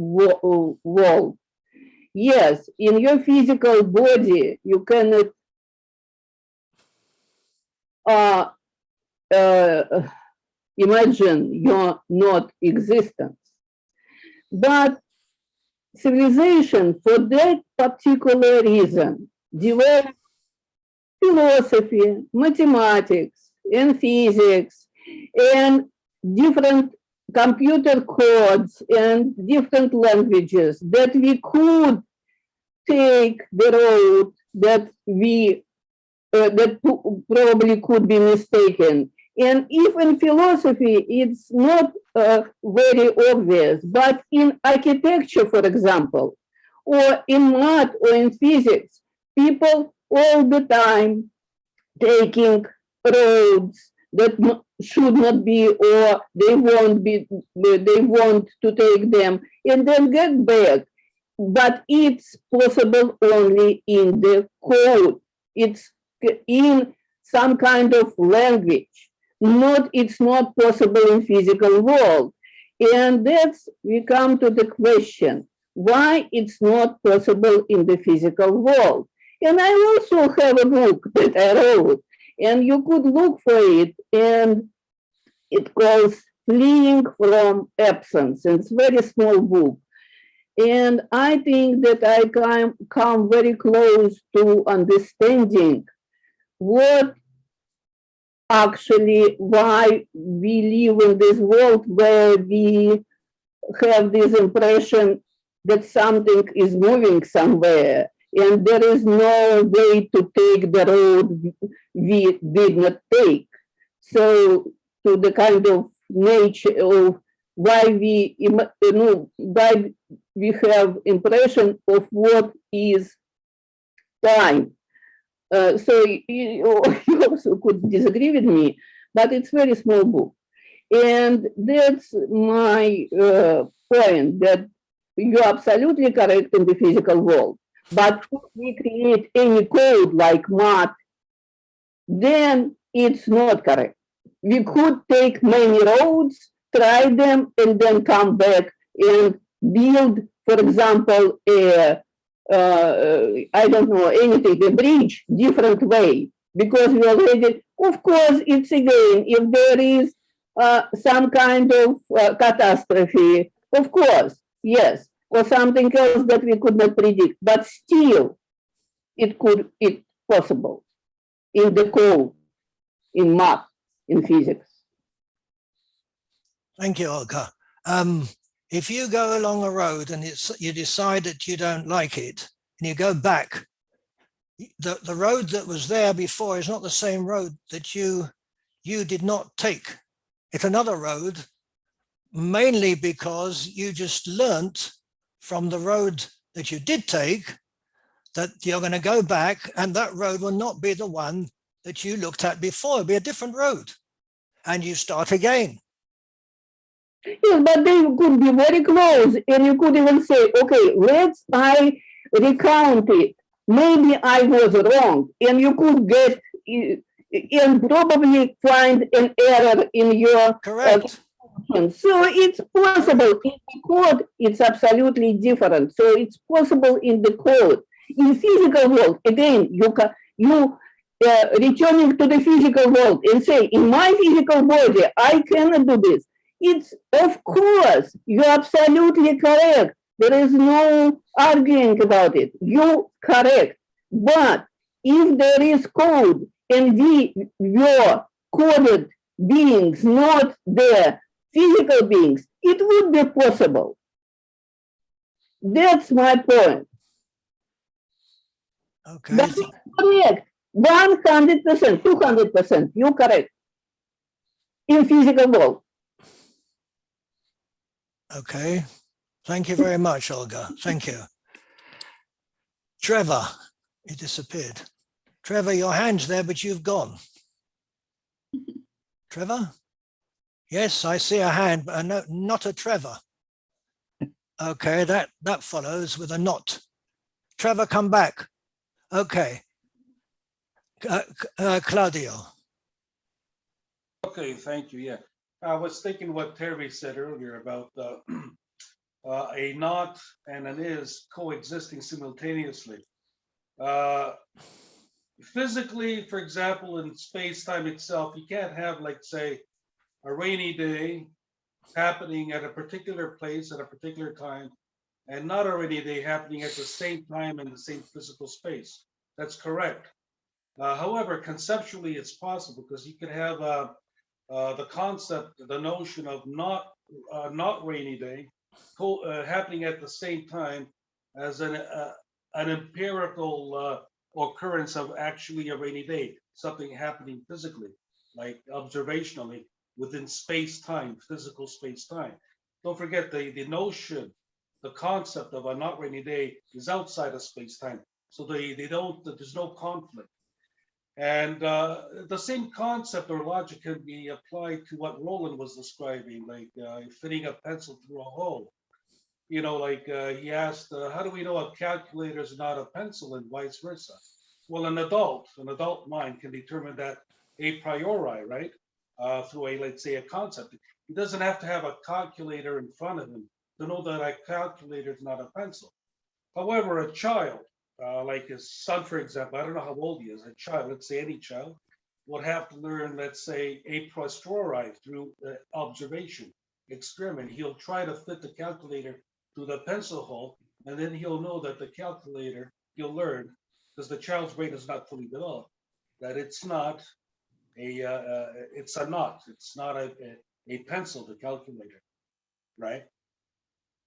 world. Yes, in your physical body, you cannot imagine your not existence. But civilization, for that particular reason, developed philosophy, mathematics, and physics, and different computer codes and different languages that we could take the road that we that probably could be mistaken. And if in philosophy it's not very obvious, but in architecture, for example, or in math or in physics, people all the time taking roads that should not be, or they want to take them and then get back. But it's possible only in the code. It's in some kind of language. It's not possible in physical world. And that's, we come to the question, why it's not possible in the physical world. And I also have a book that I wrote, and you could look for it, and it calls Fleeing from Absence. It's a very small book. And I think that I come very close to understanding what actually, why we live in this world where we have this impression that something is moving somewhere and there is no way to take the road we did not take. So to the kind of nature of why we have impression of what is time. So you also could disagree with me, but it's very small book. And that's my point, that you're absolutely correct in the physical world. But if we create any code like math, then it's not correct. We could take many roads, try them, and then come back and build, for example, I don't know, anything, a bridge, different way, because we already, of course, it's again, if there is some kind of catastrophe, of course, yes, or something else that we could not predict, but still, it's possible in the code, in math, in physics. Thank you, Olga. If you go along a road and you decide that you don't like it, and you go back the road that was there before is not the same road that you did not take. It's another road, mainly because you just learnt from the road that you did take that you're going to go back, and that road will not be the one that you looked at before. It'll be a different road, and you start again. Yes, but they could be very close, and you could even say, okay, I recount it. Maybe I was wrong, and you could get and probably find an error in your correct. So it's possible in the code. It's absolutely different. So it's possible in the code. In physical world, again, you returning to the physical world and say, in my physical body, I cannot do this. It's, of course, you're absolutely correct. There is no arguing about it. You're correct. But if there is code and your coded beings not the physical beings, it would be possible. That's my point. Okay. That's correct. 100%, 200%, you're correct. In physical world. Okay. Thank you very much, Olga. Thank you. Trevor, you disappeared. Trevor, your hand's there, but you've gone. Trevor? Yes, I see a hand, but not a Trevor. Okay, that follows with a not. Trevor, come back. Okay. Claudio. Okay, thank you. Yeah, I was thinking what Terry said earlier about a not and an is coexisting simultaneously. Physically, for example, in space-time itself, you can't have, like, say, a rainy day happening at a particular place at a particular time, and not a rainy day happening at the same time in the same physical space. That's correct. However, conceptually, it's possible, because you could have the concept, the notion of not rainy day happening at the same time as an empirical occurrence of actually a rainy day, something happening physically, like observationally within space-time, physical space-time. Don't forget the notion, the concept of a not rainy day is outside of space-time. So there's no conflict. And the same concept or logic can be applied to what Roland was describing, like fitting a pencil through a hole. You know, like he asked, how do we know a calculator is not a pencil and vice versa? Well, an adult mind can determine that a priori, right? Through let's say, a concept. He doesn't have to have a calculator in front of him to know that a calculator is not a pencil. However, a child, like his son, for example, I don't know how old he is, a child, let's say any child, would have to learn, let's say, a priori through observation, experiment. He'll try to fit the calculator through the pencil hole, and then he'll know that the calculator, he'll learn, because the child's brain is not fully developed, that it's not it's not a pencil, the calculator, right?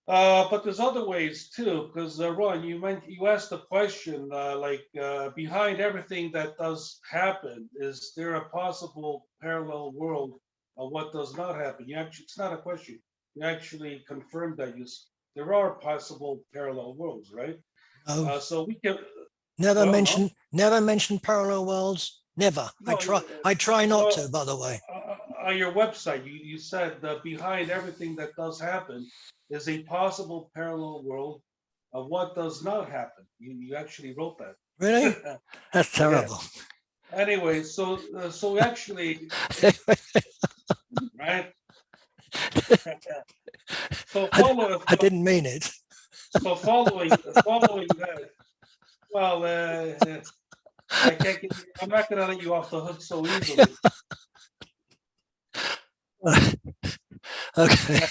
But there's other ways too, because Ron, you asked the question behind everything that does happen, is there a possible parallel world of what does not happen? It's not a question. You actually confirmed that there are possible parallel worlds, right? No. So we can never mention parallel worlds. Never. No, I try not to, by the way. On your website, you said that behind everything that does happen is a possible parallel world of what does not happen. You actually wrote that. Really? That's terrible. Yeah. Anyway, so actually, right? So I didn't mean it. So following that, well, I'm not going to let you off the hook so easily. Okay.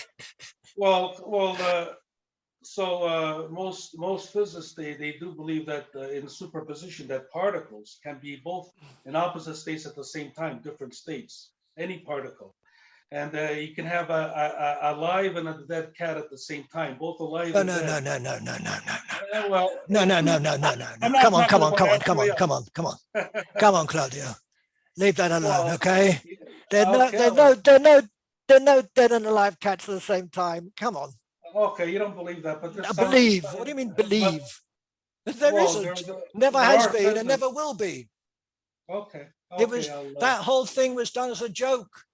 So most physicists they do believe that in superposition that particles can be both in opposite states at the same time, different states, any particle, and you can have a live and a dead cat at the same time, both alive and dead. No. Well, No. I'm not Come on, talking about everybody come on, Claudio. Leave that alone, Well, okay? okay, They're no dead and alive cats at the same time. Come on. Okay, you don't believe that, but there's Believe. What do you mean believe? There well, isn't. Never there has are been and pheasants. never will be. Okay, It was I'll, that whole thing was done as a joke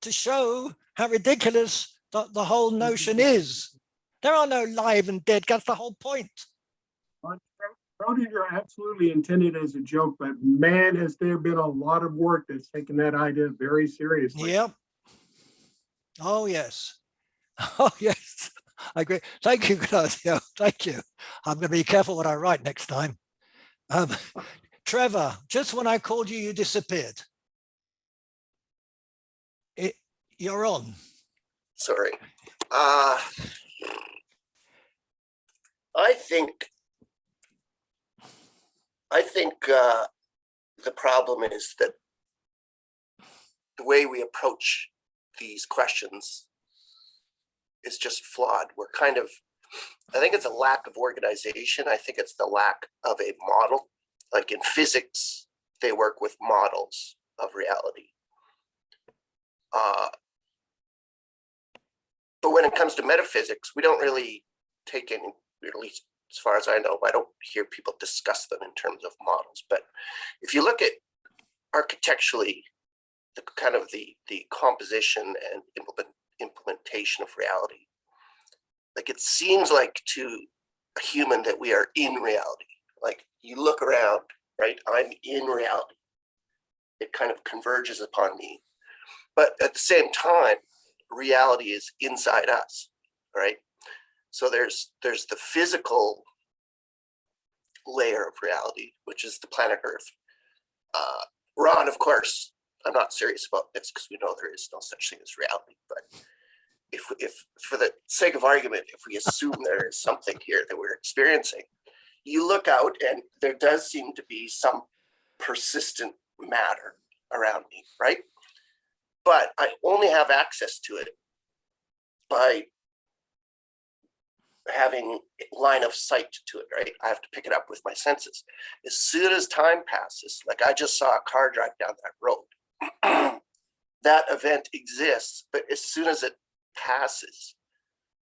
to show how ridiculous the whole notion is. There are no live and dead. That's the whole point. Schrodinger absolutely intended as a joke, but man, has there been a lot of work that's taken that idea very seriously. Yep. Oh, yes. Oh, yes. I agree. Thank you, Claudio. Thank you. I'm going to be careful what I write next time. Trevor, just when I called you, you disappeared. You're on. Sorry. I think the problem is that the way we approach these questions is just flawed. We're kind of, I think it's a lack of organization. I think it's the lack of a model. Like in physics, they work with models of reality. But when it comes to metaphysics, we don't really take any, at least as far as I know, I don't hear people discuss them in terms of models. But if you look at architecturally, the kind of the composition and implementation of reality, like it seems like to a human that we are in reality. Like you look around, right? I'm in reality. It kind of converges upon me. But at the same time, reality is inside us, right? So there's the physical layer of reality, which is the planet Earth. Ron, of course, I'm not serious about this because we know there is no such thing as reality. But if for the sake of argument, if we assume there is something here that we're experiencing, you look out and there does seem to be some persistent matter around me, right? But I only have access to it by having line of sight to it, right? I have to pick it up with my senses. As soon as time passes, like I just saw a car drive down that road, that event exists, but as soon as it passes,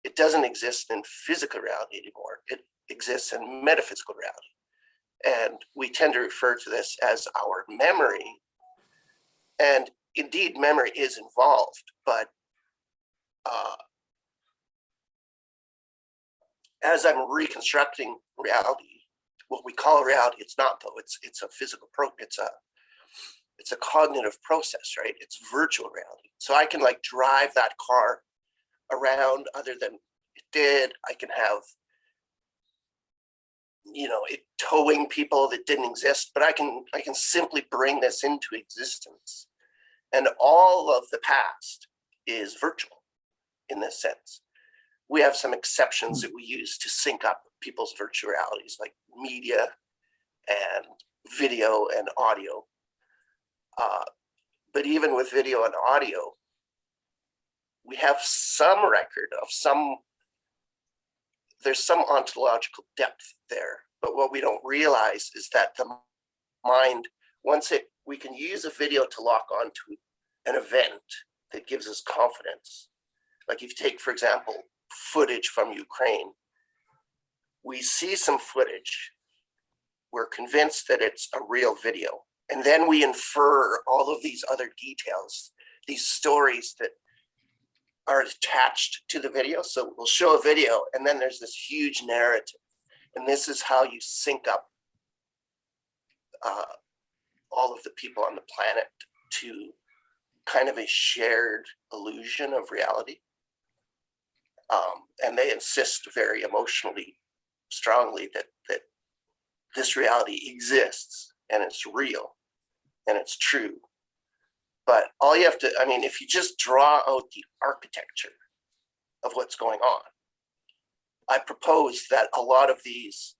it doesn't exist in physical reality anymore. It exists in metaphysical reality. And we tend to refer to this as our memory. And indeed, memory is involved, but as I'm reconstructing reality, what we call reality, it's not though. It's a physical it's a cognitive process, right? It's virtual reality. So I can like drive that car around other than it did. I can have, it towing people that didn't exist, but I can simply bring this into existence. And all of the past is virtual in this sense. We have some exceptions that we use to sync up people's virtual realities, like media and video and audio. But even with video and audio, we have some record of there's some ontological depth there. But what we don't realize is that the mind, we can use a video to lock onto an event that gives us confidence. Like if you take, for example, footage from Ukraine, we see some footage, we're convinced that it's a real video, and then we infer all of these other details, these stories that are attached to the video. So we'll show a video and then there's this huge narrative, and this is how you sync up all of the people on the planet to kind of a shared illusion of reality. And they insist very emotionally strongly that this reality exists and it's real and it's true. But all you have to, if you just draw out the architecture of what's going on, I propose that a lot of these,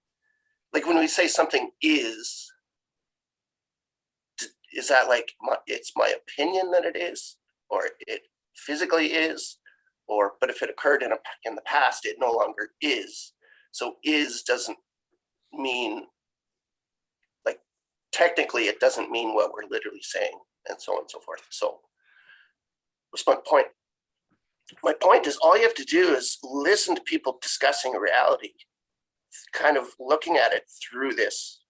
like when we say something is that like it's my opinion that it is, or it physically is? But if it occurred in the past, it no longer is. So is doesn't mean, like, technically it doesn't mean what we're literally saying, and so on and so forth. So what's my point? My point is all you have to do is listen to people discussing a reality, kind of looking at it through this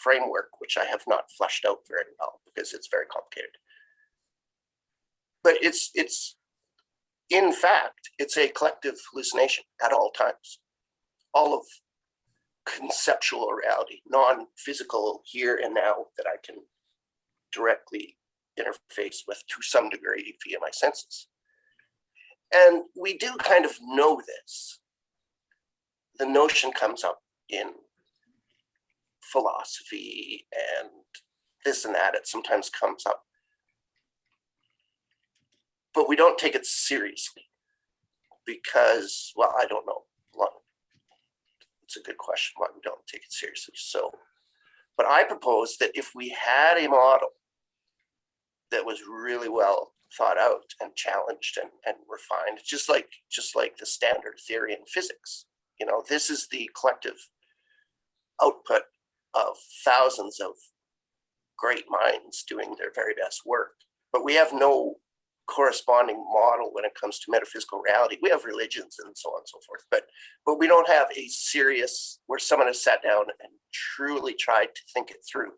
framework, which I have not fleshed out very well because it's very complicated. But it's in fact, it's a collective hallucination at all times. All of conceptual reality, non-physical here and now that I can directly interface with to some degree via my senses. And we do kind of know this. The notion comes up in philosophy and this and that. It sometimes comes up, but we don't take it seriously because, well, I don't know. It's a good question why we don't take it seriously. So, but I propose that if we had a model that was really well thought out and challenged and refined, just like the standard theory in physics, you know, this is the collective output of thousands of great minds doing their very best work. But we have no corresponding model when it comes to metaphysical reality. We have religions and so on and so forth, but we don't have a serious, where someone has sat down and truly tried to think it through,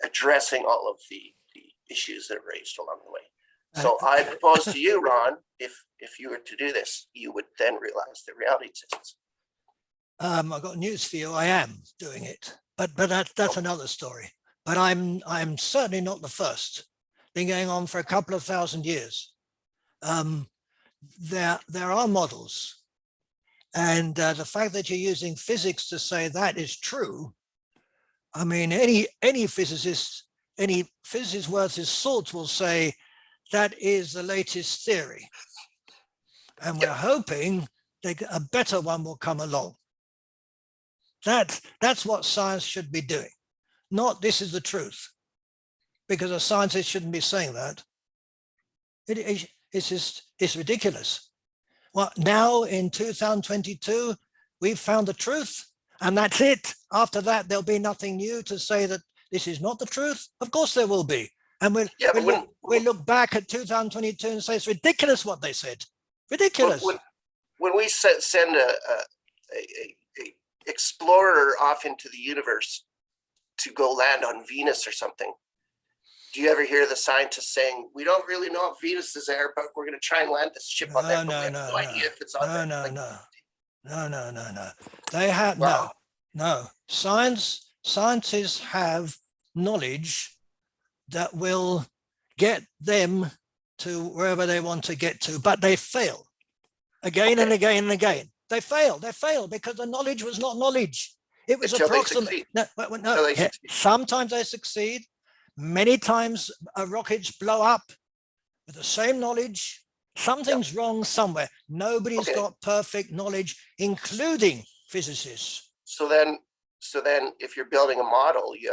addressing all of the issues that are raised along the way. So I propose to you, Ron, if you were to do this, you would then realize that reality exists. I've got news for you. I am doing it, but that's another story. But I'm certainly not the first. Been going on for a couple of thousand years. There are models, and the fact that you're using physics to say that is true. I mean, any physicist worth his salt will say that is the latest theory, and we're hoping that a better one will come along. That's what science should be doing, not this is the truth, because a scientist shouldn't be saying that. It's ridiculous. Well, now in 2022, we've found the truth, and that's it. After that, there'll be nothing new to say that this is not the truth. Of course there will be. And we'll look back at 2022 and say it's ridiculous what they said. Ridiculous. When we send a explorer off into the universe to go land on Venus or something, do you ever hear the scientists saying, we don't really know if Venus is there, but we're going to try and land this ship on there. No idea if it's on there. No. They have no. Scientists have knowledge that will get them to wherever they want to get to, but they fail again and again and again. They fail because the knowledge was not knowledge. It was approximate. Sometimes they succeed. Many times rockets blow up with the same knowledge. Something's wrong somewhere. Nobody's got perfect knowledge, including physicists. So then if you're building a model, you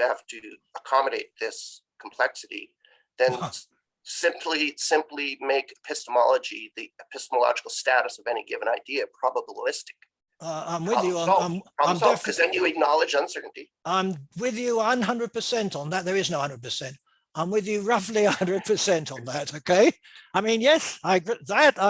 have to accommodate this complexity. Then simply make epistemology, the epistemological status of any given idea, probabilistic. I'm with you. Because then you acknowledge uncertainty. I'm with you 100% on that. There is no 100%. I'm with you roughly 100% on that. Okay. I mean, yes, I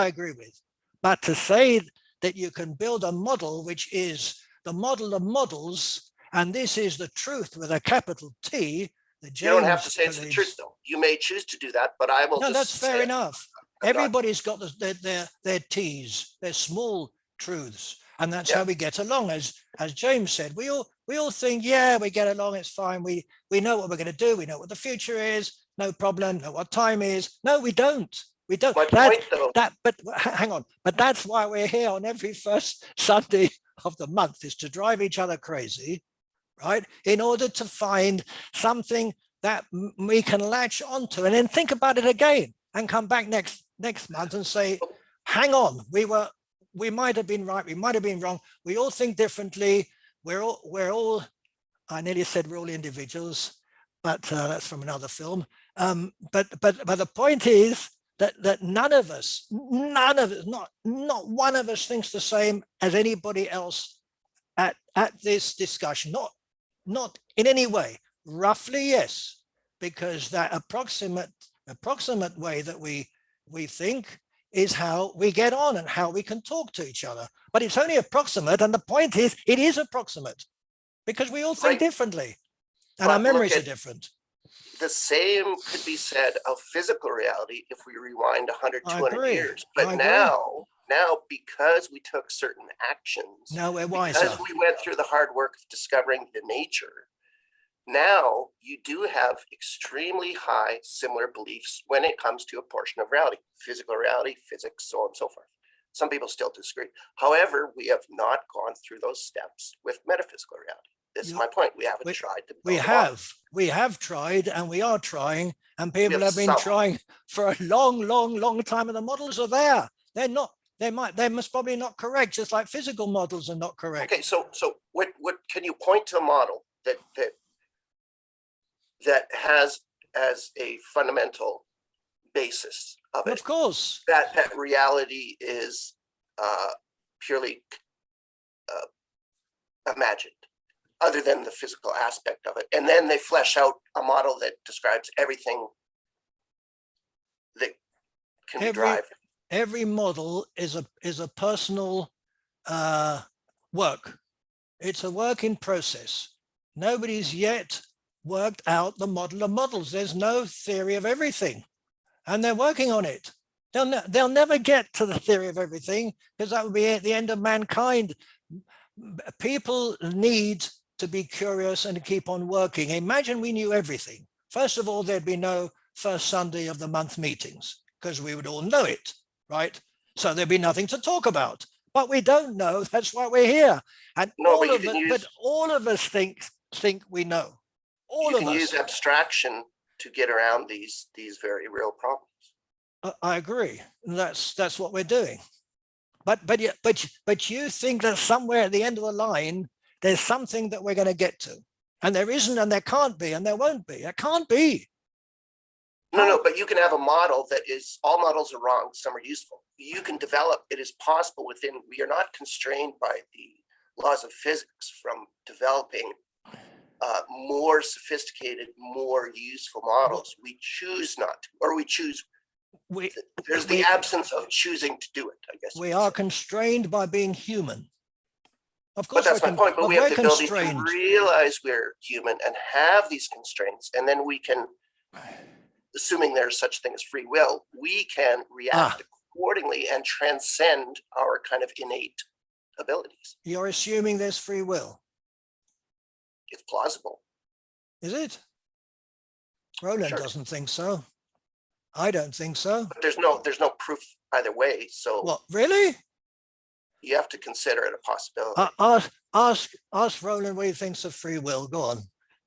agree with. But to say that you can build a model which is the model of models, and this is the truth with a capital T. You don't have to say it's the truth, though. You may choose to do that, but I will. No, that's fair enough. Everybody's got their T's, their small truths. And that's how we get along. As James said, we all think, yeah, we get along, it's fine. We know what we're going to do. We know what the future is. No problem. Know what time is. No, we don't. We don't. But hang on. But that's why we're here on every first Sunday of the month, is to drive each other crazy, right? In order to find something that we can latch onto, and then think about it again, and come back next month and say, hang on, we might have been right, we might have been wrong. We all think differently. We're all, I nearly said we're all individuals, but that's from another film. But the point is that none of us, not one of us thinks the same as anybody else at this discussion, not in any way. Roughly, yes, because that approximate way that we think is how we get on and how we can talk to each other. But it's only approximate, and the point is, it is approximate because we all think differently, and our memories are different. The same could be said of physical reality if we rewind 100, 200 years. But now, because we took certain actions, now we're wiser. Because we went through the hard work of discovering the nature, now you do have extremely high similar beliefs when it comes to a portion of reality, physical reality, physics, so on and so forth. Some people still disagree. However, we have not gone through those steps with metaphysical reality. This is my point. We haven't tried to. We have tried, and we are trying, and people have been trying for a long time, and the models are there. They're not. They must probably not correct, just like physical models are not correct. Okay, so what can you point to a model that has as a fundamental basis of it? Of course. That reality is purely imagined, other than the physical aspect of it. And then they flesh out a model that describes everything that can be derived. Every model is a personal work. It's a work in process. Nobody's yet worked out the model of models. There's no theory of everything, and they're working on it. They'll never get to the theory of everything, because that would be at the end of mankind. People need to be curious and to keep on working. Imagine we knew everything. First of all, there'd be no first Sunday of the month meetings, because we would all know it, right? So there'd be nothing to talk about. But we don't know. That's why we're here. And all of us think we know. You can use abstraction to get around these very real problems. I agree. That's what we're doing. But you think that somewhere at the end of the line, there's something that we're going to get to, and there isn't, and there can't be, and there won't be. It can't be. No, but you can have a model that is, all models are wrong, some are useful. You can develop, it is possible within, we are not constrained by the laws of physics from developing more sophisticated, more useful models. We choose not to, or we choose, there's the absence of choosing to do it, I guess. We are constrained by being human. Of course, but that's my point, but we have the ability to realize we're human and have these constraints, and then we can, assuming there's such thing as free will, we can react accordingly and transcend our kind of innate abilities. You're assuming there's free will. It's plausible. Is it? Roland doesn't think so. I don't think so. But there's no proof either way. So what, really? You have to consider it a possibility. Ask Roland what he thinks of free will. Go on.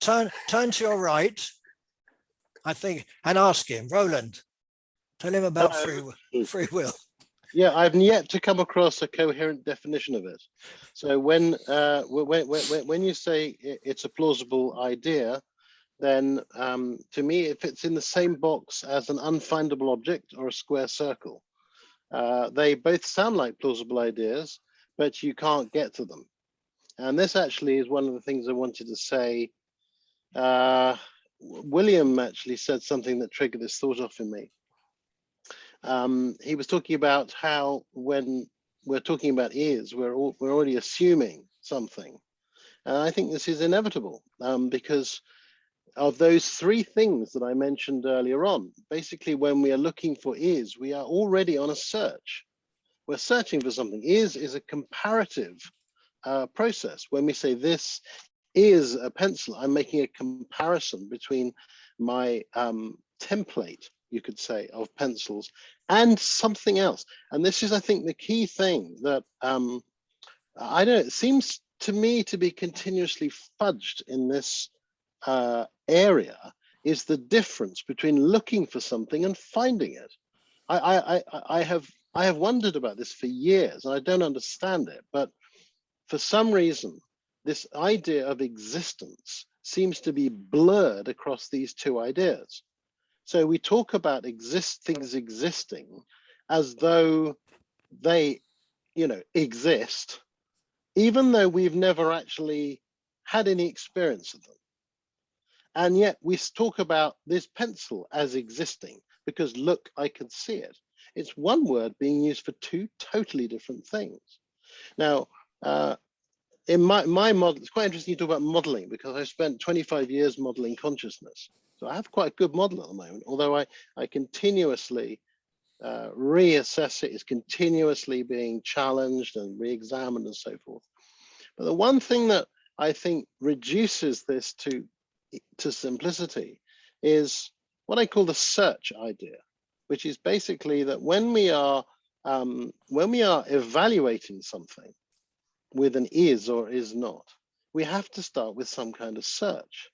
Turn to your right, I think, and ask him, Roland, tell him about free will. Yeah, I've yet to come across a coherent definition of it. So when you say it's a plausible idea, then to me it fits in the same box as an unfindable object or a square circle. They both sound like plausible ideas, but you can't get to them. And this actually is one of the things I wanted to say. William actually said something that triggered this thought off in me. He was talking about how when we're talking about is, we're already assuming something. And I think this is inevitable because of those three things that I mentioned earlier on. Basically, when we are looking for is, we are already on a search. We're searching for something. Is a comparative process. When we say this is a pencil, I'm making a comparison between my template, you could say, of pencils and something else. And this is, I think, the key thing that I don't know, it seems to me to be continuously fudged in this area, is the difference between looking for something and finding it. I have wondered about this for years, and I don't understand it, but for some reason, this idea of existence seems to be blurred across these two ideas. So we talk about things existing as though they, exist, even though we've never actually had any experience of them. And yet we talk about this pencil as existing because look, I can see it. It's one word being used for two totally different things. Now, in my model, it's quite interesting you talk about modeling because I spent 25 years modeling consciousness. So I have quite a good model at the moment, although I continuously reassess it, is continuously being challenged and re-examined and so forth. But the one thing that I think reduces this to simplicity is what I call the search idea, which is basically that when we are evaluating something with an is or is not, we have to start with some kind of search.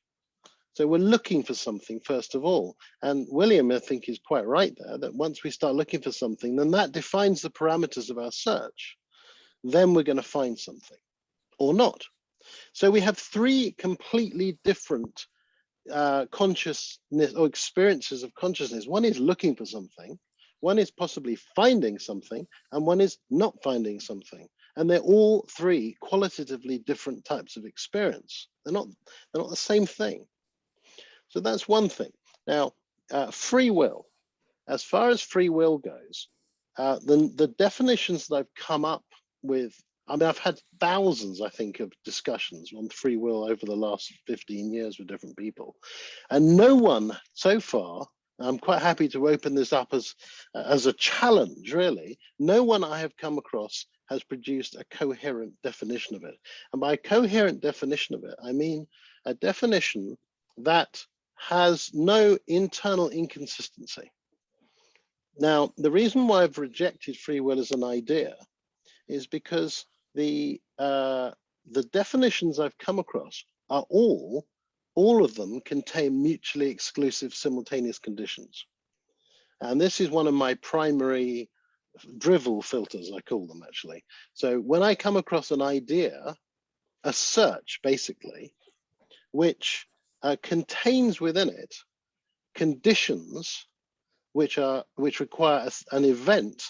So we're looking for something first of all. And William, I think, is quite right there, that once we start looking for something, then that defines the parameters of our search. Then we're going to find something or not. So we have three completely different consciousness or experiences of consciousness. One is looking for something, one is possibly finding something, and one is not finding something. And they're all three qualitatively different types of experience. They're not the same thing. So that's one thing. Now, free will. As far as free will goes, the definitions that I've come up with, I mean, I've had thousands, I think, of discussions on free will over the last 15 years with different people. And no one so far, I'm quite happy to open this up as a challenge, really. No one I have come across has produced a coherent definition of it. And by a coherent definition of it, I mean a definition that has no internal inconsistency. Now, the reason why I've rejected free will as an idea is because the definitions I've come across are all of them contain mutually exclusive simultaneous conditions. And this is one of my primary drivel filters, I call them actually. So when I come across an idea, a search basically, which contains within it conditions which require an event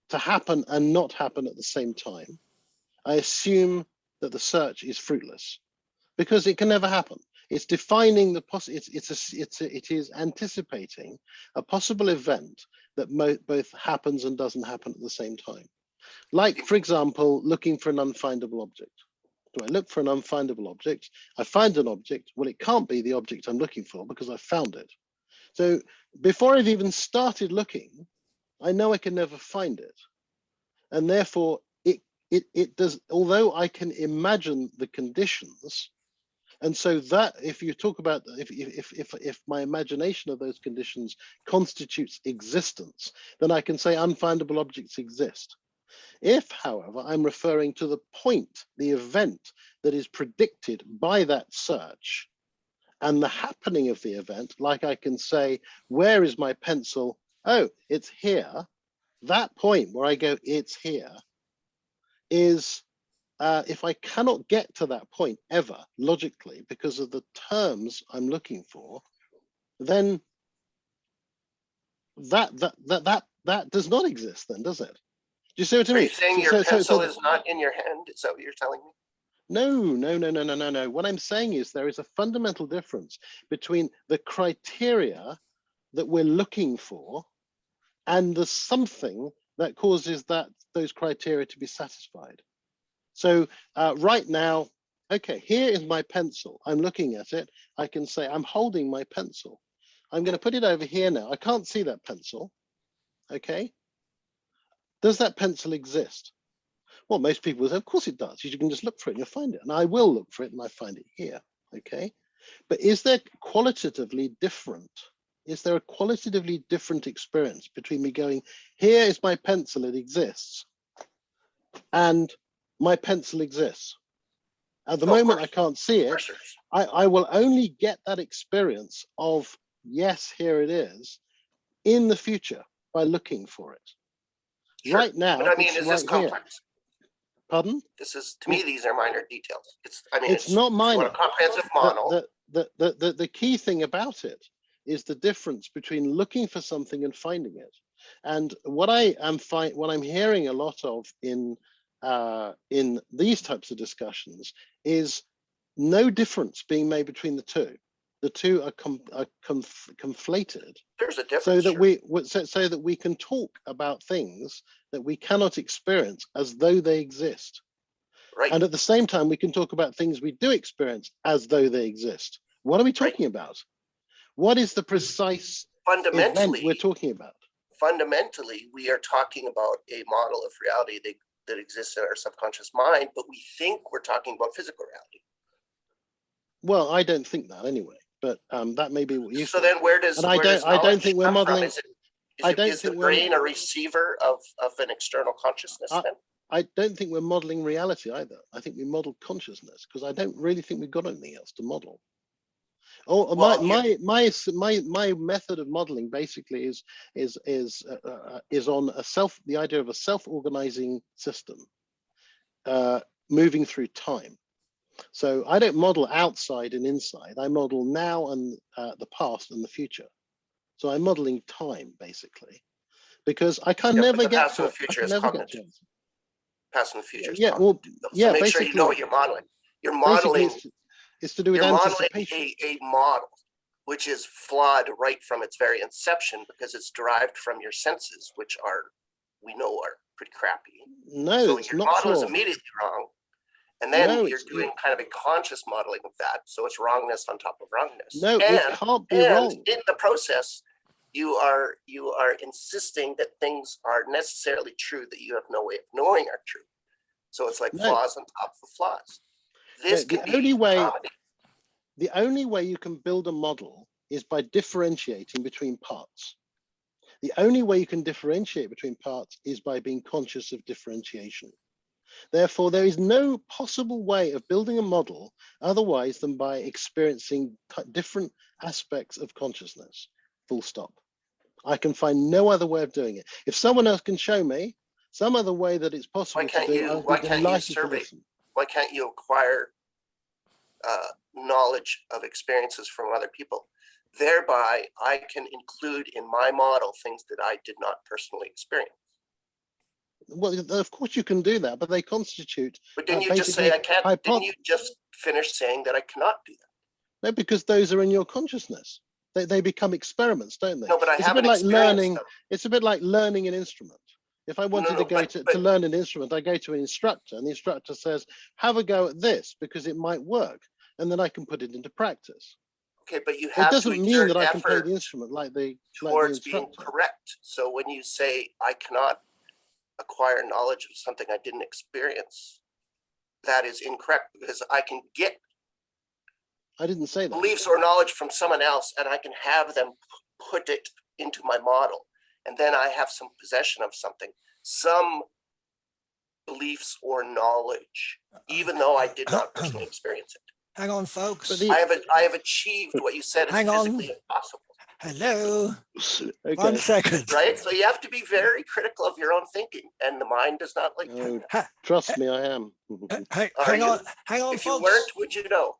to happen and not happen at the same time, I assume that the search is fruitless because it can never happen. It's defining the it is anticipating a possible event that both happens and doesn't happen at the same time. Like, for example, looking for an unfindable object. Do I look for an unfindable object? I find an object. Well, it can't be the object I'm looking for because I found it. So before I've even started looking, I know I can never find it. And therefore, it does, although I can imagine the conditions, and so that if you talk about, if my imagination of those conditions constitutes existence, then I can say unfindable objects exist. If, however, I'm referring to the point, the event that is predicted by that search and the happening of the event, like I can say, where is my pencil? Oh, it's here. That point where I go, it's here, is if I cannot get to that point ever logically because of the terms I'm looking for, then that does not exist then, does it? Do you see what I mean? Are you saying your pencil is not in your hand? Is that what you're telling me? No. What I'm saying is there is a fundamental difference between the criteria that we're looking for and the something that causes those criteria to be satisfied. So right now, okay, here is my pencil. I'm looking at it. I can say I'm holding my pencil. I'm going to put it over here now. I can't see that pencil. Okay. Does that pencil exist? Well, most people will say, of course it does. You can just look for it and you'll find it. And I will look for it and I find it here. Okay. But is there qualitatively different? Is there a qualitatively different experience between me going, here is my pencil, it exists, and my pencil exists? At the moment, I can't see it. I will only get that experience of, yes, here it is, in the future by looking for it. Sure. Right now, but I mean, it's is right this complex? Here. Pardon? This is, to me, these are minor details. I mean, it's not minor. A comprehensive model. The key thing about it is the difference between looking for something and finding it. And what I'm hearing a lot of in these types of discussions is no difference being made between the two. The two are conflated. There's a difference. So that we can talk about things that we cannot experience as though they exist. Right. And at the same time, we can talk about things we do experience as though they exist. What are we talking about? What is the precise event we're talking about? Fundamentally, we are talking about a model of reality that exists in our subconscious mind, but we think we're talking about physical reality. Well, I don't think that anyway, but that may be what you So think. then where does, and I don't think we're modeling. Is the brain a receiver of an external consciousness then? I don't think we're modeling reality either. I think we model consciousness because I don't really think we've got anything else to model. Oh, well, my method of modeling basically is on the idea of a self-organizing system moving through time. So I don't model outside and inside. I model now and the past and the future. So I'm modeling time basically, because I can never get to it. Past and future is yeah, well, so make sure you know what you're modeling. You're modeling. It's to do with anticipation. A model which is flawed right from its very inception because it's derived from your senses, which we know are pretty crappy. No, so it's your not model is flawed. immediately wrong. And then you're doing kind of a conscious modeling of that. So it's wrongness on top of wrongness. No, it can't be wrong. In the process, you are insisting that things are necessarily true that you have no way of knowing are true. So it's like flaws on top of flaws. This can be comedy. The only way you can build a model is by differentiating between parts. The only way you can differentiate between parts is by being conscious of differentiation. Therefore, there is no possible way of building a model otherwise than by experiencing different aspects of consciousness, full stop. I can find no other way of doing it. If someone else can show me some other way that it's possible to do, why can't you acquire knowledge of experiences from other people? Thereby, I can include in my model things that I did not personally experience. Well, of course you can do that, but they constitute. But didn't you just say I can't? Didn't you just finish saying that I cannot do that? No, because those are in your consciousness. They become experiments, don't they? No, but I it's haven't a bit like learning. them. It's a bit like learning an instrument. If I wanted to learn an instrument, I go to an instructor, and the instructor says, "Have a go at this because it might work," and then I can put it into practice. Okay, but you have it doesn't mean that I can play the instrument like the instructor. Being correct. So when you say I cannot acquire knowledge of something I didn't experience, that is incorrect because I can get. I didn't say that. Beliefs or knowledge from someone else, and I can have them put it into my model, and then I have some possession of something, some beliefs or knowledge, even though I did not personally experience it. Hang on, folks. I have achieved what you said is physically impossible. Hello. Okay. 1 second. Right? So you have to be very critical of your own thinking, and the mind does not like that. Trust me, I am. Hang on, if folks. You weren't, would you know?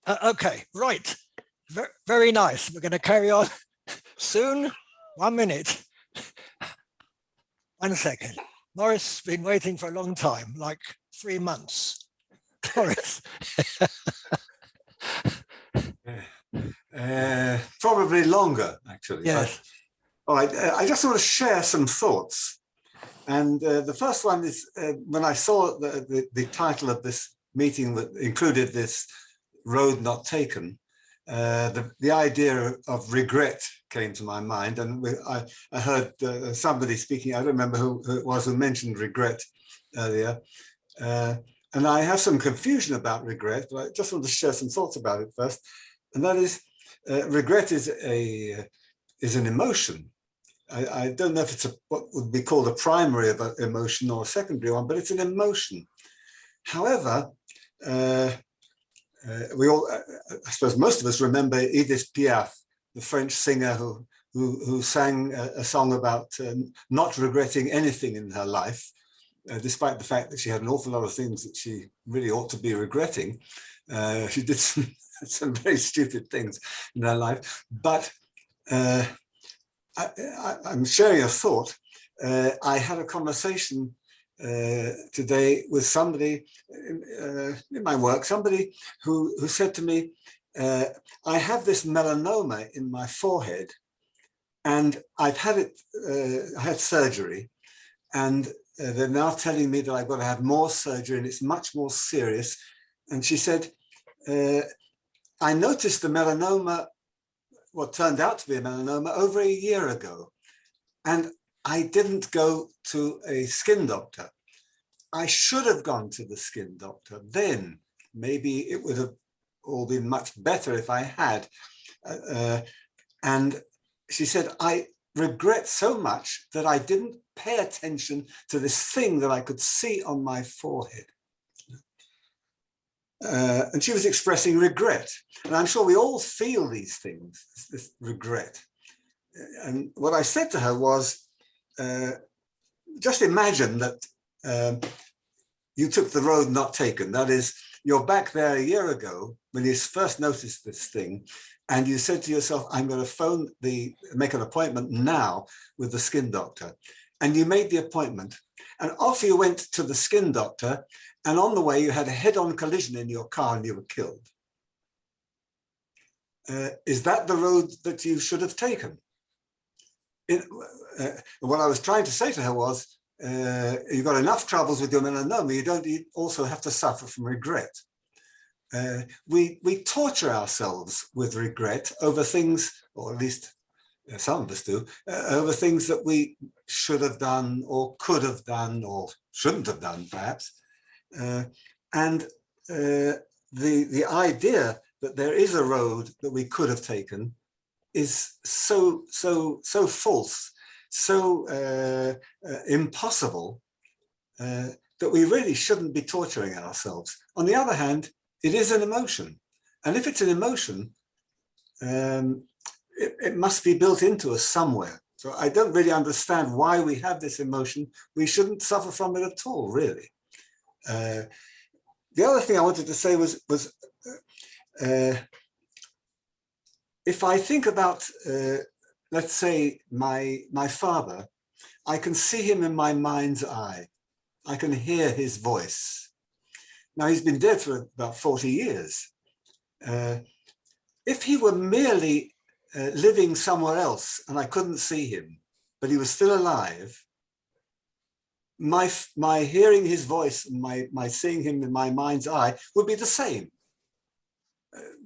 Okay, right. Very nice. We're going to carry on soon. 1 minute. 1 second. Morris has been waiting for a long time, like 3 months. Morris. Probably longer, actually. Yes. But, all right. I just want to share some thoughts. And the first one is when I saw the title of this meeting that included this road not taken, the idea of regret came to my mind. And I heard somebody speaking, I don't remember who it was who mentioned regret earlier. And I have some confusion about regret, but I just want to share some thoughts about it first. And that is, regret is an emotion. I don't know if it's what would be called a primary emotion or a secondary one, but it's an emotion. However, we all, I suppose most of us remember Edith Piaf, the French singer who sang a song about not regretting anything in her life. despite the fact that she had an awful lot of things that she really ought to be regretting. She did some very stupid things in her life. But I'm sharing a thought. I had a conversation today with somebody in my work, somebody who said to me, I have this melanoma in my forehead, and I've had it, I had surgery, and they're now telling me that I've got to have more surgery and it's much more serious. And she said, I noticed the melanoma, what turned out to be a melanoma, over a year ago. And I didn't go to a skin doctor. I should have gone to the skin doctor. Then maybe it would have all been much better if I had. And she said, I regret so much that I didn't pay attention to this thing that I could see on my forehead. And she was expressing regret. And I'm sure we all feel these things, this regret. And what I said to her was, just imagine that you took the road not taken. That is, you're back there a year ago when you first noticed this thing, and you said to yourself, I'm going to make an appointment now with the skin doctor. And you made the appointment, and off you went to the skin doctor, and on the way you had a head-on collision in your car and you were killed. Is that the road that you should have taken? What I was trying to say to her was, you've got enough troubles with your melanoma, you don't also have to suffer from regret. We torture ourselves with regret over things, or at least some of us do, over things that we should have done or could have done or shouldn't have done, perhaps. And the idea that there is a road that we could have taken is so false, so impossible, that we really shouldn't be torturing ourselves. On the other hand, it is an emotion. And if it's an emotion, it must be built into us somewhere. So I don't really understand why we have this emotion. We shouldn't suffer from it at all, really. The other thing I wanted to say was if I think about, let's say, my father, I can see him in my mind's eye. I can hear his voice. Now, he's been dead for about 40 years. If he were merely living somewhere else and I couldn't see him, but he was still alive, my hearing his voice and my seeing him in my mind's eye would be the same.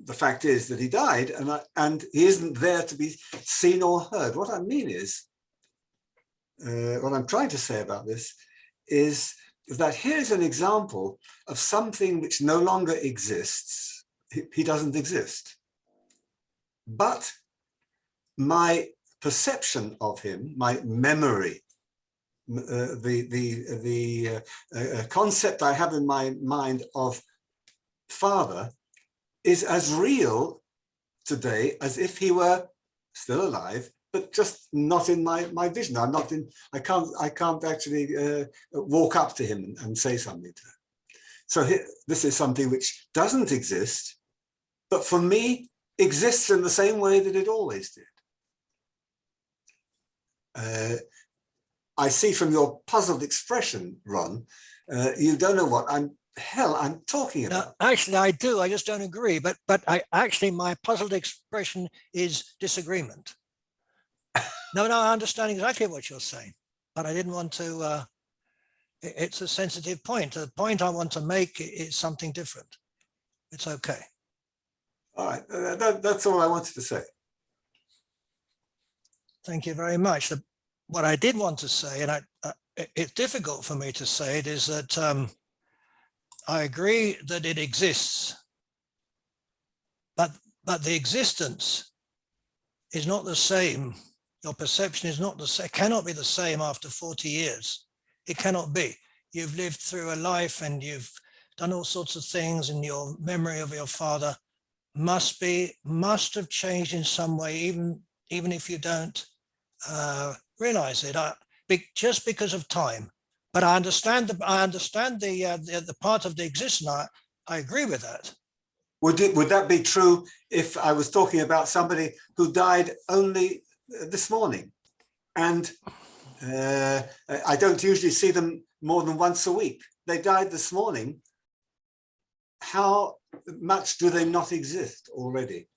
The fact is that he died, and he isn't there to be seen or heard. What I mean is, what I'm trying to say about this is that here's an example of something which no longer exists. He doesn't exist. But my perception of him, my memory, the concept I have in my mind of father is as real today as if he were still alive, but just not in my vision. I'm not in. I can't actually walk up to him and say something to him. So this is something which doesn't exist, but for me exists in the same way that it always did. I see from your puzzled expression, Ron, you don't know what I'm talking about. No, actually, I do. I just don't agree. But my puzzled expression is disagreement. No, I understand exactly what you're saying, but I didn't want to. It's a sensitive point. The point I want to make is something different. It's okay. All right, that's all I wanted to say. Thank you very much. What I did want to say, and it's difficult for me to say it, is that I agree that it exists, but the existence is not the same. Your perception is not the same, cannot be the same after 40 years. It cannot be. You've lived through a life and you've done all sorts of things, and your memory of your father must have changed in some way, even if you don't realize it. Just because of time. But I understand the part of the existence. I agree with that. Would that be true if I was talking about somebody who died only this morning, and I don't usually see them more than once a week? They died this morning. How much do they not exist already?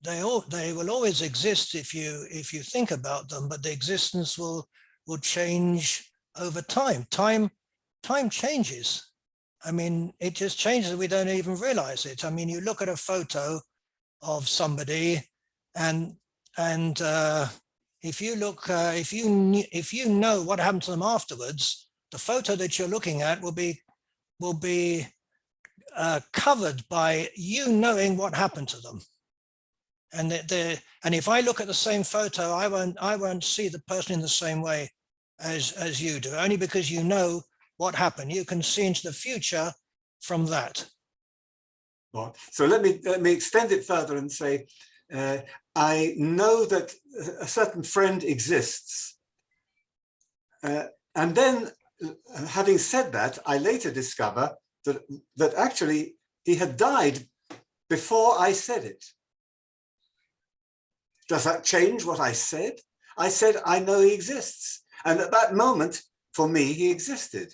They will always exist if you think about them, but the existence will change over time. Time changes. I mean, it just changes. We don't even realize it. I mean, you look at a photo of somebody, and if you know what happened to them afterwards, the photo that you're looking at will be covered by you knowing what happened to them. And if I look at the same photo, I won't see the person in the same way as you do, only because you know what happened. You can see into the future from that. Well, so let me extend it further and say, I know that a certain friend exists. And then, having said that, I later discover that actually he had died before I said it. Does that change what I said? I said, I know he exists. And at that moment, for me, he existed.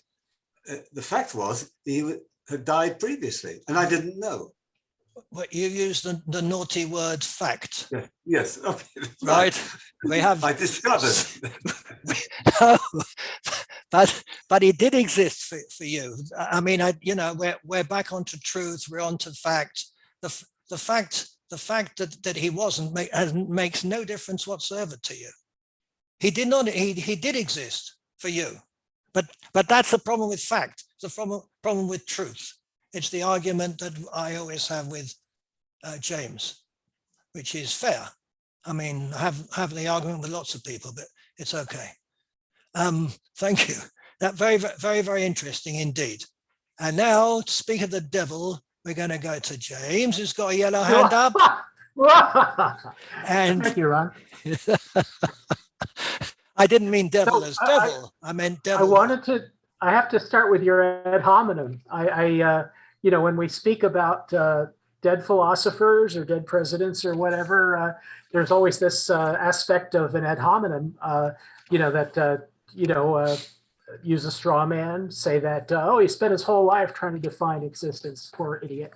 The fact was, he had died previously, and I didn't know. Well, you used the naughty word fact. Yeah. Yes, okay. Right. We have. I discovered. No, but he did exist for you. I mean, we're back onto truth. We're onto fact. The fact that he wasn't makes no difference whatsoever to you. He did not. He did exist for you, but that's the problem with fact. It's the problem with truth. It's the argument that I always have with James, which is fair. I mean, I have the argument with lots of people, but it's okay. Thank you. That very, very, very interesting indeed. And now, to speak of the devil, we're going to go to James, who's got a yellow hand up. And thank you, Ron. I didn't mean devil So, as devil. I meant devil. I have to start with your ad hominem. When we speak about dead philosophers or dead presidents or whatever, there's always this aspect of an ad hominem, use a straw man, say that, he spent his whole life trying to define existence, poor idiot.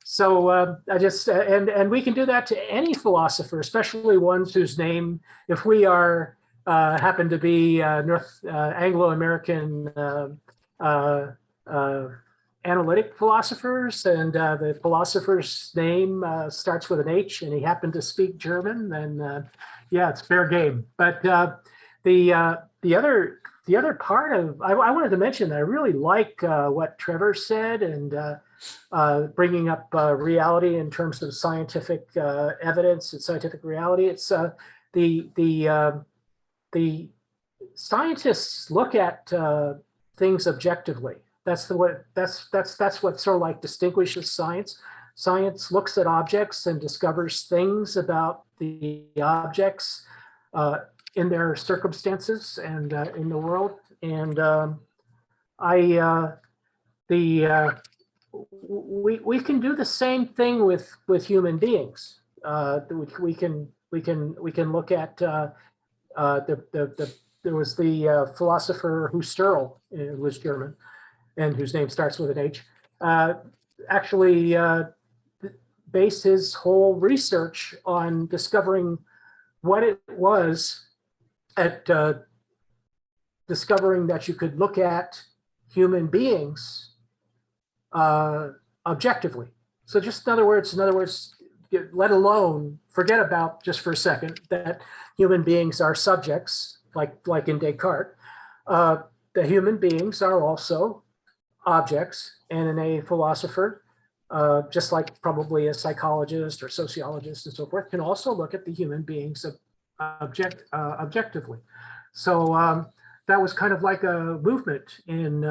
So and we can do that to any philosopher, especially ones whose name, if we are happen to be Anglo-American analytic philosophers, and the philosopher's name starts with an H, and he happened to speak German, then yeah, it's fair game. But the other part of I wanted to mention that I really like what Trevor said, and bringing up reality in terms of scientific evidence and scientific reality. It's the scientists look at things objectively. That's what sort of like distinguishes science. Science looks at objects and discovers things about the objects in their circumstances and in the world. And we can do the same thing with human beings. We can look at there was the philosopher Husserl, who was German, and whose name starts with an H, actually based his whole research on discovering what it was at discovering that you could look at human beings objectively. So just in other words, let alone, forget about just for a second that human beings are subjects, like in Descartes. The human beings are also objects, and in a philosopher, just like probably a psychologist or sociologist and so forth, can also look at the human beings objectively. So that was kind of like a movement in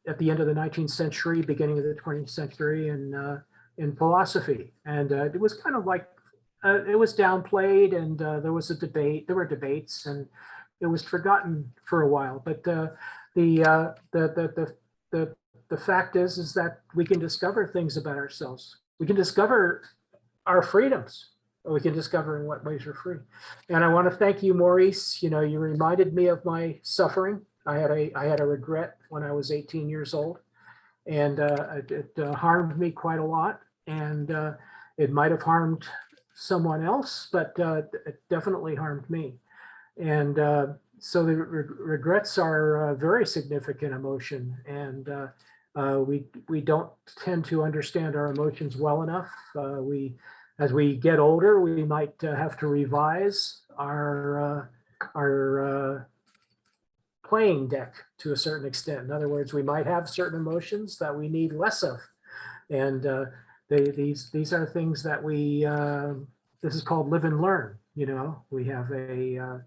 at the end of the 19th century, beginning of the 20th century in philosophy. And it was kind of like, it was downplayed, and there was a debate, there were debates, and it was forgotten for a while. But the fact is that we can discover things about ourselves. We can discover our freedoms. We can discover in what ways we're free. And I want to thank you, Maurice. You know, you reminded me of my suffering. I had a regret when I was 18 years old, and it harmed me quite a lot. And it might have harmed someone else, but it definitely harmed me. And so the regrets are a very significant emotion, and we don't tend to understand our emotions well enough. As we get older, we might have to revise our playing deck to a certain extent. In other words, we might have certain emotions that we need less of, and these are things that this is called live and learn. You know, we have a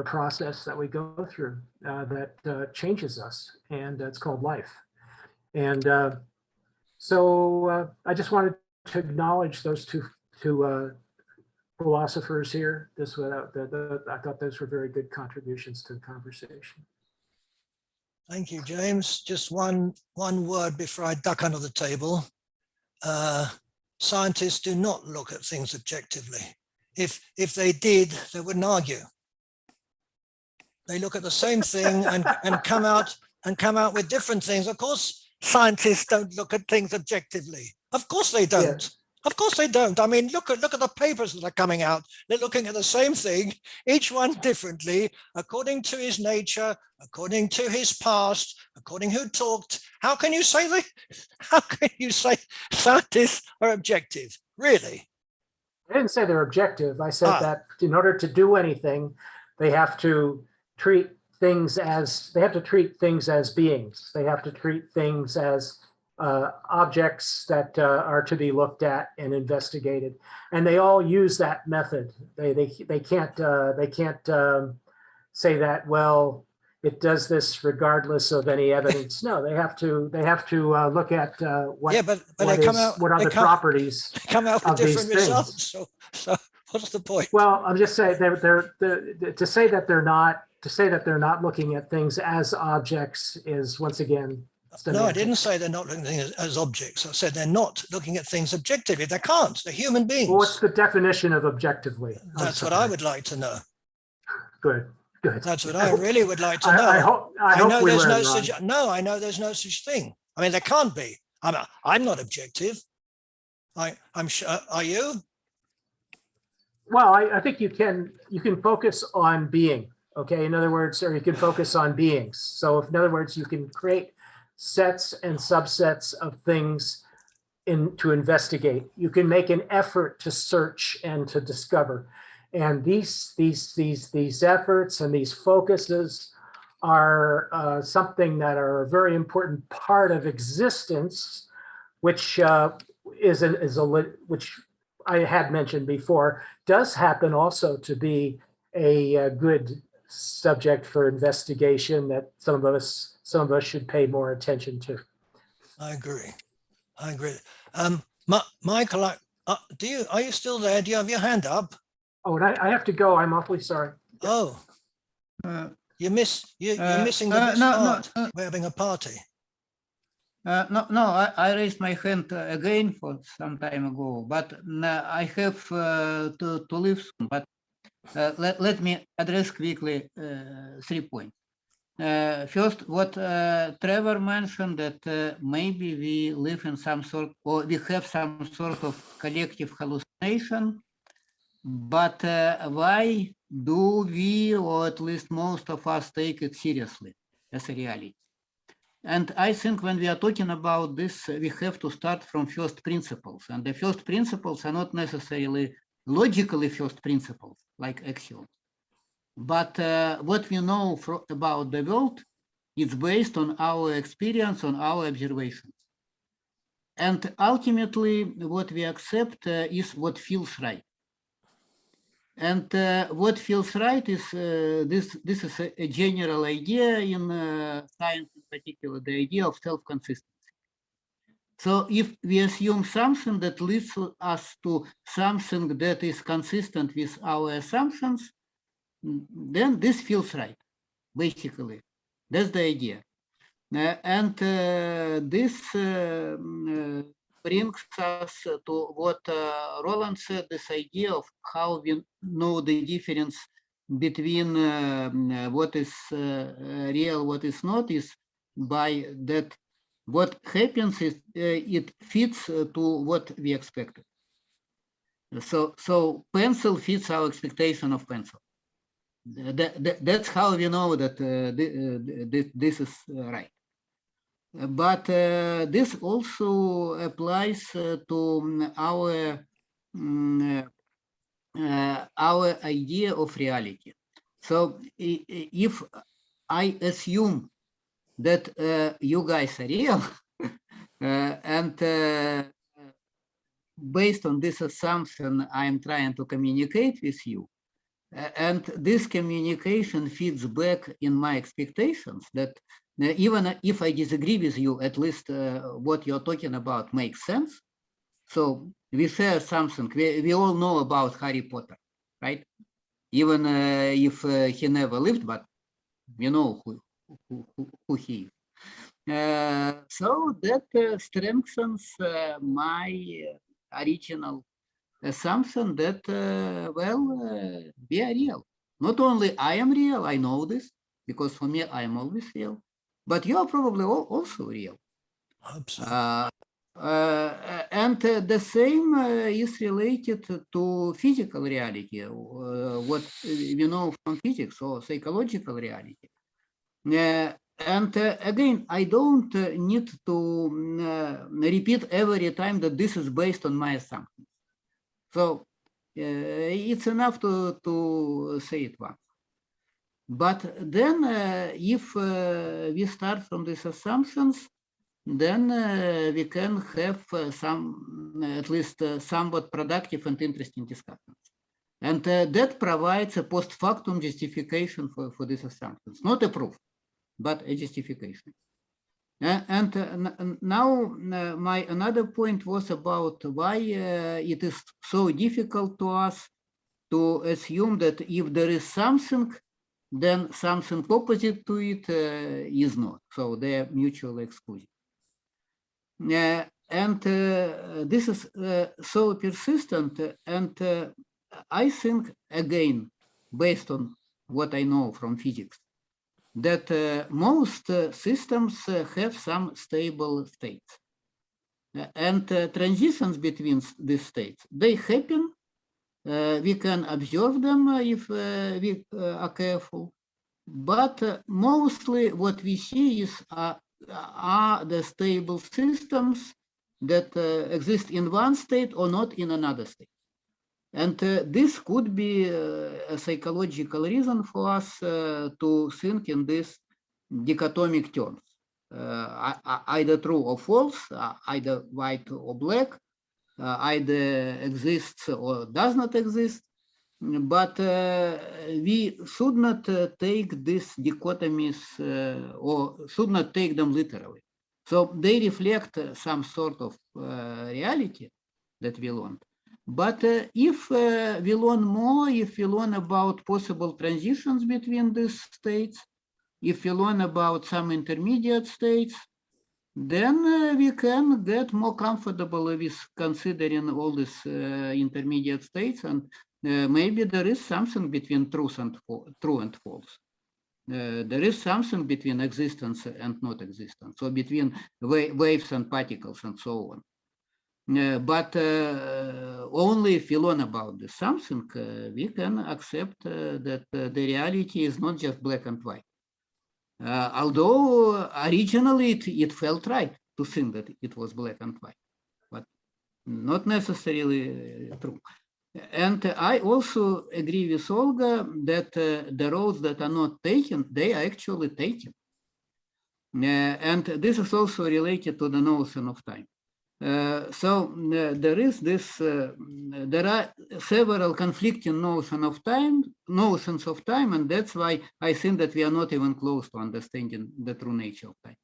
process that we go through that changes us, and it's called life. And so I just wanted to acknowledge those two philosophers here. I thought those were very good contributions to the conversation. Thank you, James. Just one word before I duck under the table. Scientists do not look at things objectively. If they did, they wouldn't argue. They look at the same thing and come out with different things. Of course, scientists don't look at things objectively. Of course they don't. Yeah. Of course they don't. I mean, look at the papers that are coming out. They're looking at the same thing, each one differently, according to his nature, according to his past, according who talked. How can you say scientists are objective? Really? I didn't say they're objective. I said that in order to do anything, they have to treat things as beings. They have to treat things as objects that are to be looked at and investigated, and they all use that method. They can't say that, well, it does this regardless of any evidence. No, they have to look at what are the properties. They come out with different results. So what's the point? Well, I'm just saying to say that they're not looking at things as objects is, once again, no, I didn't say they're not looking at things as objects. I said they're not looking at things objectively. They can't. They're human beings. Well, what's the definition of objectively? That's what I would like to know. Good. That's what I really would like to know. I know there's no such. No, I know there's no such thing. I mean, there can't be. I'm not objective. I'm sure. Are you? Well, I think you can focus on being. Okay. In other words, or you can focus on beings. So, in other words, you can create sets and subsets of things to investigate. You can make an effort to search and to discover. And these efforts and these focuses are something that are a very important part of existence, which which I had mentioned before, does happen also to be a good subject for investigation that some of us should pay more attention to. I agree. Michael, are you still there? Do you have your hand up? Oh, and I have to go. I'm awfully sorry. Oh, you're missing the best part. We're having a party. No, I raised my hand again for some time ago, but I have to leave soon. But let me address quickly 3 points. First, what Trevor mentioned, that maybe we live in some sort, or we have some sort of collective hallucination, but why do we, or at least most of us, take it seriously as a reality? And I think when we are talking about this, we have to start from first principles. And the first principles are not necessarily logically first principles, like axioms. But what we know about the world is based on our experience, on our observations. And ultimately, what we accept is what feels right. And what feels right is this is a general idea in science, in particular, the idea of self-consistency. So if we assume something that leads us to something that is consistent with our assumptions, then this feels right, basically. That's the idea. And this brings us to what Roland said, this idea of how we know the difference between what is real, what is not, is by that what happens is it fits to what we expected. So pencil fits our expectation of pencil. That's how we know that this is right. But this also applies to our idea of reality. So if I assume that you guys are real, and based on this assumption, I'm trying to communicate with you, and this communication feeds back in my expectations that even if I disagree with you, at least what you're talking about makes sense. So we share something. We all know about Harry Potter, right? Even if he never lived, but we know who he is. So that strengthens my original assumption that, we are real. Not only I am real, I know this, because for me, I am always real, but you are probably also real. And the same is related to physical reality, what we know from physics or psychological reality. And again, I don't need to repeat every time that this is based on my assumptions. So it's enough to say it once. But then if we start from these assumptions, then we can have some, at least somewhat productive and interesting discussions. And that provides a post factum justification for these assumptions, not a proof, but a justification. And now my another point was about why it is so difficult to us to assume that if there is something, then something opposite to it is not. So they are mutually exclusive. And this is so persistent. And I think, again, based on what I know from physics, that most systems have some stable states. And transitions between these states, they happen. We can observe them if we are careful. But mostly what we see is are the stable systems that exist in one state or not in another state. And this could be a psychological reason for us to think in these dichotomic terms, either true or false, either white or black, either exists or does not exist. But we should not take these dichotomies or should not take them literally. So they reflect some sort of reality that we learned. But if we learn more, if we learn about possible transitions between these states, if we learn about some intermediate states, then we can get more comfortable with considering all these intermediate states, and maybe there is something between true and false. There is something between existence and not existence, so between waves and particles and so on. But only if we learn about this something, we can accept that the reality is not just black and white. Although originally it felt right to think that it was black and white, but not necessarily true. And I also agree with Olga that the roads that are not taken, they are actually taken. And this is also related to the notion of time. So there is this, there are several conflicting notions of time, and that's why I think that we are not even close to understanding the true nature of time.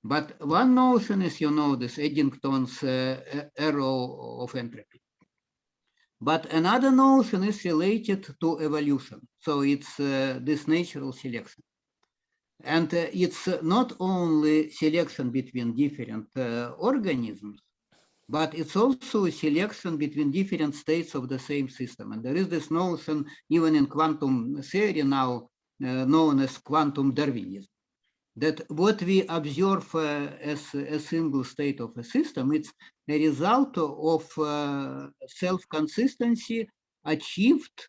But one notion is, this Eddington's arrow of entropy. But another notion is related to evolution. So it's this natural selection. And it's not only selection between different organisms, but it's also selection between different states of the same system. And there is this notion, even in quantum theory now, known as quantum Darwinism, that what we observe as a single state of a system, it's a result of self-consistency achieved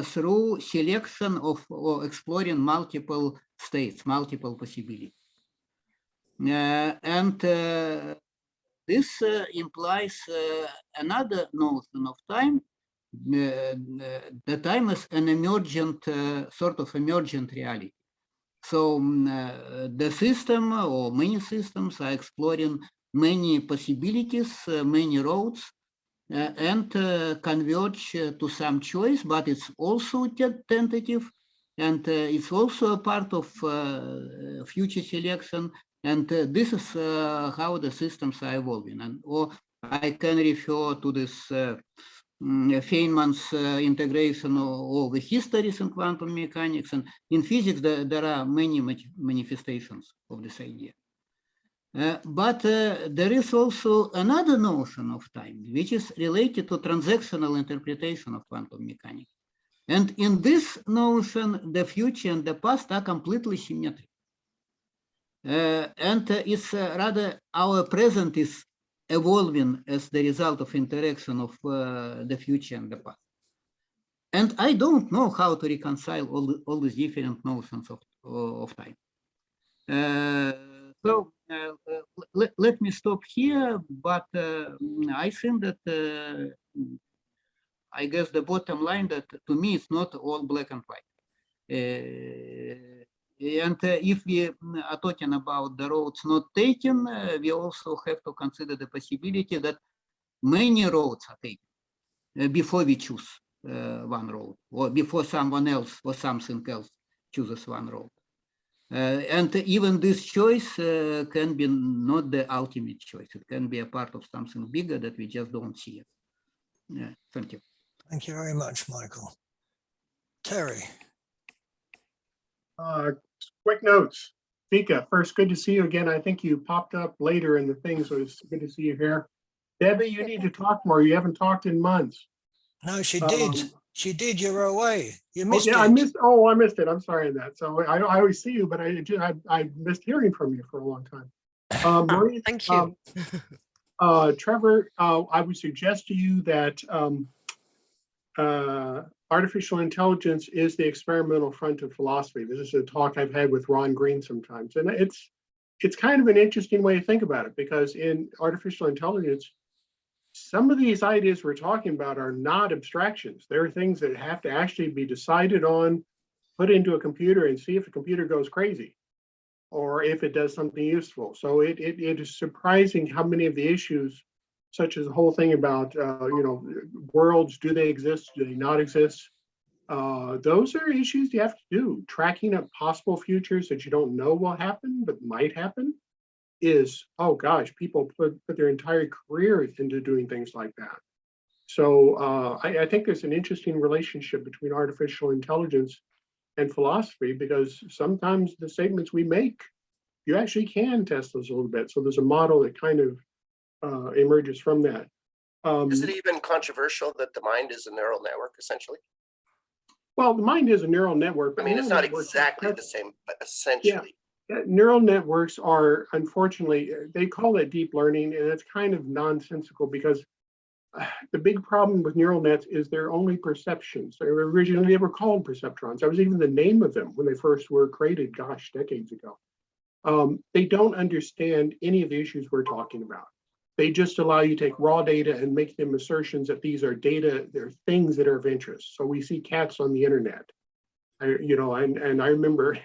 through selection of or exploring multiple states, multiple possibilities. This implies another notion of time. The time is an emergent, sort of emergent reality. So the system or many systems are exploring many possibilities, many roads, and converge to some choice, but it's also tentative, and it's also a part of future selection. And this is how the systems are evolving. And or I can refer to this Feynman's integration of the histories in quantum mechanics, and in physics there are many manifestations of this idea. But there is also another notion of time, which is related to transactional interpretation of quantum mechanics. And in this notion, the future and the past are completely symmetric. And it's rather our present is evolving as the result of interaction of the future and the past. And I don't know how to reconcile all these different notions of time. So let me stop here, but I think that I guess the bottom line that to me it's not all black and white. And if we are talking about the roads not taken, we also have to consider the possibility that many roads are taken before we choose one road, or before someone else or something else chooses one road. And even this choice can be not the ultimate choice. It can be a part of something bigger that we just don't see it. Yeah, thank you. Thank you very much, Michael. Terry. Quick notes. Vika, first, good to see you again. I think you popped up later in the thing, so it's good to see you here. Debbie, you need to talk more. You haven't talked in months. No, she did. She did. You were away. You missed it. I missed it. I'm sorry on that. So I always see you, but I missed hearing from you for a long time. Maurice, thank you. Trevor, I would suggest to you that artificial intelligence is the experimental front of philosophy. This is a talk I've had with Ron Green sometimes, and it's kind of an interesting way to think about it, because in artificial intelligence, some of these ideas we're talking about are not abstractions. There are things that have to actually be decided on, put into a computer, and see if the computer goes crazy or if it does something useful. So it is surprising how many of the issues, such as the whole thing about worlds, do they exist, do they not exist? Those are issues you have to do. Tracking up possible futures that you don't know will happen but might happen is, oh gosh, people put their entire careers into doing things like that. So I think there's an interesting relationship between artificial intelligence and philosophy, because sometimes the statements we make, you actually can test those a little bit. So there's a model that kind of emerges from that. Is it even controversial that the mind is a neural network, essentially? Well, the mind is a neural network. I mean, it's not exactly the same, but essentially. Yeah, neural networks are, unfortunately, they call it deep learning, and it's kind of nonsensical, because the big problem with neural nets is they're only perceptions. They were called perceptrons. That was even the name of them when they first were created, gosh, decades ago. They don't understand any of the issues we're talking about. They just allow you to take raw data and make them assertions that these are data, they're things that are of interest. So we see cats on the internet, and I remember,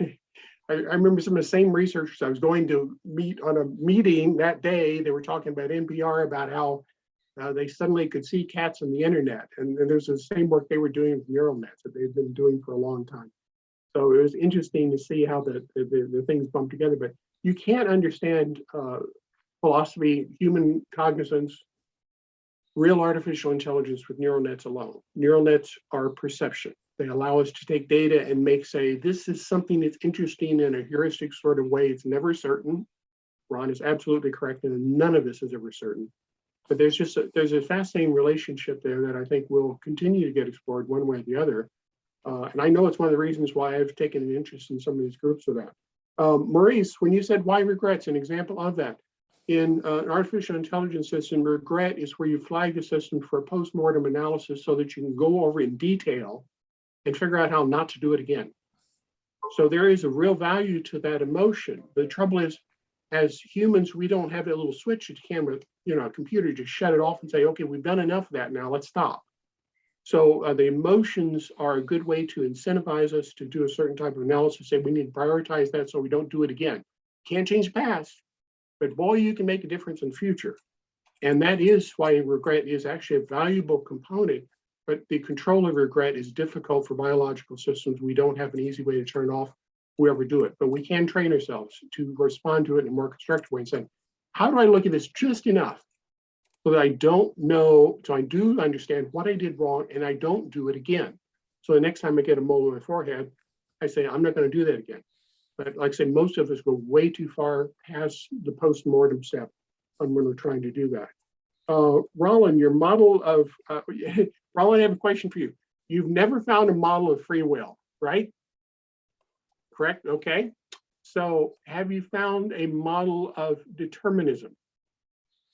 I remember some of the same researchers I was going to meet on a meeting that day. They were talking about NPR, about how they suddenly could see cats on the internet. And there's the same work they were doing with neural nets that they've been doing for a long time. So it was interesting to see how the things bump together. But you can't understand philosophy, human cognizance, real artificial intelligence with neural nets alone. Neural nets are perception. They allow us to take data and say, this is something that's interesting in a heuristic sort of way. It's never certain. Ron is absolutely correct, and none of this is ever certain. But there's a fascinating relationship there that I think will continue to get explored one way or the other. And I know it's one of the reasons why I've taken an interest in some of these groups of that. Maurice, when you said why regrets, an example of that. In an artificial intelligence system, regret is where you flag the system for a post-mortem analysis so that you can go over in detail and figure out how not to do it again. So there is a real value to that emotion. The trouble is, as humans, we don't have a little switch that you can with, a computer, just shut it off and say, okay, we've done enough of that now, let's stop. So the emotions are a good way to incentivize us to do a certain type of analysis, say we need to prioritize that so we don't do it again. Can't change the past, but boy, you can make a difference in the future. And that is why regret is actually a valuable component, but the control of regret is difficult for biological systems. We don't have an easy way to turn off whoever do it, but we can train ourselves to respond to it in a more constructive way and say, how do I look at this just enough so that I don't know, so I do understand what I did wrong and I don't do it again. So the next time I get a mole on my forehead, I say, I'm not going to do that again. But like I say, most of us go way too far past the post-mortem step when we're trying to do that. Roland, your model of, Roland, I have a question for you. You've never found a model of free will, right? Correct, okay. So have you found a model of determinism?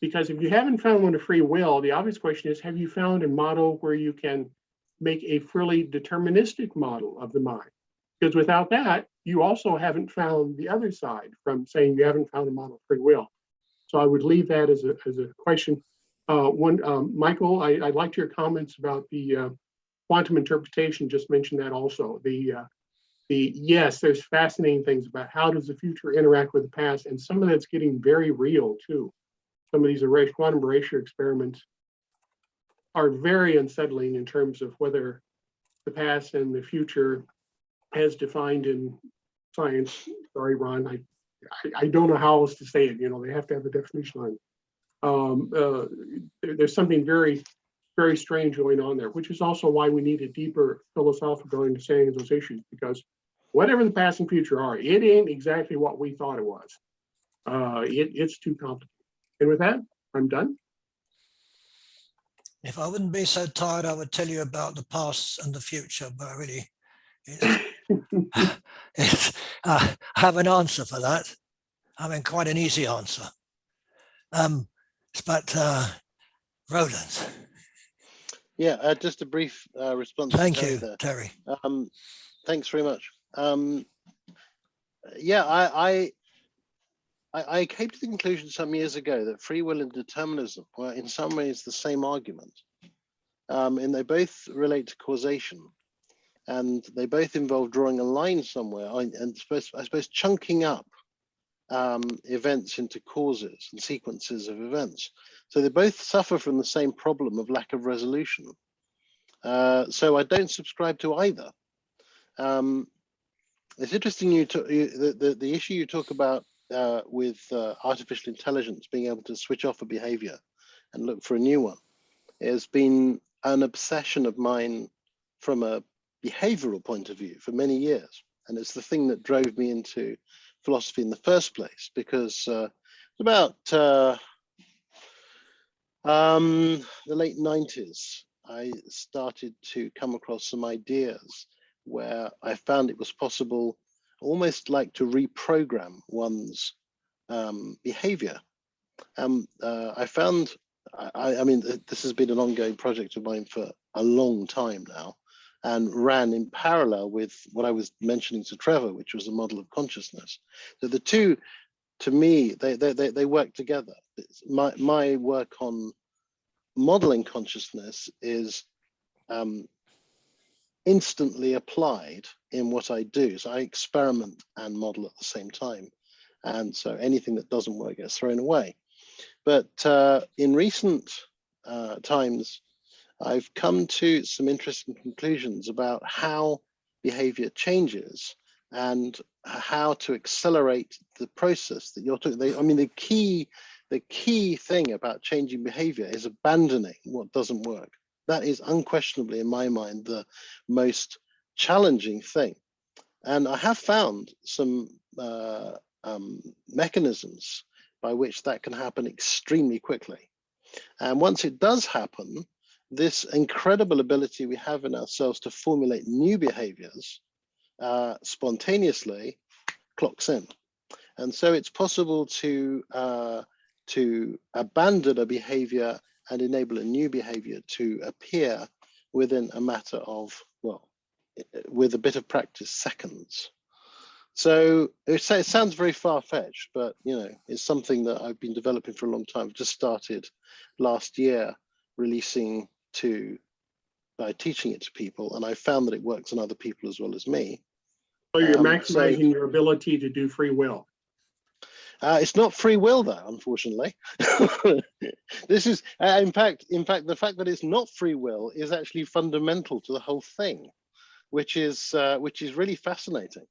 Because if you haven't found one of free will, the obvious question is, have you found a model where you can make a fully deterministic model of the mind? Because without that, you also haven't found the other side from saying you haven't found a model of free will. So I would leave that as a question. Michael, I liked your comments about the quantum interpretation, just mentioned that also. Yes, there's fascinating things about how does the future interact with the past, and some of that's getting very real too. Some of these quantum erasure experiments are very unsettling in terms of whether the past and the future, as defined in science. Sorry, Ron, I don't know how else to say it. They have to have a definition on it. There's something very, very strange going on there, which is also why we need a deeper philosophical understanding of those issues, because whatever the past and future are, it ain't exactly what we thought it was. It's too complicated. And with that, I'm done. If I wouldn't be so tired, I would tell you about the past and the future, but really, I have an answer for that. I mean, quite an easy answer. But Roland. Yeah, just a brief response. Thank you, there. Terry. Thanks very much. Yeah, I came to the conclusion some years ago that free will and determinism were in some ways the same argument. And they both relate to causation. And they both involve drawing a line somewhere and I suppose chunking up events into causes and sequences of events. So they both suffer from the same problem of lack of resolution. So I don't subscribe to either. It's interesting the issue you talk about with artificial intelligence being able to switch off a behavior and look for a new one. It has been an obsession of mine from a behavioral point of view for many years. And it's the thing that drove me into philosophy in the first place, because about the late 90s, I started to come across some ideas where I found it was possible almost like to reprogram one's behavior. I found, I mean, this has been an ongoing project of mine for a long time now, and ran in parallel with what I was mentioning to Trevor, which was a model of consciousness. So the two, to me, they work together. My work on modeling consciousness is instantly applied in what I do. So I experiment and model at the same time. And so anything that doesn't work gets thrown away. But in recent times, I've come to some interesting conclusions about how behavior changes and how to accelerate the process that you're talking. I mean, the key thing about changing behavior is abandoning what doesn't work. That is unquestionably, in my mind, the most challenging thing. And I have found some mechanisms by which that can happen extremely quickly. And once it does happen, this incredible ability we have in ourselves to formulate new behaviors spontaneously clocks in. And so it's possible to abandon a behavior and enable a new behavior to appear within a matter of, well, with a bit of practice, seconds. So it sounds very far-fetched, but you know, it's something that I've been developing for a long time. I've just started last year releasing by teaching it to people, and I found that it works on other people as well as me. So you're maximizing your ability to do free will. It's not free will, though, unfortunately. This is, in fact, the fact that it's not free will is actually fundamental to the whole thing, which is really fascinating,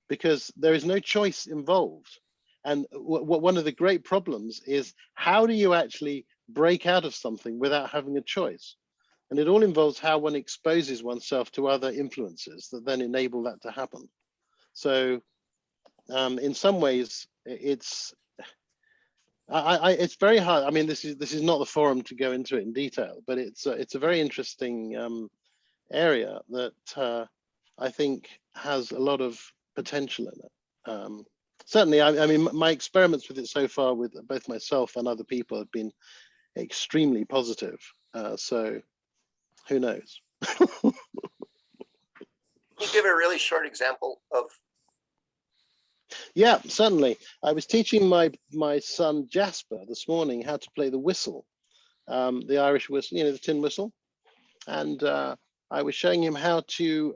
because there is no choice involved. And one of the great problems is, how do you actually break out of something without having a choice? And it all involves how one exposes oneself to other influences that then enable that to happen. So in some ways, it's very hard. I mean, this is not the forum to go into it in detail, but it's a very interesting area that I think has a lot of potential in it. Certainly, I mean, my experiments with it so far with both myself and other people have been extremely positive. So who knows? Can you give a really short example of? Yeah, certainly. I was teaching my son Jasper this morning how to play the whistle, the Irish whistle, you know, the tin whistle. And I was showing him how to,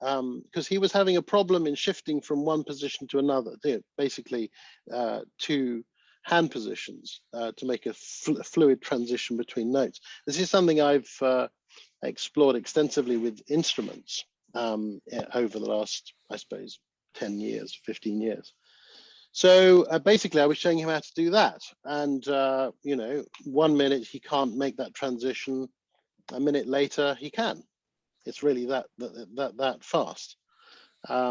because he was having a problem in shifting from one position to another, basically two hand positions to make a fluid transition between notes. This is something I've explored extensively with instruments over the last, I suppose, 10 years, 15 years. So basically, I was showing him how to do that. And, you know, 1 minute he can't make that transition. A minute later, he can. It's really that fast. Yeah,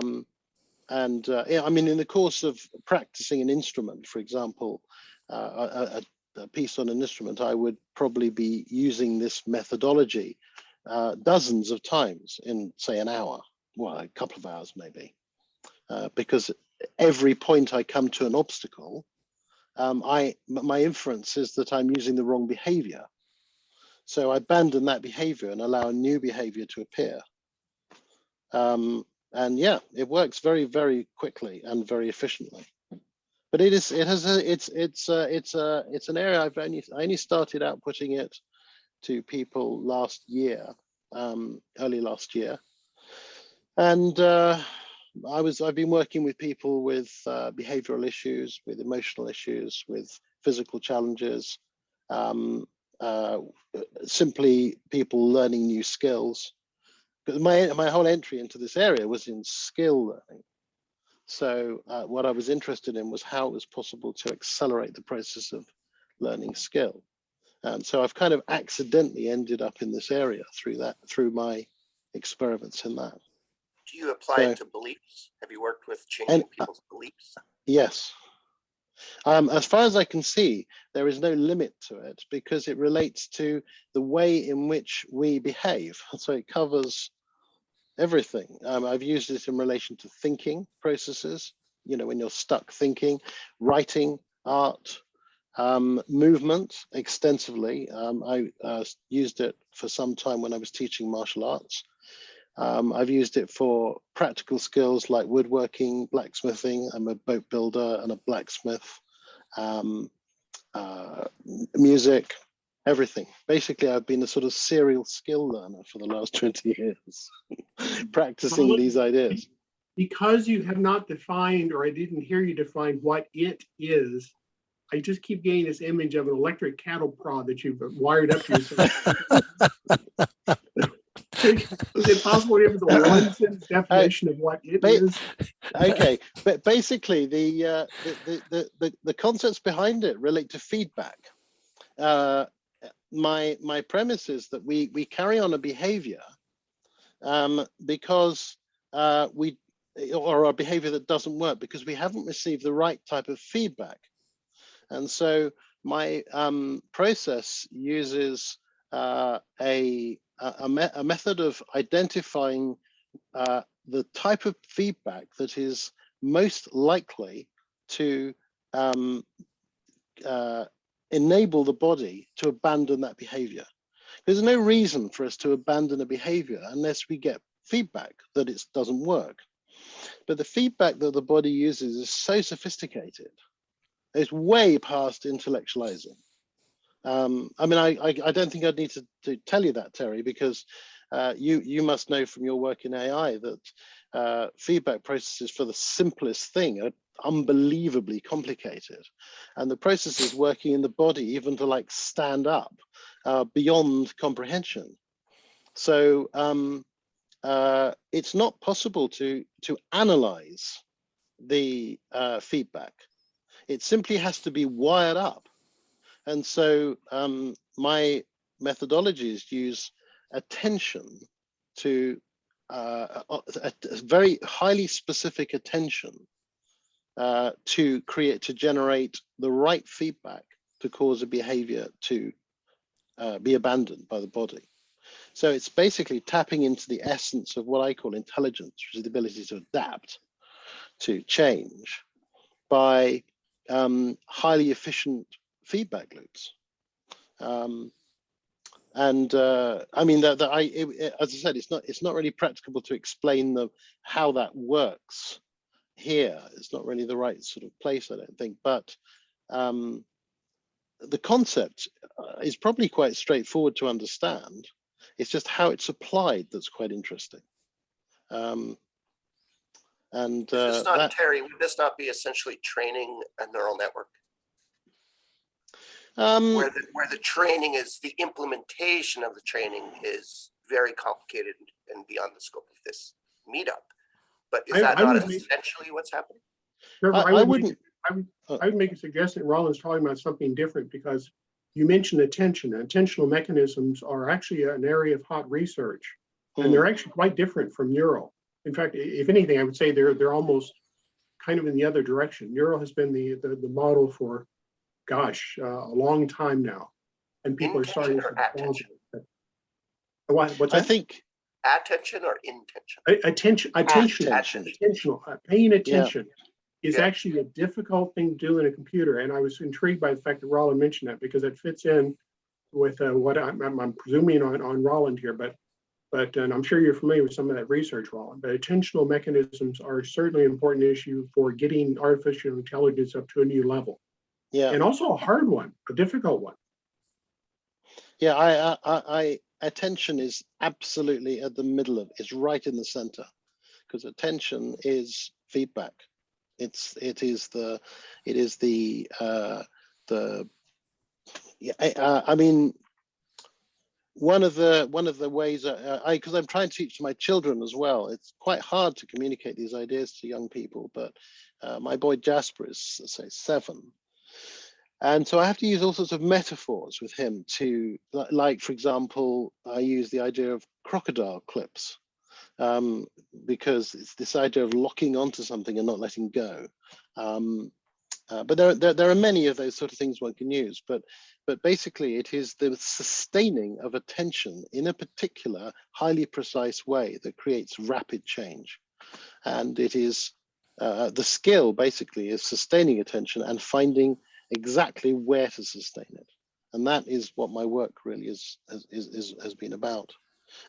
I mean, in the course of practicing an instrument, for example, a piece on an instrument, I would probably be using this methodology dozens of times in, say, an hour, well, a couple of hours maybe, because every point I come to an obstacle, my inference is that I'm using the wrong behavior. So I abandon that behavior and allow a new behavior to appear. And yeah, it works very, very quickly and very efficiently. But it's an area I only started out putting it to people last year, early last year. And I've been working with people with behavioral issues, with emotional issues, with physical challenges, simply people learning new skills. Because my whole entry into this area was in skill learning. So what I was interested in was how it was possible to accelerate the process of learning skill. And so I've kind of accidentally ended up in this area through my experiments in that. Do you apply it to beliefs? Have you worked with changing people's beliefs? Yes. As far as I can see, there is no limit to it because it relates to the way in which we behave. So it covers everything. I've used it in relation to thinking processes, you know, when you're stuck thinking, writing, art, movement extensively. I used it for some time when I was teaching martial arts. I've used it for practical skills like woodworking, blacksmithing. I'm a boat builder and a blacksmith, music, everything. Basically, I've been a sort of serial skill learner for the last 20 years, practicing these ideas. Because you have not defined, or I didn't hear you define what it is, I just keep getting this image of an electric cattle prod that you've wired up to yourself. Is it possible to have a one-sentence definition of what it is? Okay, but basically the concepts behind it relate to feedback. My premise is that we carry on a behavior because or our behavior that doesn't work because we haven't received the right type of feedback. And so my process uses a method of identifying the type of feedback that is most likely to enable the body to abandon that behavior. There's no reason for us to abandon a behavior unless we get feedback that it doesn't work. But the feedback that the body uses is so sophisticated, it's way past intellectualizing. I mean, I don't think I'd need to tell you that, Terry, because you must know from your work in AI that feedback processes for the simplest thing are unbelievably complicated. And the processes working in the body, even to like stand up, beyond comprehension. So it's not possible to analyze the feedback. It simply has to be wired up. And so my methodologies use attention to a very highly specific attention to generate the right feedback to cause a behavior to be abandoned by the body. So it's basically tapping into the essence of what I call intelligence, which is the ability to adapt, to change by highly efficient feedback loops. I mean, as I said, it's not really practicable to explain how that works here. It's not really the right sort of place, I don't think. But the concept is probably quite straightforward to understand. It's just how it's applied that's quite interesting. Terry, would this not be essentially training a neural network? Where the training is, the implementation of the training is very complicated and beyond the scope of this meetup. But is that not essentially what's happening? I would make a suggestion. Ronald's talking about something different because you mentioned attention. Attentional mechanisms are actually an area of hot research, and they're actually quite different from neural. In fact, if anything, I would say they're almost kind of in the other direction. Neural has been the model for, gosh, a long time now, and people are starting to. What's that? I think attention or intention. Attentional. Paying attention is actually a difficult thing to do in a computer, and I was intrigued by the fact that Roland mentioned that because it fits in with what I'm presuming on Roland here, but and I'm sure you're familiar with some of that research, Roland. But attentional mechanisms are certainly an important issue for getting artificial intelligence up to a new level. Yeah, and also a hard one, a difficult one. Yeah, attention is absolutely at the middle of, it's right in the center, because attention is feedback. It is the I mean, one of the ways because I'm trying to teach my children as well, it's quite hard to communicate these ideas to young people, but my boy Jasper is, say, 7. And so I have to use all sorts of metaphors with him to, like, for example, I use the idea of crocodile clips, because it's this idea of locking onto something and not letting go. But there are many of those sort of things one can use, but basically it is the sustaining of attention in a particular highly precise way that creates rapid change. And it is the skill basically is sustaining attention and finding exactly where to sustain it. And that is what my work really has been about.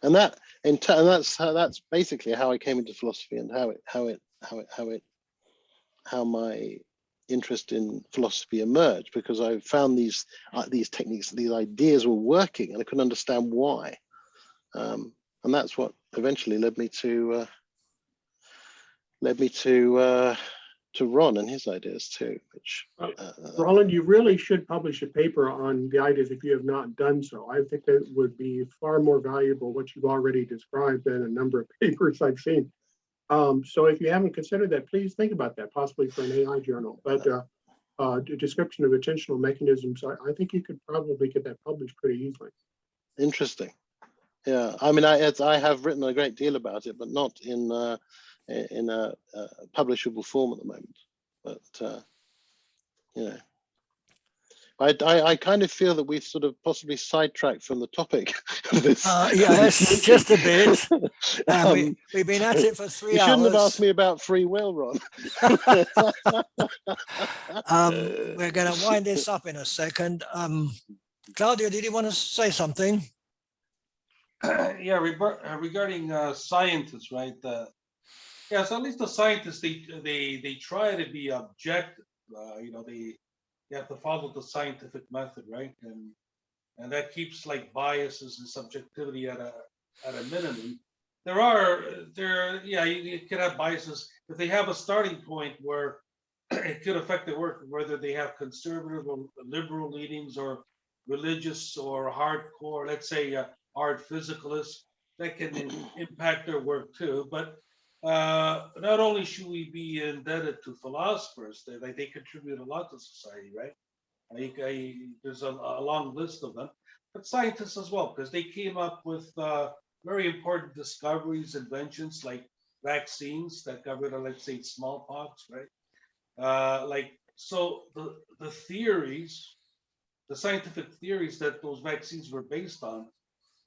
And that's basically how I came into philosophy and how my interest in philosophy emerged, because I found these techniques, these ideas were working, and I couldn't understand why. And that's what eventually led me to Ron and his ideas too. Which Roland, you really should publish a paper on the ideas if you have not done so. I think that would be far more valuable what you've already described than a number of papers I've seen. So if you haven't considered that, please think about that, possibly for an AI journal. But the description of attentional mechanisms, I think you could probably get that published pretty easily. Interesting. Yeah, I mean, I have written a great deal about it, but not in a publishable form at the moment. But you know, I kind of feel that we've sort of possibly sidetracked from the topic of this. Yes, just a bit. We've been at it for 3 hours. You shouldn't have asked me about free will, Ron. We're going to wind this up in a second. Claudio, did you want to say something? Yeah, regarding scientists, right? Yes, at least the scientists, they try to be objective. You know, they have to follow the scientific method, right? And that keeps like biases and subjectivity at a minimum. You could have biases if they have a starting point where it could affect their work, whether they have conservative or liberal leanings or religious or hardcore, let's say hard physicalists, that can impact their work too. But not only should we be indebted to philosophers, they contribute a lot to society, right? There's a long list of them, but scientists as well, because they came up with very important discoveries, inventions like vaccines that got rid of, let's say, smallpox, right? So the theories, the scientific theories that those vaccines were based on,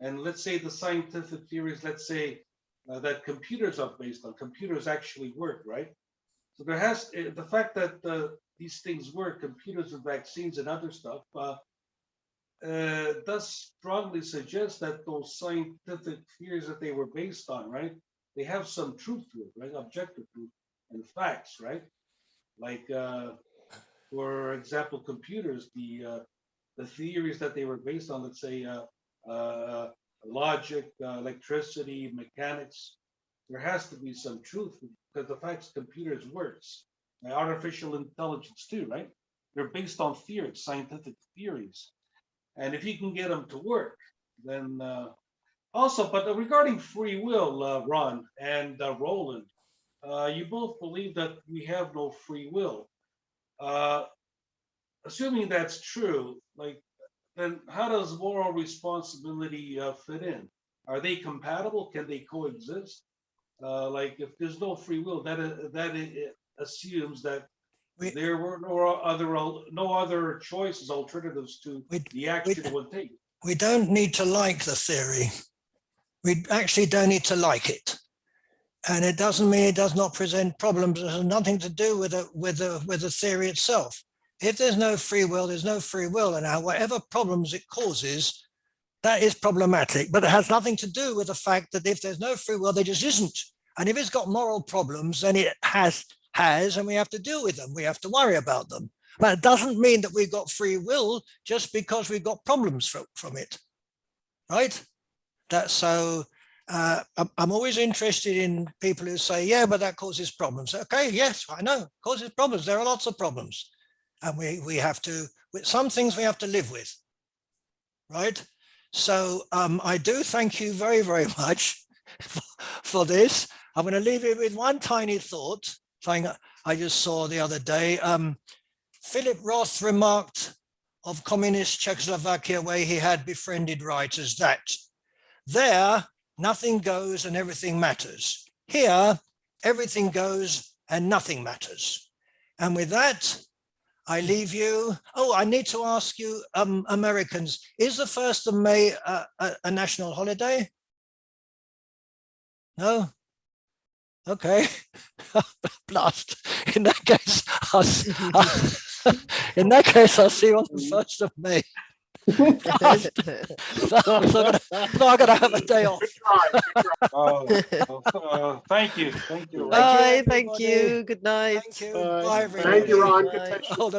and let's say the scientific theories, let's say that computers are based on, computers actually work, right? So there has the fact that these things work, computers and vaccines and other stuff, does strongly suggest that those scientific theories that they were based on, right? They have some truth to it, right? Objective truth and facts, right? Like, for example, computers, the theories that they were based on, let's say, logic, electricity, mechanics, there has to be some truth because the fact computers works. And artificial intelligence too, right? They're based on theories, scientific theories. And if you can get them to work, then also, but regarding free will, Ron and Roland, you both believe that we have no free will. Assuming that's true, then how does moral responsibility fit in? Are they compatible? Can they coexist? If there's no free will, that assumes that there were no other choices, alternatives to the action it would take. We don't need to like the theory. We actually don't need to like it. And it doesn't mean it does not present problems. It has nothing to do with the theory itself. If there's no free will, there's no free will. And whatever problems it causes, that is problematic. But it has nothing to do with the fact that if there's no free will, there just isn't. And if it's got moral problems, then it has, and we have to deal with them. We have to worry about them. But it doesn't mean that we've got free will just because we've got problems from it, right? I'm always interested in people who say, yeah, but that causes problems. Okay, yes, I know, causes problems. There are lots of problems. And we have to, with some things we have to live with, right? So I do thank you very, very much for this. I'm going to leave you with one tiny thought, something I just saw the other day. Philip Roth remarked of communist Czechoslovakia, where he had befriended writers, that there nothing goes and everything matters. Here, everything goes and nothing matters. And with that, I leave you. Oh, I need to ask you, Americans, is the 1st of May a national holiday? No? Okay. Blast. In that case, I'll see you on the 1st of May. So I'm gonna have a day off. Thank you. Thank you. Bye. Thank you. Good night. Thank you. Bye, everybody. Thank you, Ron. Bye.